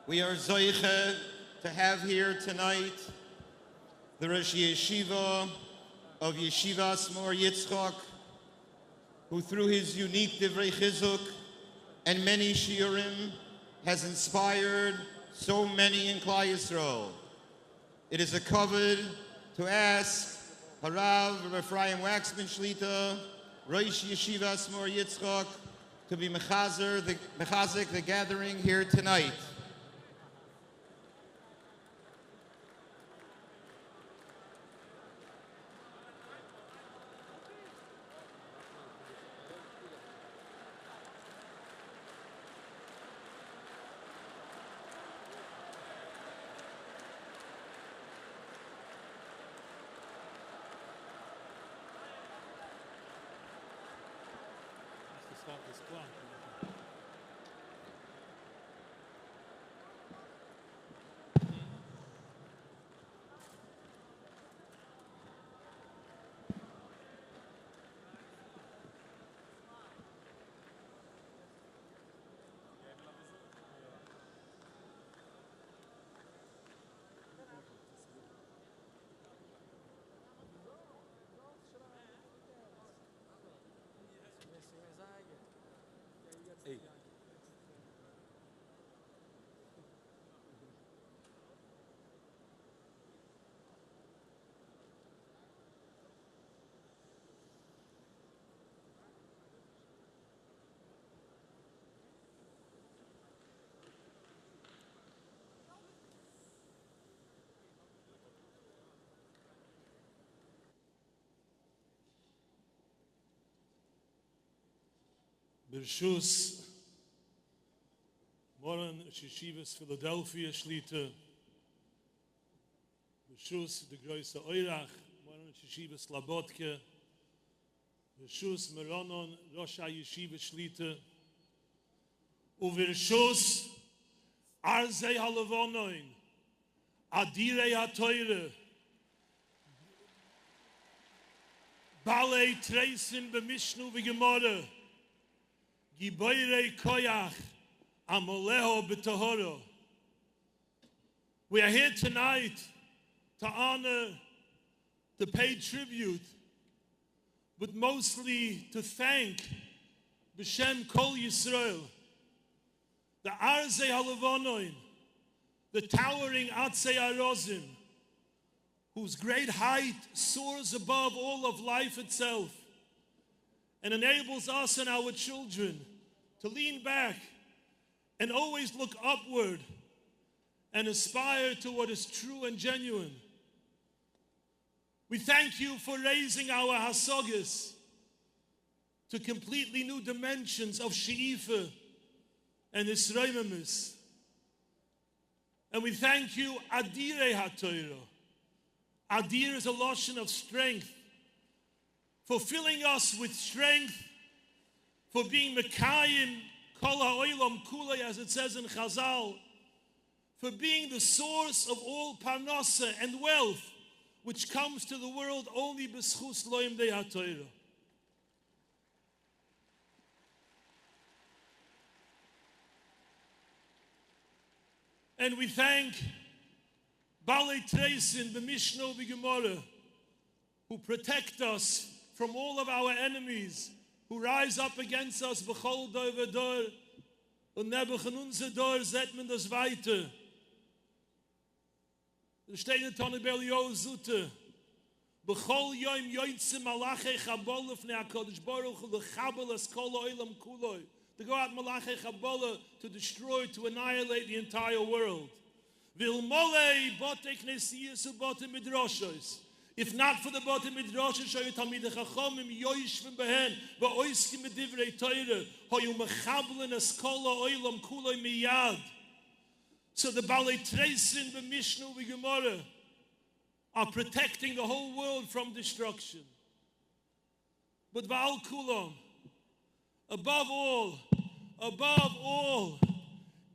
We are zoiche to have here tonight the Rosh Yeshiva of Yeshivas Mor Yitzchak, who through his unique divrei chizuk and many shiurim has inspired so many in Klal Yisrael. It is a kavod to ask Harav Ephraim Wachsman Shlita, Rosh Yeshivas Mor Yitzchak, to be mechazik the gathering here tonight. Drashos, Moran Shishivas Philadelphia Shlita, Drashos the Groise Oirach, Moran Shishivas Labotke, Drashos Meronon Rosh Yeshiva Shlita, Uvirshos Arzei Halavonoin, Adirei Hatorah, Balei Treisen B'Mishnu V'Gemara, Giboirei Koyach, Amoleho B'Tahora. We are here tonight to honor, to pay tribute, but mostly to thank B'Shem Kol Yisroel, the Arzei Halavonoin, the towering Atzei Arozim, whose great height soars above all of life itself and enables us and our children to lean back and always look upward and aspire to what is true and genuine. We thank you for raising our hasagas to completely new dimensions of she'ifa and Yisroel. And we thank you, Adirei Hatorah. Adir is a lotion of strength, for filling us with strength, for being Mekayim, Kol ha'olam kulei, as it says in Chazal, for being the source of all parnasa and wealth, which comes to the world only b'schus loim dei haTorah. And we thank Balei Treisin, B'Mishno V'Gemara, who protect us from all of our enemies, who rise up against us, B'chol dor v'dor, und nebech in unser Dor zet men das weiter. Der steht in Tone Belio Zute, B'chol yoim yoitze malachei Kabolas Ol Malchus, the Kabolas Ol Malchus, to go out Malachi Kabolah to destroy, to annihilate the entire world. If not for the Bote Midrashos, Shoyu Talmidei Chachamim Yoishvim Behen, Va'oiskim B'divrei Torah, Hoyu Mechablen Eskola Oilam Kuloi Miyad. So the Balei Treisin B'Mishnu V'Gemara are protecting the whole world from destruction. But Va'al Kulam, above all,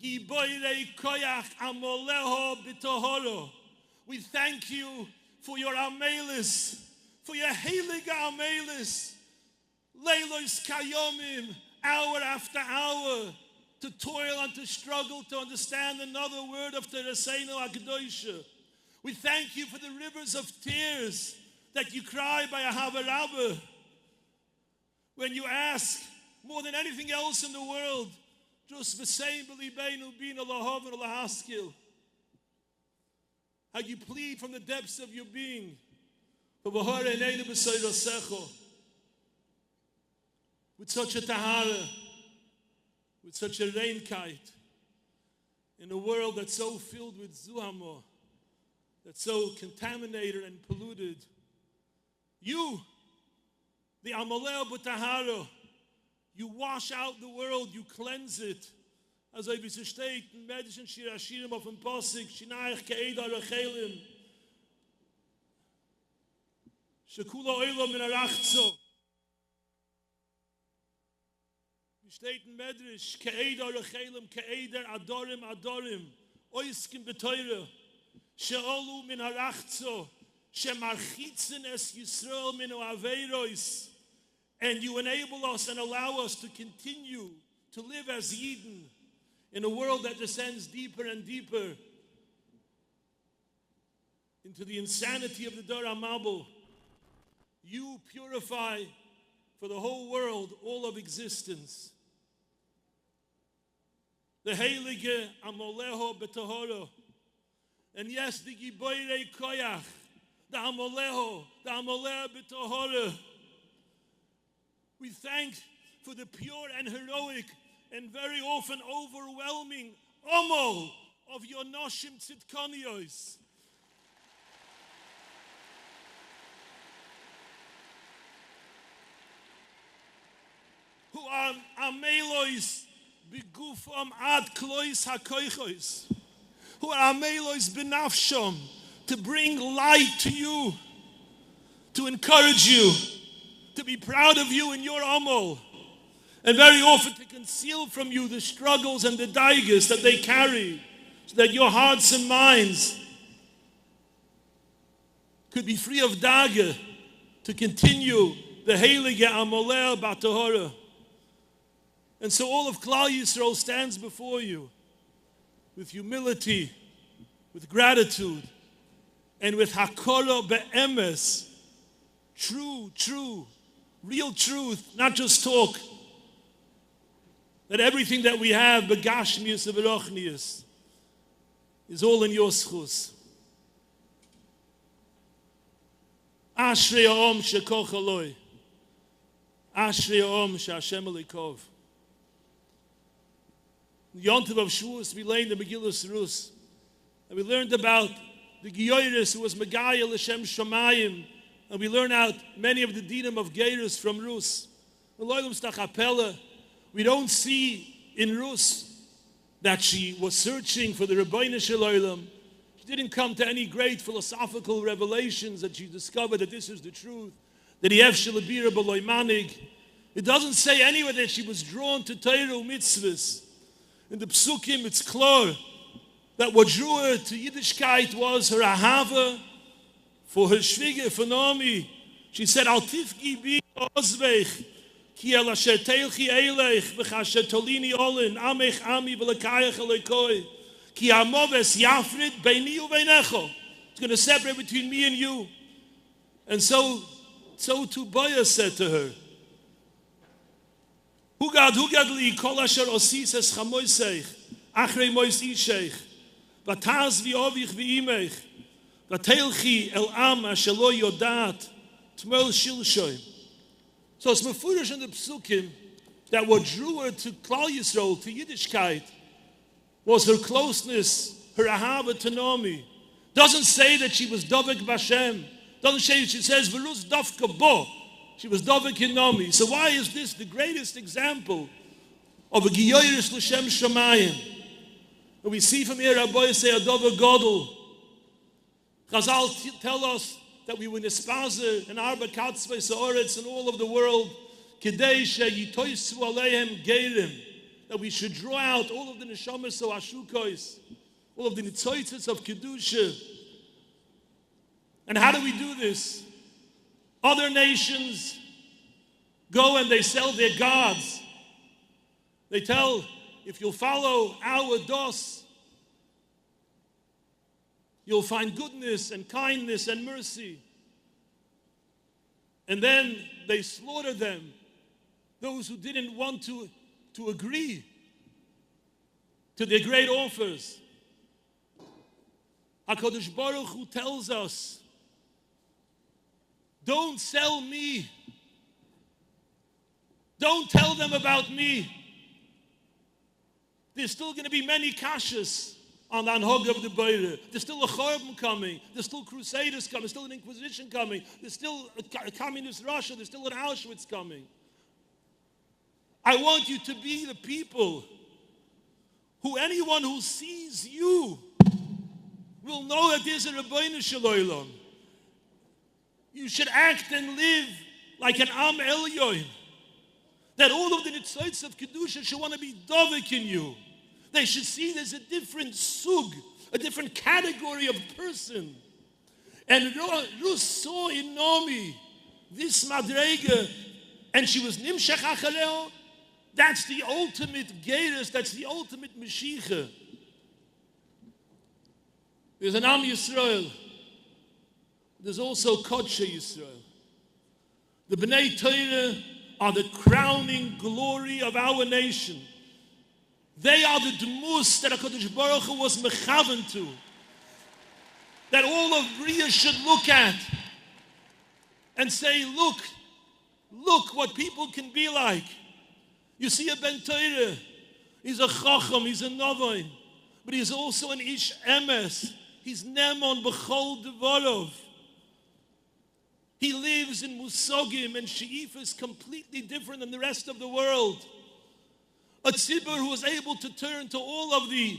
Giboirei Koyach Amoleho B'Tohoro, we thank you for your Amelis, for your Heilige Amelis, Leilos Kayomim, hour after hour, to toil and to struggle to understand another word of Tereseinu HaKadoshah. We thank you for the rivers of tears that you cry by a Havarabba when you ask, more than anything else in the world, just v'sein b'libeinu bina lahavan lahaskil. How you plead from the depths of your being, with such a tahara, with such a reinkite, in a world that's so filled with zuhamo, that's so contaminated and polluted. You, the Amaleo B'Tahara, you wash out the world, you cleanse it. As I steht in Medischen Shira Choir auf dem Posik, Shinaich Ke'eda Rechelim, Shekula Oilo Min Arachzo. Steht in Medrish, Ke'eda Rechelim, Ke'eder Adorim Adorim, Oiskim B'Teure, She'olu Min Arachzo, She'marchitzen Es Yisroel Min Aveirois. And you enable us and allow us to continue to live as Yidden in a world that descends deeper and deeper into the insanity of the Dor HaMabul. You purify for the whole world all of existence. The Heilige Amoleho B'Tohoro. And yes, the Giboirei Koyach, the Amoleho B'Tohoro. We thank for the pure and heroic and very often overwhelming omol of your noshim tzidkonios. Who are amelois begufam ad klois hakoichos. Who are amelois benafshom, to bring light to you, to encourage you, to be proud of you in your omol, and very often to conceal from you the struggles and the daigas that they carry, so that your hearts and minds could be free of daga to continue the Heilige Amaleh B'Tohara. And so all of Klal Yisrael stands before you with humility, with gratitude, and with hakora be'emes, true, real truth, not just talk. That everything that we have, begashmius and berochnius, is all in your schus. Ashrei ha'om shekoch aloi. Ashrei ha'om she'Hashem elikov. Yontiv of Shavuos, we learned the Megillas Rus. And we learned about the Giyoris who was Megayel Hashem Shamayim. And we learned out many of the dinim of Geirus from Rus. We don't see in Rus that she was searching for the Rebbeinu Shel Olam. She didn't come to any great philosophical revelations that she discovered that this is the truth, that he Shel Abira B'Loi Manig. It doesn't say anywhere that she was drawn to Torah mitzvahs. In the Psukim, it's clear that what drew her to Yiddishkeit was her ahava for her shvige, for Naomi. She said, Al tifki bi ozveich, ki el asher teilchi eilech, v'chasher tolini olin, amech ami v'lekayach elekoi, ki amoves yafrid beini uveinecho. It's going to separate between me and you. And so too Boaz said to her, Hugad li kol asher osis es chamoiseich, achrei mois isheich, vataz v'ovich v'imech, vatelchi el am asher lo yodat, tmel shilshoim. So it's mefurish in the psukim that what drew her to Klal Yisrael, to Yiddishkeit, was her closeness, her ahava to Naomi. Doesn't say that she was Dovek Bashem. Doesn't say, she says, Verus Dovka Bo. She was Dovek in Naomi. So why is this the greatest example of a Giyoyrish L'Shem Shamayim? And we see from here, Rabbi say, Adova Godel. Chazal tell us that we were Nispazer and Arba Katzvei Sa'oretz and all of the world, Kedei She'yitoisu Aleihem Geirim, that we should draw out all of the Neshamas of Ashukois, all of the Nitzoitzes of Kedusha. And how do we do this? Other nations go and they sell their gods. They tell, if you'll follow our dos, you'll find goodness and kindness and mercy. And then they slaughter them, those who didn't want to agree to their great offers. HaKadosh Baruch Hu tells us, don't sell me. Don't tell them about me. There's still going to be many kashas on the Anhog of the Beire. There's still a Chorban coming. There's still Crusaders coming. There's still an Inquisition coming. There's still a communist Russia. There's still an Auschwitz coming. I want you to be the people who anyone who sees you will know that there's a Rabbeinu Shalom. You should act and live like an Am Elyon. That all of the Nitzoitz of Kedusha should want to be Dovek in you. They should see there's a different sug, a different category of person. And Ruth saw in Naomi this Madrega, and she was Nimshach Achaleo. That's the ultimate Geirus, that's the ultimate Mashiach. There's an Am Yisroel. There's also Kodshe Yisroel. The Bnei Torah are the crowning glory of our nation. They are the Dmus that HaKadosh Baruch Hu was mechaven to. That all of Bria should look at and say, look what people can be like. You see a Ben Torah, he's a Chacham, he's a Novoin, but he's also an Ish Emes. He's Nemon B'chol Devorov. He lives in Musogim and She'ifas completely different than the rest of the world. A tzibur who was able to turn to all of the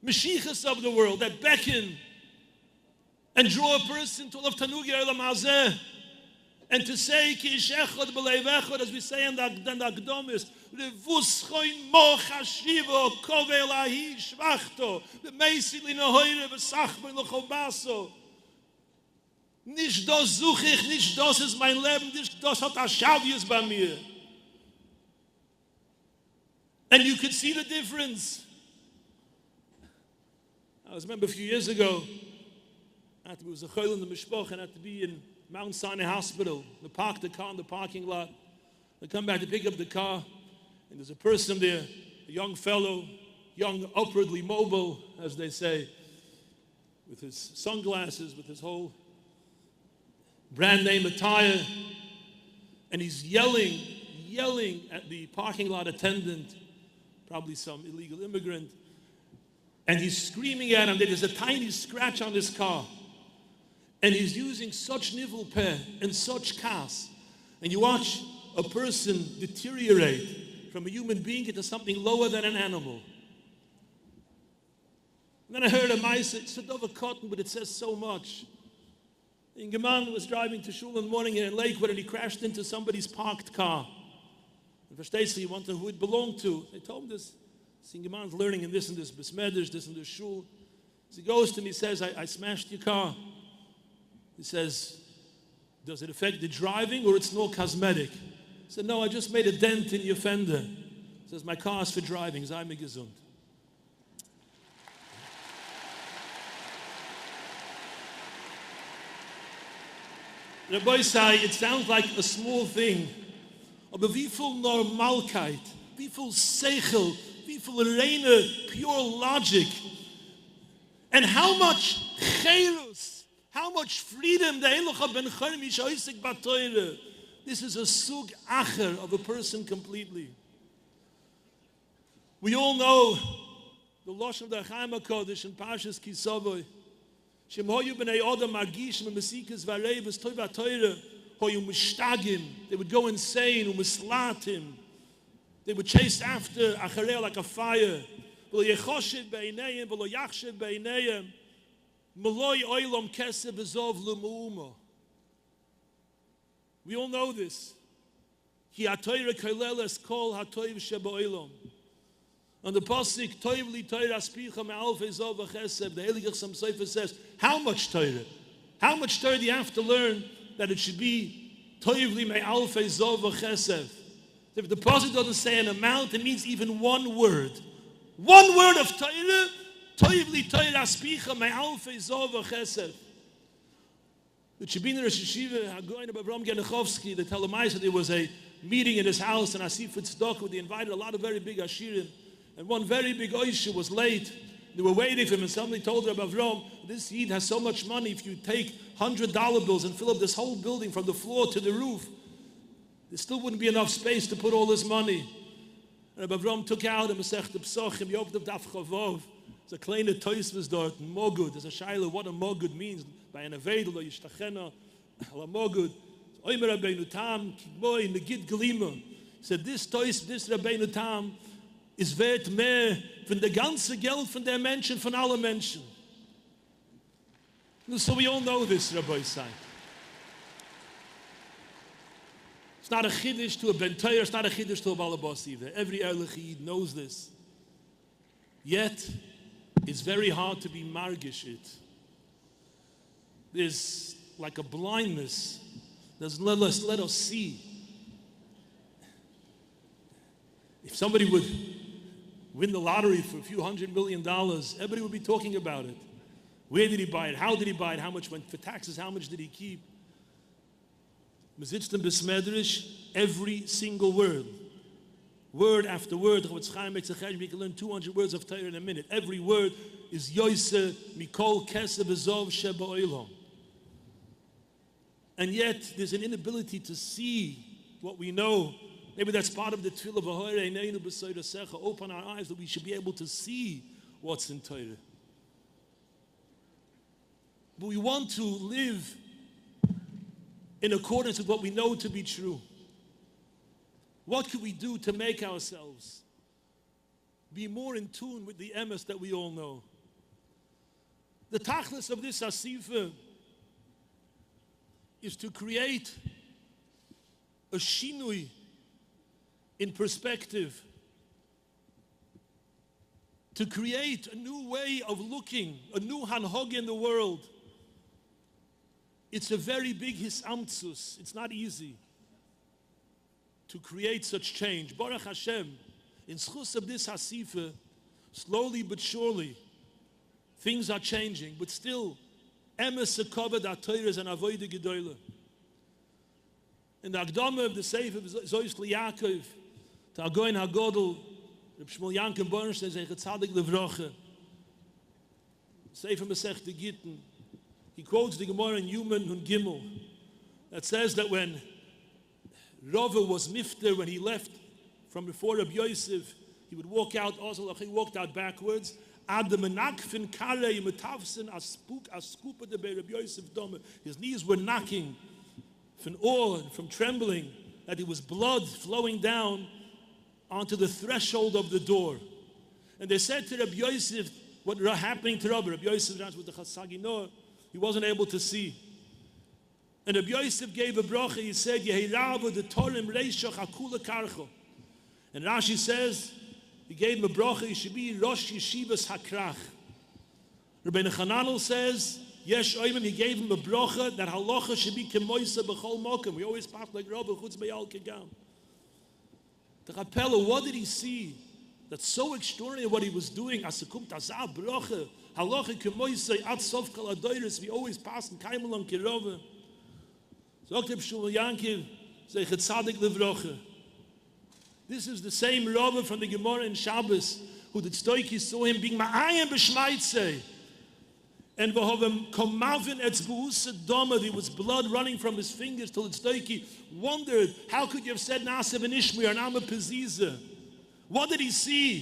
Mashiachas of the world that beckon and draw a person to love Tanugi Elam Hazeh and to say Ki ish echad b'leiv echad, as we say in the Akdomis, Revuschoin mo chashivo kovel ahi shvachto b'meisi linohoire v'sachben l'chobaso. Nicht das suche ich, nicht das ist mein Leben, nicht das hat Aschavius bei mir. And you could see the difference. I remember a few years ago, I had to be a chayil in the mishpach and I had to be in Mount Sinai Hospital. They parked the car in the parking lot. I come back to pick up the car, and there's a person there, a young fellow, young, upwardly mobile, as they say, with his sunglasses, with his whole brand name attire, and he's yelling at the parking lot attendant, probably some illegal immigrant, and he's screaming at him that there's a tiny scratch on his car, and he's using such nivel peh and such kas, and you watch a person deteriorate from a human being into something lower than an animal. And then I heard a mice, it's a dove of cotton, but it says so much. Ingeman was driving to shul in the morning here in Lakewood, and he crashed into somebody's parked car. And for Stacy, he wanted who it belonged to. They told him this. Ingeman's learning in this and this besmedrish, this and this shul. So he goes to me, he says, I smashed your car. He says, does it affect the driving or it's no cosmetic? He said, no, I just made a dent in your fender. He says, my car is for driving. Sei mir gesund. Rabbi say, it sounds like a small thing. Aber wie viel Normalkeit, wie viel Seichel, wie viel reine, pure logic, and how much cherus, how much freedom the Elocha ben Chaim Yishoisik Batoire, This is a sug acher of a person completely. We all know the Lashon of the Chaim HaKodesh in Parshas Kisavoy. Shem hoyu b'nei Adam margish me'mesikas v'arei v'stoi v'atoyre hoyu mishtagim. They would go insane, u'mislatim. They would chase after acharei like a fire. V'lo yechoshet b'eineyim, v'lo yachshet b'eineyim. Meloi oilom kesef v'zov l'mu'umo. We all know this. Ki ha'toyre koleles kol ha'toyv sheba'oilom. On the pasuk, Toiv li Torah aspicha me'alf ezov v'chesed, the Heilige Chassam Sofer says, how much Torah? How much Torah do you have to learn that it should be Toiv li me'alf ezov v'chesed? If the pasuk doesn't say an amount, it means even one word. One word of Torah, Toiv li Torah aspicha me'alf ezov v'chesed. The Chibiner Rosh Yeshiva, Hagoyin Avram Genechovsky, the Telemaisa, there was a meeting in his house, and Asif Tzedakah, they invited a lot of very big Ashirim. And one very big Oisha was late. They were waiting for him, and somebody told Rabbi Avram, this Yid has so much money, if you take $100 bills and fill up this whole building from the floor to the roof, there still wouldn't be enough space to put all this money. And Rabbi Avram took out a Masech Psochim, he opened up Daf Chavov. There's a kleine Toisvus dort, Mogud. There's a Shaila, what a Mogud means. By an Avedel, or Yishtachena, or Mogud. Oimer Rabbeinu Tam, Kigboy, Negid Glima. He said, this Tois, this Rabbeinu Tam, is wert mehr von der ganze Geld von der Menschen, von allen Menschen. So we all know this, Rabbi Stein. It's not a chiddush to a Bentzi, it's not a chiddush to a Balabas either. Every Ehrlich Yid knows this. Yet, it's very hard to be margish it. There's like a blindness. Doesn't let us see. If somebody would win the lottery for a few $100 million, everybody would be talking about it. Where did he buy it? How did he buy it? How much went for taxes? How much did he keep? Mezitztem besmedrish, every single word. Word after word. We can learn 200 words of Torah in a minute. Every word is Yosef Mikol Kesef Ezov Sheba Oilom. And yet, there's an inability to see what we know. Maybe that's part of the tefillah v'hoirei neinu b'soira secha. Open our eyes that we should be able to see what's in Torah. But we want to live in accordance with what we know to be true. What can we do to make ourselves be more in tune with the emes that we all know? The tachlis of this asifa is to create a shinui in perspective, to create a new way of looking, a new hanhog in the world. It's a very big hisamtzus. It's not easy to create such change. Baruch Hashem, in schus of this hasifa, slowly but surely, things are changing, but still, emes sekavod ha'toyres and avodah gedolah. In the Agdama of the Sefer Zois Yaakov, to Agoin HaGodel, Reb Shmuel Yanky Daskal, Zecher Tzadik Levrocha, Sefer Masechta Gittin, he quotes the Gemara in Neuman and Gimel that says that when Rava was mifter, when he left from before Reb Yosef, he would walk out, also he walked out backwards. His knees were knocking from awe and from trembling, that it was blood flowing down onto the threshold of the door. And they said to Reb Yosef, what was happening to Reb Yosef with the Chasagi Noah, he wasn't able to see. And Reb Yosef gave a bracha, he said, Yehiravu the Torim Reishach Hakula Karcho. And Rashi says, he gave him a bracha, he should be Rosh Yeshivas Hakrach. Rabbeinu Chananel says, Yesh Oimim, he gave him a bracha that halacha should be kemoisa b'chol mokum. We always pass like Rabbi Chutz Beyal Kegam. The Kapella, what did he see? That's so extraordinary what he was doing. Asakum tazah bracha, halacha kemoisa at sof kol adoiris. We always pass in Kaimelon Kirova. So Dr. Shmuel Yanky, Zecher Tzadik Levrocha. This is the same Rabbi from the Gemara in Shabbos, who the Stoiki saw him being ma'ayim b'shmaitze. And Vahovim Komavin Etzbuusa Doma, there was blood running from his fingers till it's doiki, wondered, how could you have said Nasev and Ishmael and Amma Peziza? What did he see?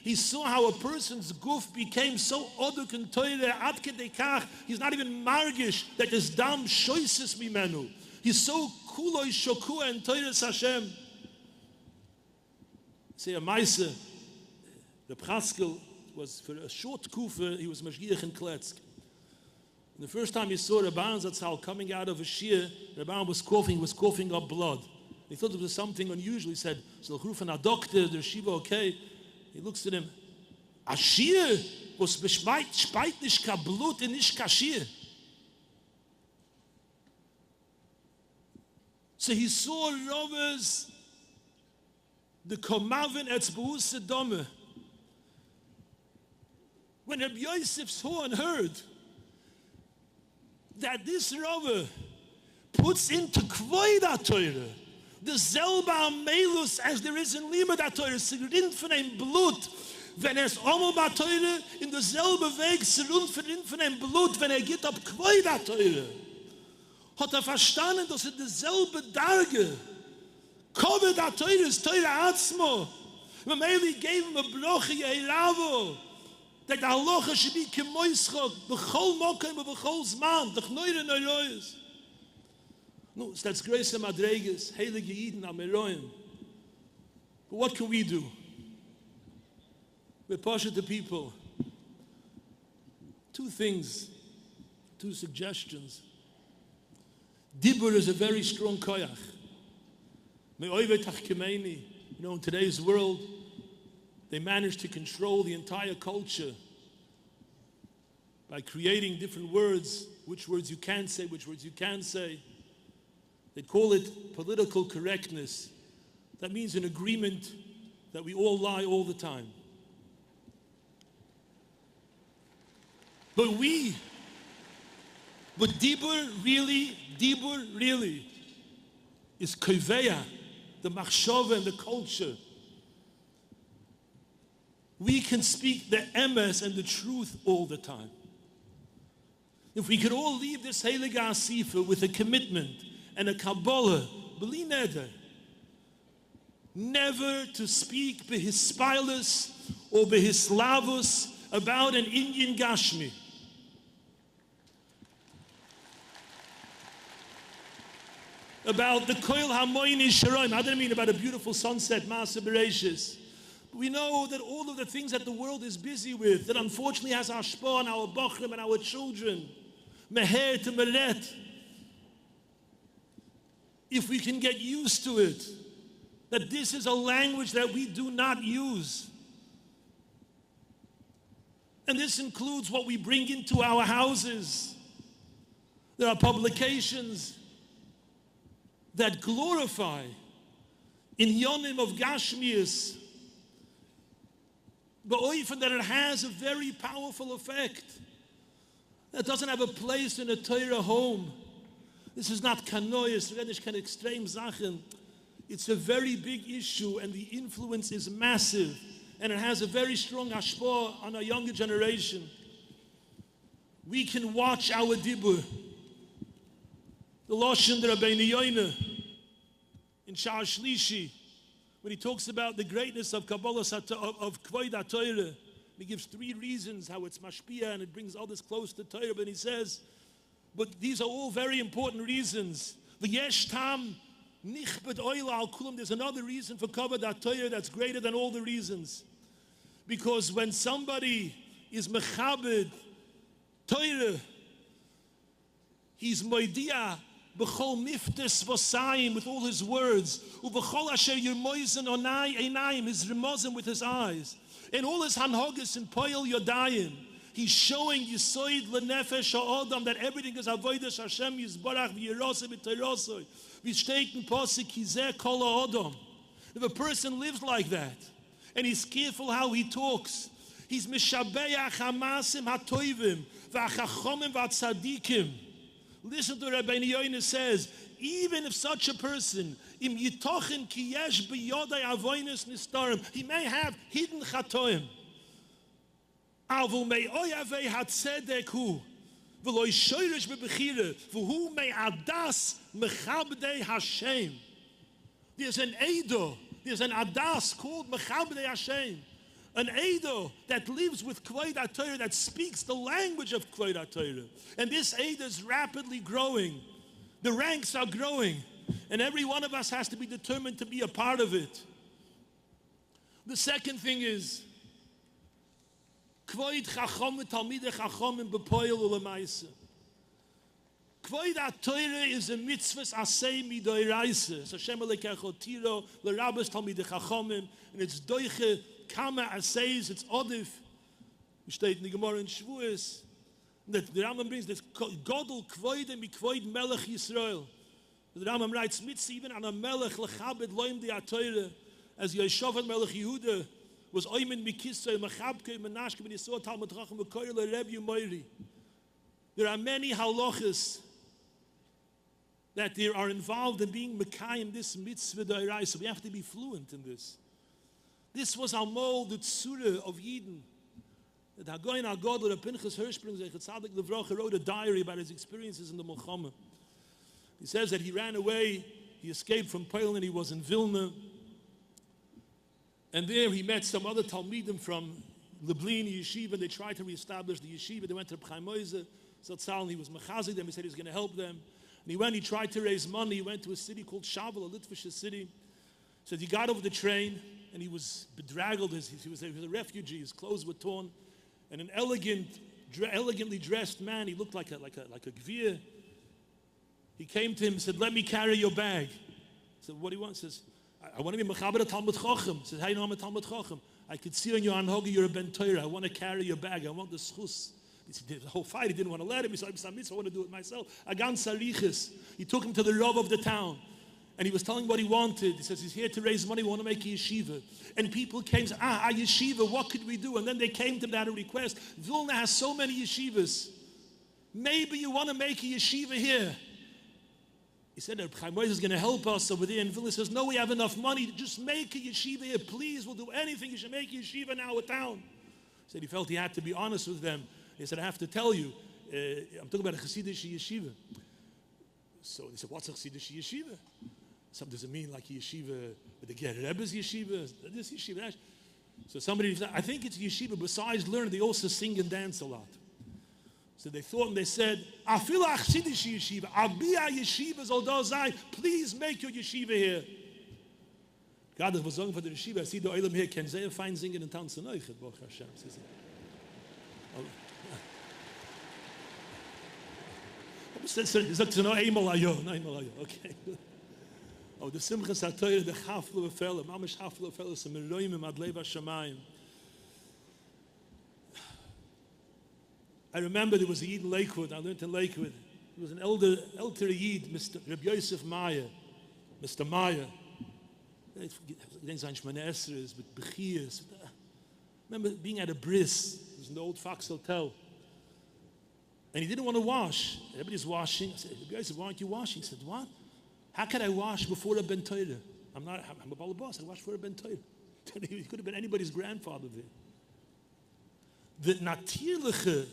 He saw how a person's goof became so oduk and toire, ad kedekach, he's not even margish, that his dam shoises mimenu. He's so kuloi shokua and toire Hashem. Say a Maise, the Pascal was for a short kufa, he was Mashgiach in Kletsk. And the first time he saw Rabban Zatzal coming out of a shir, Rabban was coughing up blood. He thought it was something unusual. He said, so a doctor, the Shiva, okay? He looks at him, a shir, was speit nicht ka blut und nicht ka shir. So he saw Rovers, the Komavin Etzbuus Dome. When Reb Yosef saw and heard that this Rover puts into Kvoid HaTorah the selbe Melus as there is in Limud HaTorah, es rinnt von einem Blut, wenn es Omo HaTorah in derselbe Weg, es rinnt von einem Blut, wenn geht ab Kvoid HaTorah. Hat verstanden, dass derselbe Darge, Kvoid HaTorah ist Torah Atzmo. When Meili gave him a Blochi Eilavo, that the halacha should be kemoischok, b'chol mokem b'chol zman, d'ch neure neuroyes. No, that's grace and madreges, heilige Yidden ameroim. But what can we do? We're pasha the people. Two things, two suggestions. Dibur is a very strong koyach. You know, in today's world, they managed to control the entire culture by creating different words, which words you can say, which words you can't say. They call it political correctness. That means an agreement that we all lie all the time. But Dibur really is Koveya, the machshava and the culture. We can speak the emes and the truth all the time. If we could all leave this Heilige Asifa with a commitment and a Kabbalah, b'li neder, never to speak behispilus or behislavus about an Indian Gashmi. About the Koil Hamoyni Sharoim. I didn't mean about a beautiful sunset, Maaseh Bereshis. We know that all of the things that the world is busy with, that unfortunately has ashpah on our bachrim and our children, meher to meret. If we can get used to it, that this is a language that we do not use. And this includes what we bring into our houses. There are publications that glorify in yonim of Gashmius, but often that it has a very powerful effect. That doesn't have a place in a Torah home. This is not kanois, redish kan extreme Sachen. It's a very big issue and the influence is massive and it has a very strong hashpah on our younger generation. We can watch our dibur. The Olshin the Rabbeinu Yoina in Sha'ar Shlishi, when he talks about the greatness of Kabolas of Kvoid HaTorah, he gives three reasons how it's mashpia and it brings others close to Torah. But he says, but these are all very important reasons. V'yesh tam nichbet oila al kulam. There's another reason for Kvoid HaTorah that's greater than all the reasons. Because when somebody is mechabed Torah, he's moidia b'chol miftes v'sayim, with all his words, u'b'chol asher yirmoizen onai einayim, his remozim with his eyes, and all his hanhogis and poil yodayim. He's showing Yisoid lenefesh ha'odam that everything is avodas Hashem yizbarach v'yiroseh v'teiroseh v'shteiken posik kizeh kol ha'odam. If a person lives like that and he's careful how he talks, he's mishabeach hamasim hatoivim v'achachomim v'atzadikim. Listen to what Rabbeinu Yoina says. Even if such a person, im yitochin ki yesh b'yodai avoinus nistarim, he may have hidden chatoim. Avu me'oyavei hatzedek hu. V'lo shoyrish bebechira, v'hu me'adas mechabdei Hashem. There's an Edo, there's an Adas called Mechabdei Hashem. An Edo that lives with Kvod HaTorah, that speaks the language of Kvod HaTorah. And this Edo is rapidly growing. The ranks are growing. And every one of us has to be determined to be a part of it. The second thing is, Kvod Chacham v'Talmidei Chachamim b'poel u'lemaisa. Kvod HaTorah is a mitzvahs asay midoiraisa. It's Hashem Elokecha tiro l'rabos Talmidei Chachamim, and it's doiche kama asays. It's odif. We state in the Gemara in Shavuos that the Rambam brings this godel kvoidem mikvoid Meilech Yisroel. The Rambam writes mitzvah even on a Melech lechabed loim di HaTorah, as Yeshovat Melech Yehuda was oimen mikisay mechabke menashke ben Yisroel Talmud Chacham v'koyer l'Reb Yumoiri. There are many halachas that they are involved in being Mekayim this mitzvah d'oraisa. So we have to be fluent in this. This was our mold, the tzura of Eden. The Hagoyin HaGodler, the Pinchas Hirsch brings, Tzadik Levrocha, wrote a diary about his experiences in the Milchama. He says that he ran away, he escaped from Poland, he was in Vilna. And there he met some other Talmidim from Lublin Yeshiva. They tried to reestablish the Yeshiva. They went to Ephraim Moise, Zatzal, he was mechazik them. He said he was going to help them. And he tried to raise money. He went to a city called Shavel, a Litvish city. So he got over the train, and he was bedraggled. He was a refugee. His clothes were torn. And an elegantly dressed man, he looked like a gvir. He came to him and said, "Let me carry your bag." He said, "What do you want?" He says, "I want to be mechaber a Talmud Chacham." He says, "How do you know I'm a Talmud Chacham? I could see on your anhoga you're a Ben Torah. I want to carry your bag. I want the schus." The whole fight, he didn't want to let him. He said, "I want to do it myself." Agan Sarichis. He took him to the Rav of the town. And he was telling what he wanted. He says, he's here to raise money. We want to make a yeshiva. And people came and said, a yeshiva, what could we do? And then they came to that request. Vilna has so many yeshivas. Maybe you want to make a yeshiva here. He said, Chaim Moise is going to help us over there. And Vilna says, no, we have enough money. Just make a yeshiva here. Please, we'll do anything. You should make a yeshiva now at town. He said he felt he had to be honest with them. He said, I have to tell you, I'm talking about a Chassidish yeshiva. So they said, what's a Chassidish yeshiva? Some does it mean like a yeshiva with the Ger Rebbe's yeshiva? This yeshiva. That. So somebody said, I think it's yeshiva. Besides learning, they also sing and dance a lot. So they thought and they said, Afila Chassidish yeshiva, Abia yeshiva Zoldozai, please make your yeshiva here. God was song for the yeshiva. I see the Olam here can sehr fein singen and tanzen. Baruch Hashem. Okay. Oh, the Simchas HaTorah, the Chaflu V'Fela, Mamish Chaflu V'Fela, some Meroyim Ad Lev HaShamayim. I remember there was a Yid in Lakewood. I learned in Lakewood. There was an elder Yid, Mr. Reb Yosef Heineman, Mr. Meyer. I remember being at a bris. It was an old Fox Hotel. And he didn't want to wash. Everybody's washing. I said, Reb Yosef, why aren't you washing? He said, what? How can I wash before a Ben Torah? I'm a Bala Boss. I wash for a Ben Torah. He could have been anybody's grandfather there. The natierliche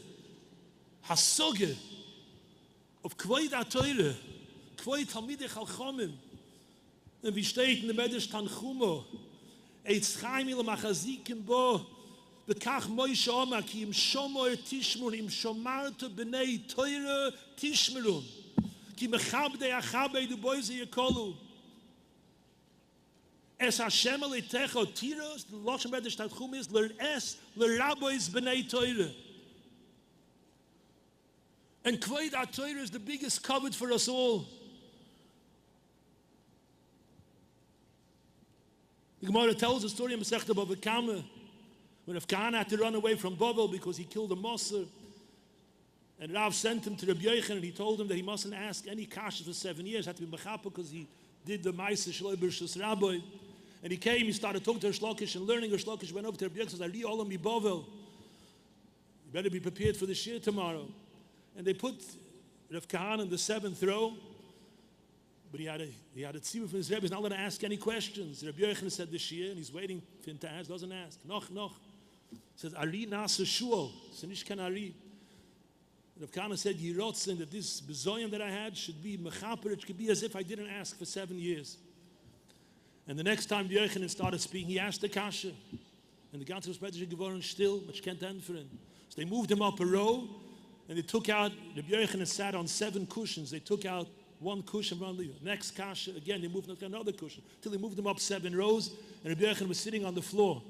hasoge of Kvod HaTorah, Kvod Talmidei Chachamim, and wie steht in der Medrash Tanchumo, Eitz Chaim il Machazikim bo, Bekach Moshe Omar, ki im Shomer Tishmur, im Shomarto B'nei Torah Tishmurun, ki mechabdei achabei du boise yekolu. Es Hashem aleitecho tiros, the Lashon Medrash Tanchum is, L'es l'rabois B'nei Torah. And Kvod HaTorah is the biggest covet for us all. The Gemara tells the story in Masechta Bava Kama, when Rav Kahana had to run away from Babel because he killed a Moser. And Rav sent him to Reb Yochanan, and he told him that he mustn't ask any kasha for 7 years. Had to be mechapa because he did the Maisa Shloi B'Rishus Rabbi. And he came, he started talking to Rish Lakish and learning. Rish Lakish went over to Reb Yochanan and said, Ari Olam Bavel. You better be prepared for the Shir tomorrow. And they put Rav Kahana in the 7th row. But he had a tzivah from his Rebbe. He's not allowed to ask any questions. Reb Yochanan said the Shir, and he's waiting for him to ask. Doesn't ask. Noch. He says, Ari Nasa Shuol. Sinish Kan Ari. Rav Kahana said, Yerotzen, that this bezoyim that I had should be mechaper, it could be as if I didn't ask for 7 years. And the next time the Yochanan started speaking, he asked the kasha. And the ganze Versprecher geworden still, but you can't answer him. So they moved him up a row, and they took out, the Yochanan sat on 7 cushions. They took out 1 cushion from the next kasha. Again, they moved him to another cushion, till they moved him up 7 rows, and the Yochanan was sitting on the floor.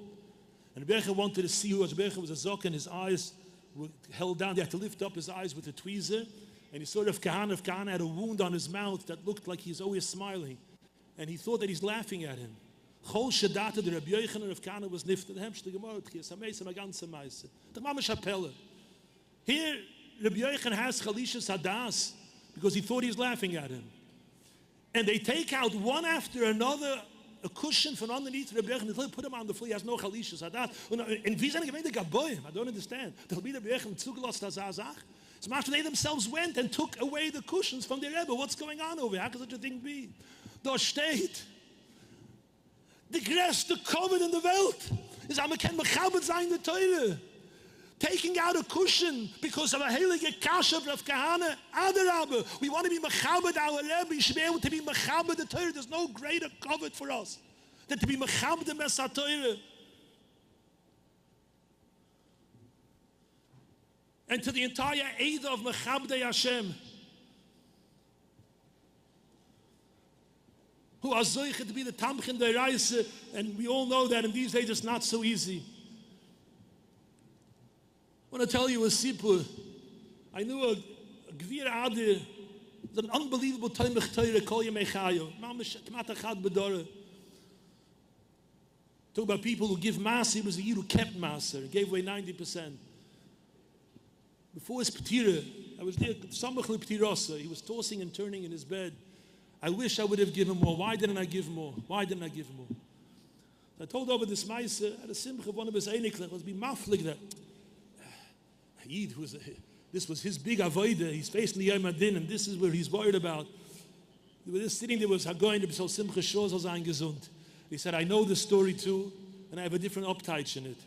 And the Yochanan wanted to see who was. The Yochanan was a zok, and his eyes were held down. They had to lift up his eyes with a tweezer. And he saw Rav Kahana had a wound on his mouth that looked like he's always smiling. And he thought that he's laughing at him. Chol shadata, the Reb Yochanan, Rav Kahana was nifted. The Gemara, Tchias HaMeisa, Maganza Meisa. The Mamash HaPele. Here, Reb Yochanan has Chalishas Hadas because he thought he's laughing at him. And they take out one after another a cushion from underneath Reb Yochanan. They put him on the floor. He has no Chalishas Hadas. And wie seine Gemeinde Gaboyim? I don't understand. The Reb Yochanan zugelost Hazazach. So after they themselves went and took away the cushions from their Rebbe. What's going on over here? How could such a thing be? Da steht, the größte COVID in the world is am ken mechabed sein the Teure. Taking out a cushion because of a heilige kasha of Kahana. Adirabba, we want to be mechabed our Rebbe. We should be able to be mechabed the Teure. There's no greater covet for us than to be mechabed the Mesa Teure. And to the entire Eid of Mechabdei Hashem, who are zoiche to be the tamchin deiraisa, and we all know that in these days it's not so easy. I want to tell you a sipur. I knew a Gvir Adir, an unbelievable Taimach Torah, Kol Yemei Chayo, Mamash Kmat Achad B'Dorah. Talk about people who give Maser. He was a Yid who kept Maser, gave away 90%. Before his Petira, I was there, Samach L'Ptirosa, he was tossing and turning in his bed. I wish I would have given more. Why didn't I give more? Why didn't I give more? So I told over this Maisa, at a simcha of one of his Einikler, was be maflig that Yid, this was his big avodah, he's facing the Yom Adin, and this is where he's worried about. They were just sitting there, was going to so simcha shos als eingesund. He said, I know this story too, and I have a different uptite in it.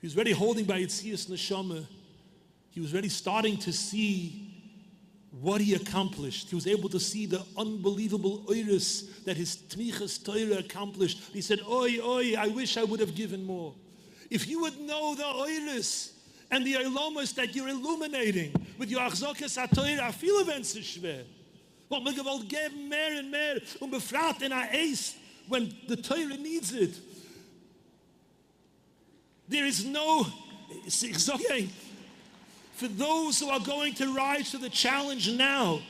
He was already holding by Yitzias Neshama. He was already starting to see what he accomplished. He was able to see the unbelievable oiris that his tmichas Torah accomplished. He said, oi, oi, I wish I would have given more. If you would know the oiris and the elomas that you're illuminating with your achzokas HaTorah, viele wenn es schwer. What man gewollt geben mehr and mehr und befragt in our ace when the Torah needs it. There is no, for those who are going to rise to the challenge now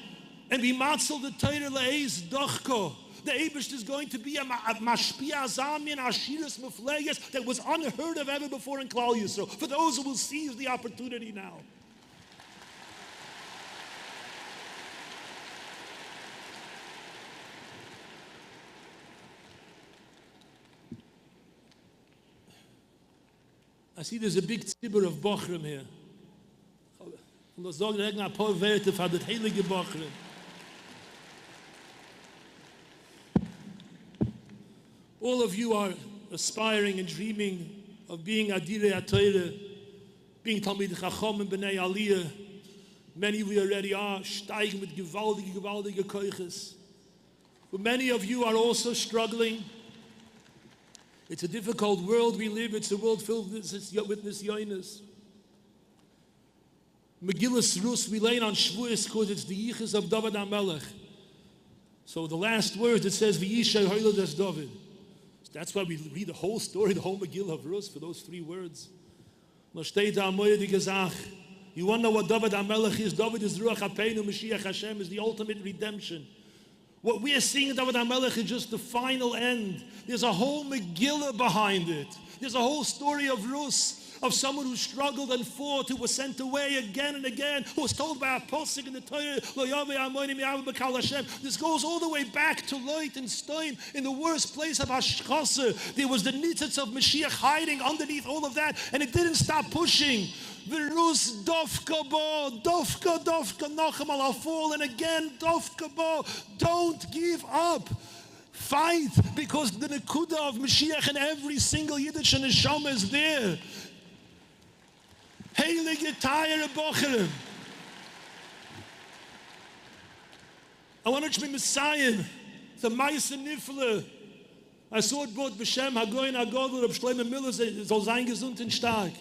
and be matzel the Torah le'ez dochko, the Eibush is going to be a mashpia zamin ashiras mufleges that was unheard of ever before in Klal Yisrael. For those who will seize the opportunity now. I see there's a big tzibur of Bochrim here. Und das sagen wir ein paar Werte von der heilige Bochrim. All of you are aspiring and dreaming of being Adirei Hatorah, being Talmid Chacham and Bnei Aliyah. Many of you already are, steigen mit gewaltige Koiches. But many of you are also struggling. It's a difficult world we live. It's a world filled with this yoinus. Megillas Rus, we lay on Shavuos because it's the yichus of Dovid HaMelech. So the last words, it says, V'yishay hoyled as Dovid. So that's why we read the whole story, the whole Megillah of Rus, for those 3 words. You want to know what Dovid HaMelech is? Dovid is Ruach HaPeinu, Mashiach Hashem is the ultimate redemption. What we are seeing in Dovid HaMelech is just the final end. There's a whole Megillah behind it. There's a whole story of Rus, of someone who struggled and fought, who was sent away again and again, who was told by a posik in the Torah, this goes all the way back to Loit and Stein, in the worst place of Hashchasa. There was the nitzitz of Mashiach hiding underneath all of that, and it didn't stop pushing. Virus dofka bo, dofka nochamal, I'll fall, and again dofka bo. Don't give up. Fight, because the nekuda of Mashiach in every single Yiddish and Neshama is there. Heilige Tayere Bocherim. I wanted to be Messiah. It's a Meister Nifle. I saw it brought B'Shem Hagoyin HaGodel of Shlomo Miller soll sein gesund und stark.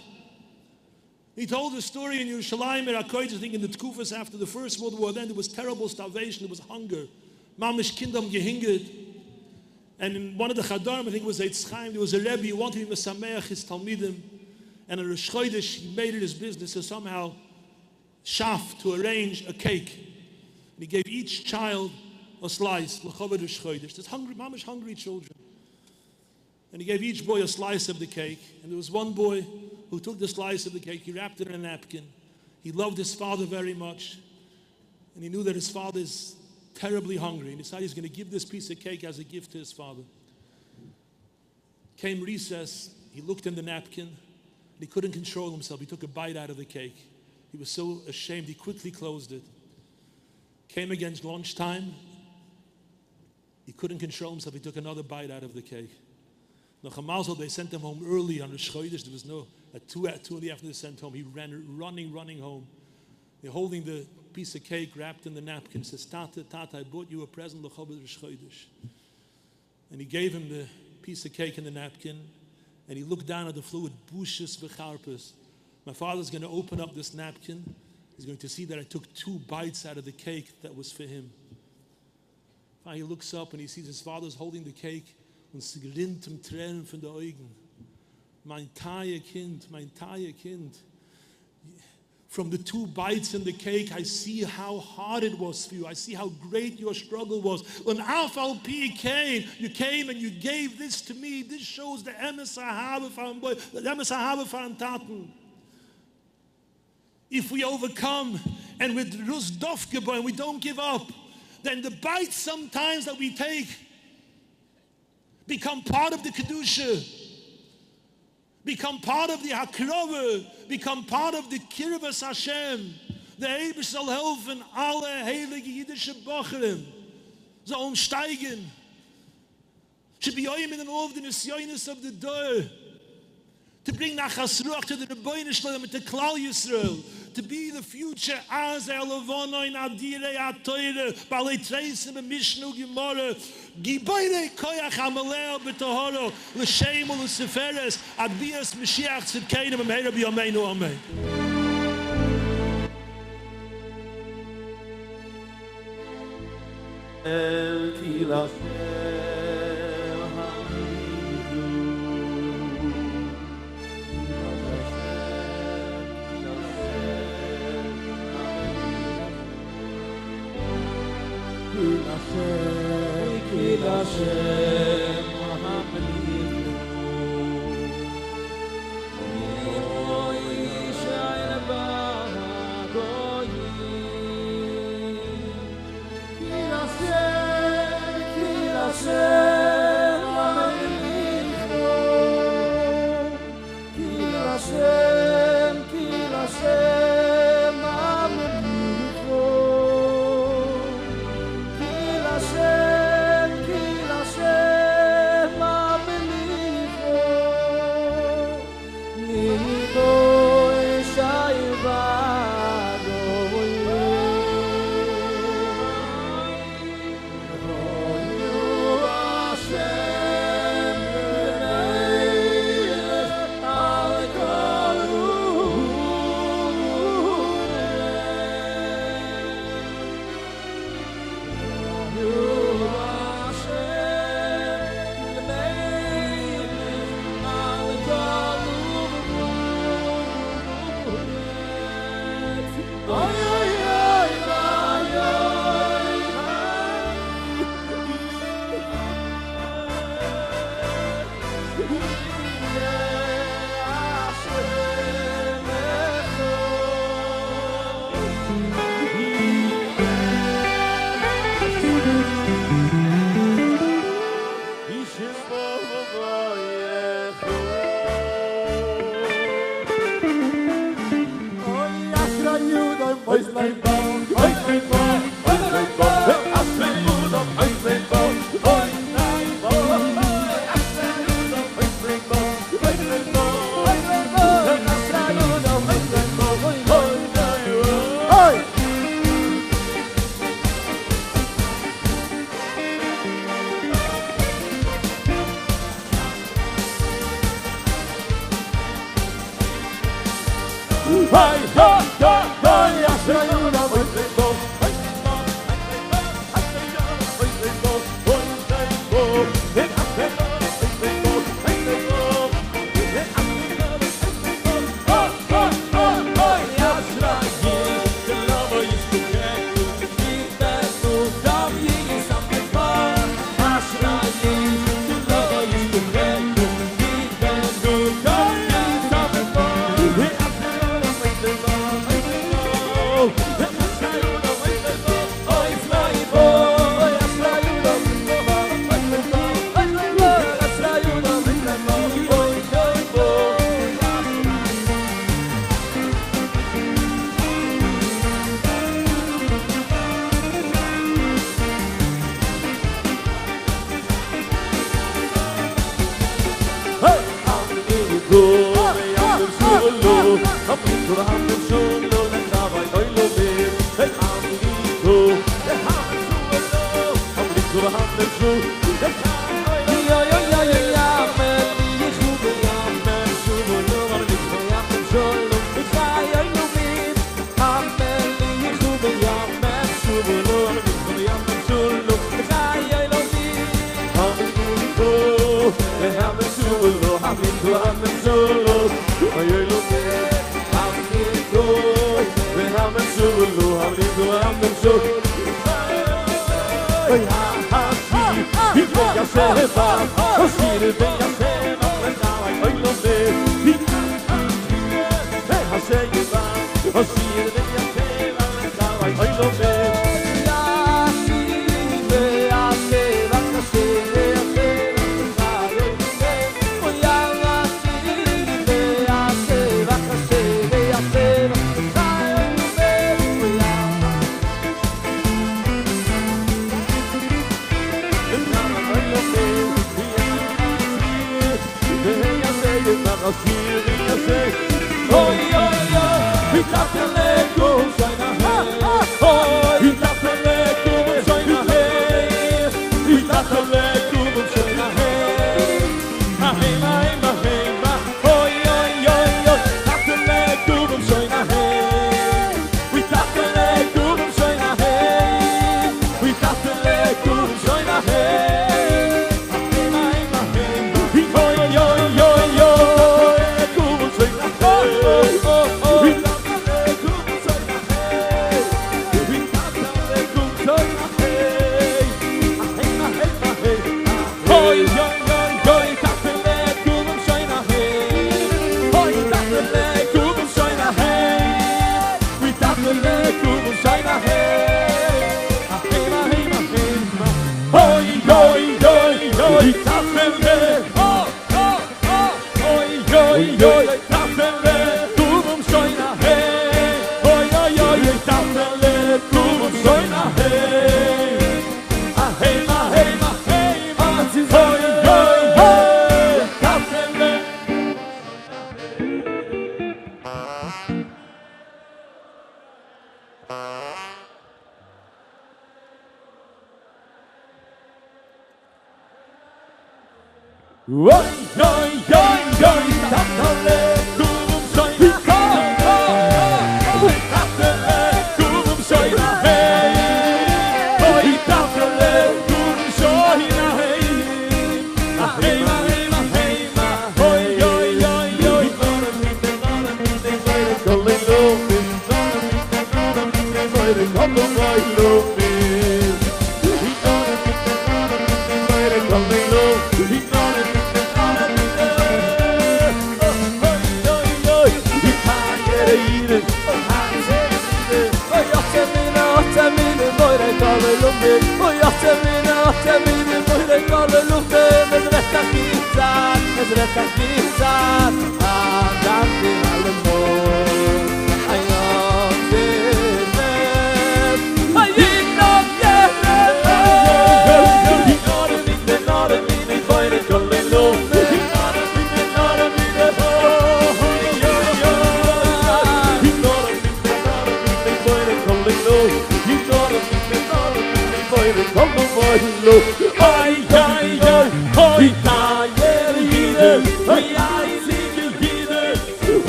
He told a story in Yerushalayim, I think in the Tkufas after the First World War, then there was terrible starvation, there was hunger. Mamish Kindam gehingered. And in one of the Hadran, I think it was Eitz Chaim, there was a Rebbe who wanted to be Mesameach his Talmidim. And in Rosh Chodesh, he made it his business to somehow to arrange a cake. And he gave each child a slice, l'choved Rosh Chodesh. There's hungry, mamish hungry children. And he gave each boy a slice of the cake. And there was one boy who took the slice of the cake, he wrapped it in a napkin. He loved his father very much. And he knew that his father is terribly hungry. And he decided he's going to give this piece of cake as a gift to his father. Came recess, he looked in the napkin, and he couldn't control himself. He took a bite out of the cake. He was so ashamed, he quickly closed it. Came against lunchtime, he couldn't control himself. He took another bite out of the cake. Nachman, they sent him home early on Rosh Chodesh. There was no, at 2 in the afternoon they sent home. He ran, running home. They're holding the piece of cake wrapped in the napkin. He says, Tata, I bought you a present, l'choved Rosh Chodesh. And he gave him the piece of cake in the napkin, and he looked down at the floor with bushes v'charpes. My father's going to open up this napkin. He's going to see that I took 2 bites out of the cake that was for him. He looks up and he sees his father's holding the cake, und sie rinnt Tränen von den Augen. Mein Kind. From the 2 bites in the cake, I see how hard it was for you. I see how great your struggle was. When Afal P came, you came and you gave this to me. This shows the emes hahava taten. If we overcome and with Rus Dofgeba and we don't give up, then the bites sometimes that we take become part of the Kedusha, become part of the Hakrove, become part of the Kirvas Hashem. The Eber soll helfen, alle heilige jüdische Bocherim sollen steigen. Should be oim in all of the nisyonis of the door, to bring Nachas Ruach to the Rebbeinu Shalom, to Klal Yisroel, to be the future as Elavono in Adirei Hatorah, Balei Treisim and Mishnu Gemara, Gibayre Koyach Hamaleo B'Tohoro, L'Shem U'Seferes, Adbias Mashiach Tzidkeinu B'Meira B'Yomeinu Amen. El Kilashem Hashem, Mahamalichu, Yoy Shayla Bahagoyim, Kilashem, Mahamalichu, Kilashem, Mahamalichu,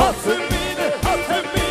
What's the meaning?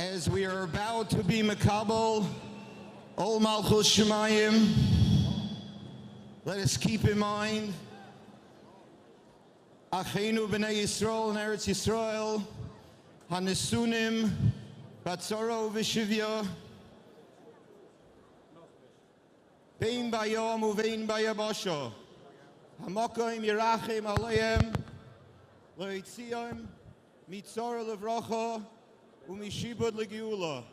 as we are about to be Kabolas Ol Malchus Shemayim, let us keep in mind Achenu b'nei Yisroel and Eretz Yisroel, Hanesunim, Batzoro v'Shivya, Bein bayom uvein bayabosho, Hamokoim Yerachim Aleim, Loitzion, Mitzor Levrocha, Umishibud Legiula.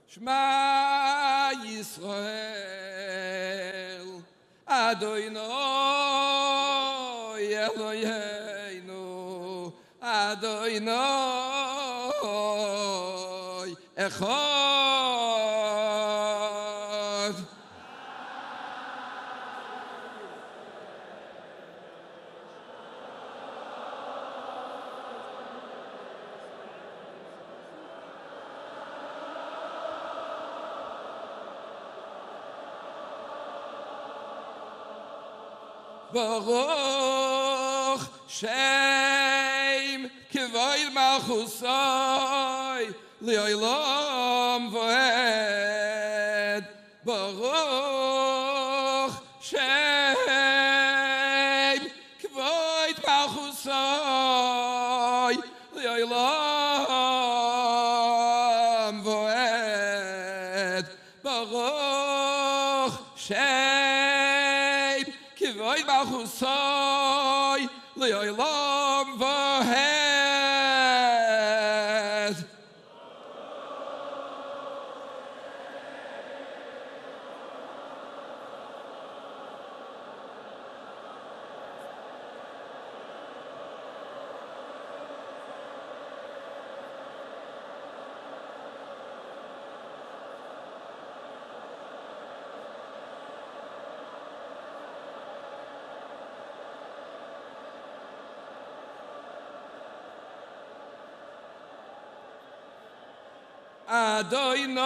Shema Yisroel Adonai Eloheinu Adonai Echad. Baruch Shem Kivayil Malchusai Li'olam Voed. Baruch Shem Kivayil Malchusai Li'olam Voed. Baruch Shem Kivayil Malchusai Li'olam Voed.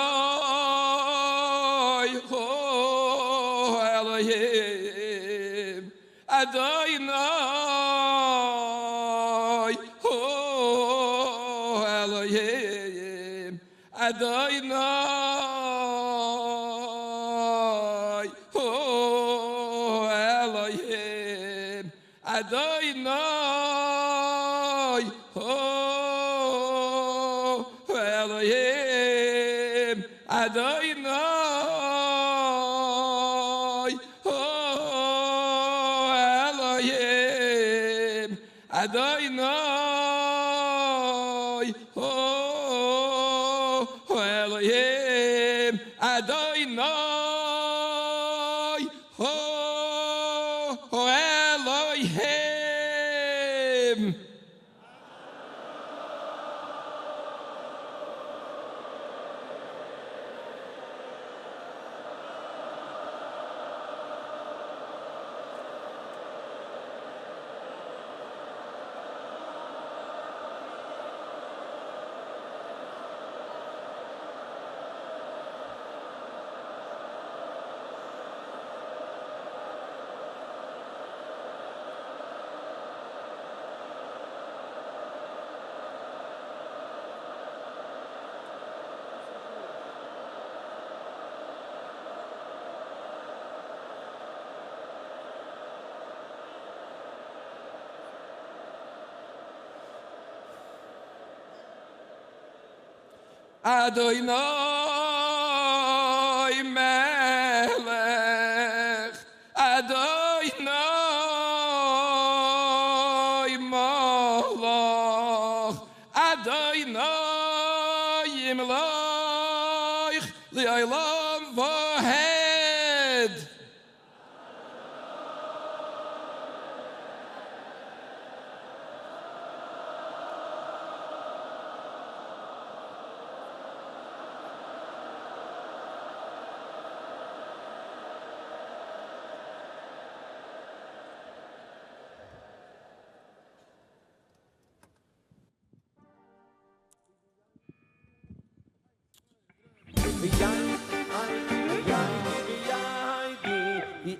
Adonai Hu Elohim, Adonai Hu Elohim, Adonai Hu Elohim, Adonai Hu Elohim, Adonai Hu Elohim, Adonai Hu Elohim, Adonai Hu Elohim. Adonai Meilech, Adonai Malach, Adonai Yimlach Li'olam Voed.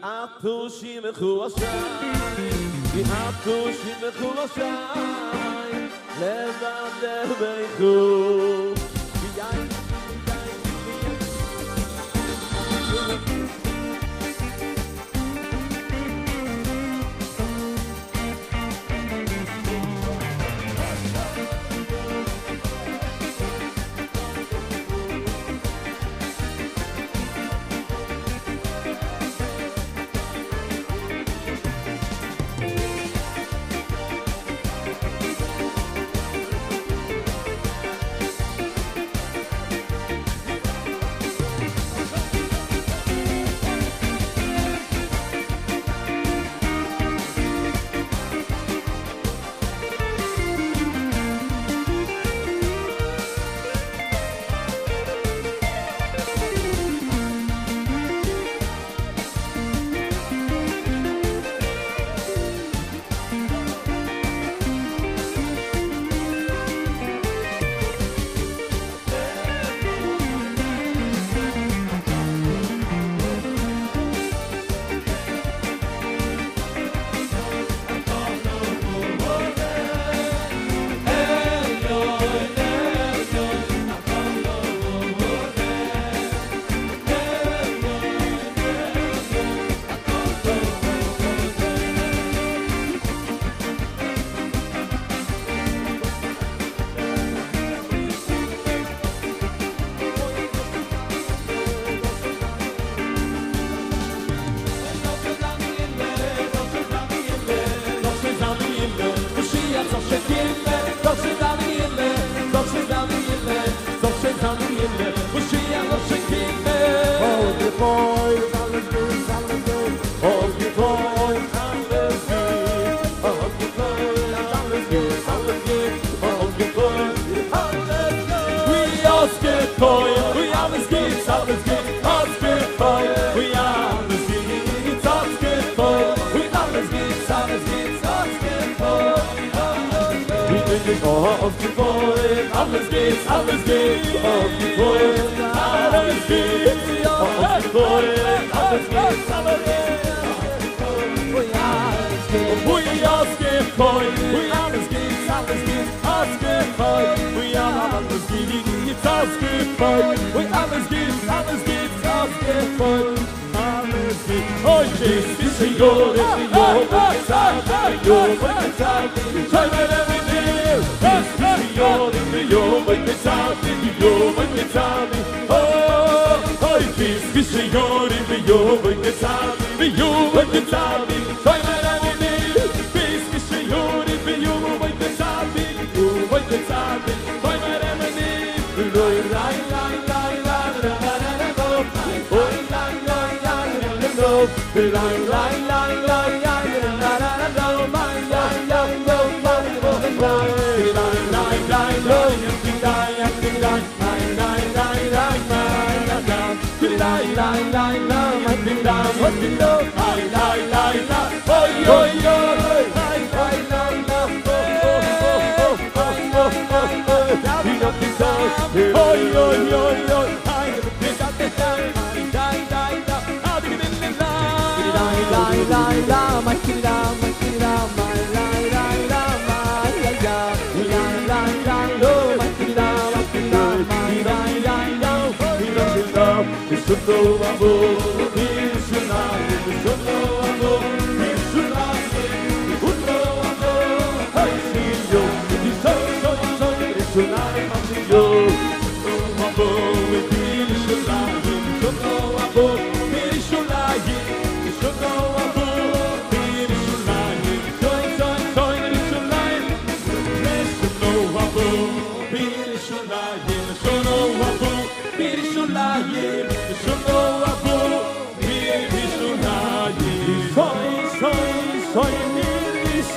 atu shimechu Hashem vi atu shimechu Hashem levader beichu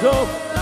So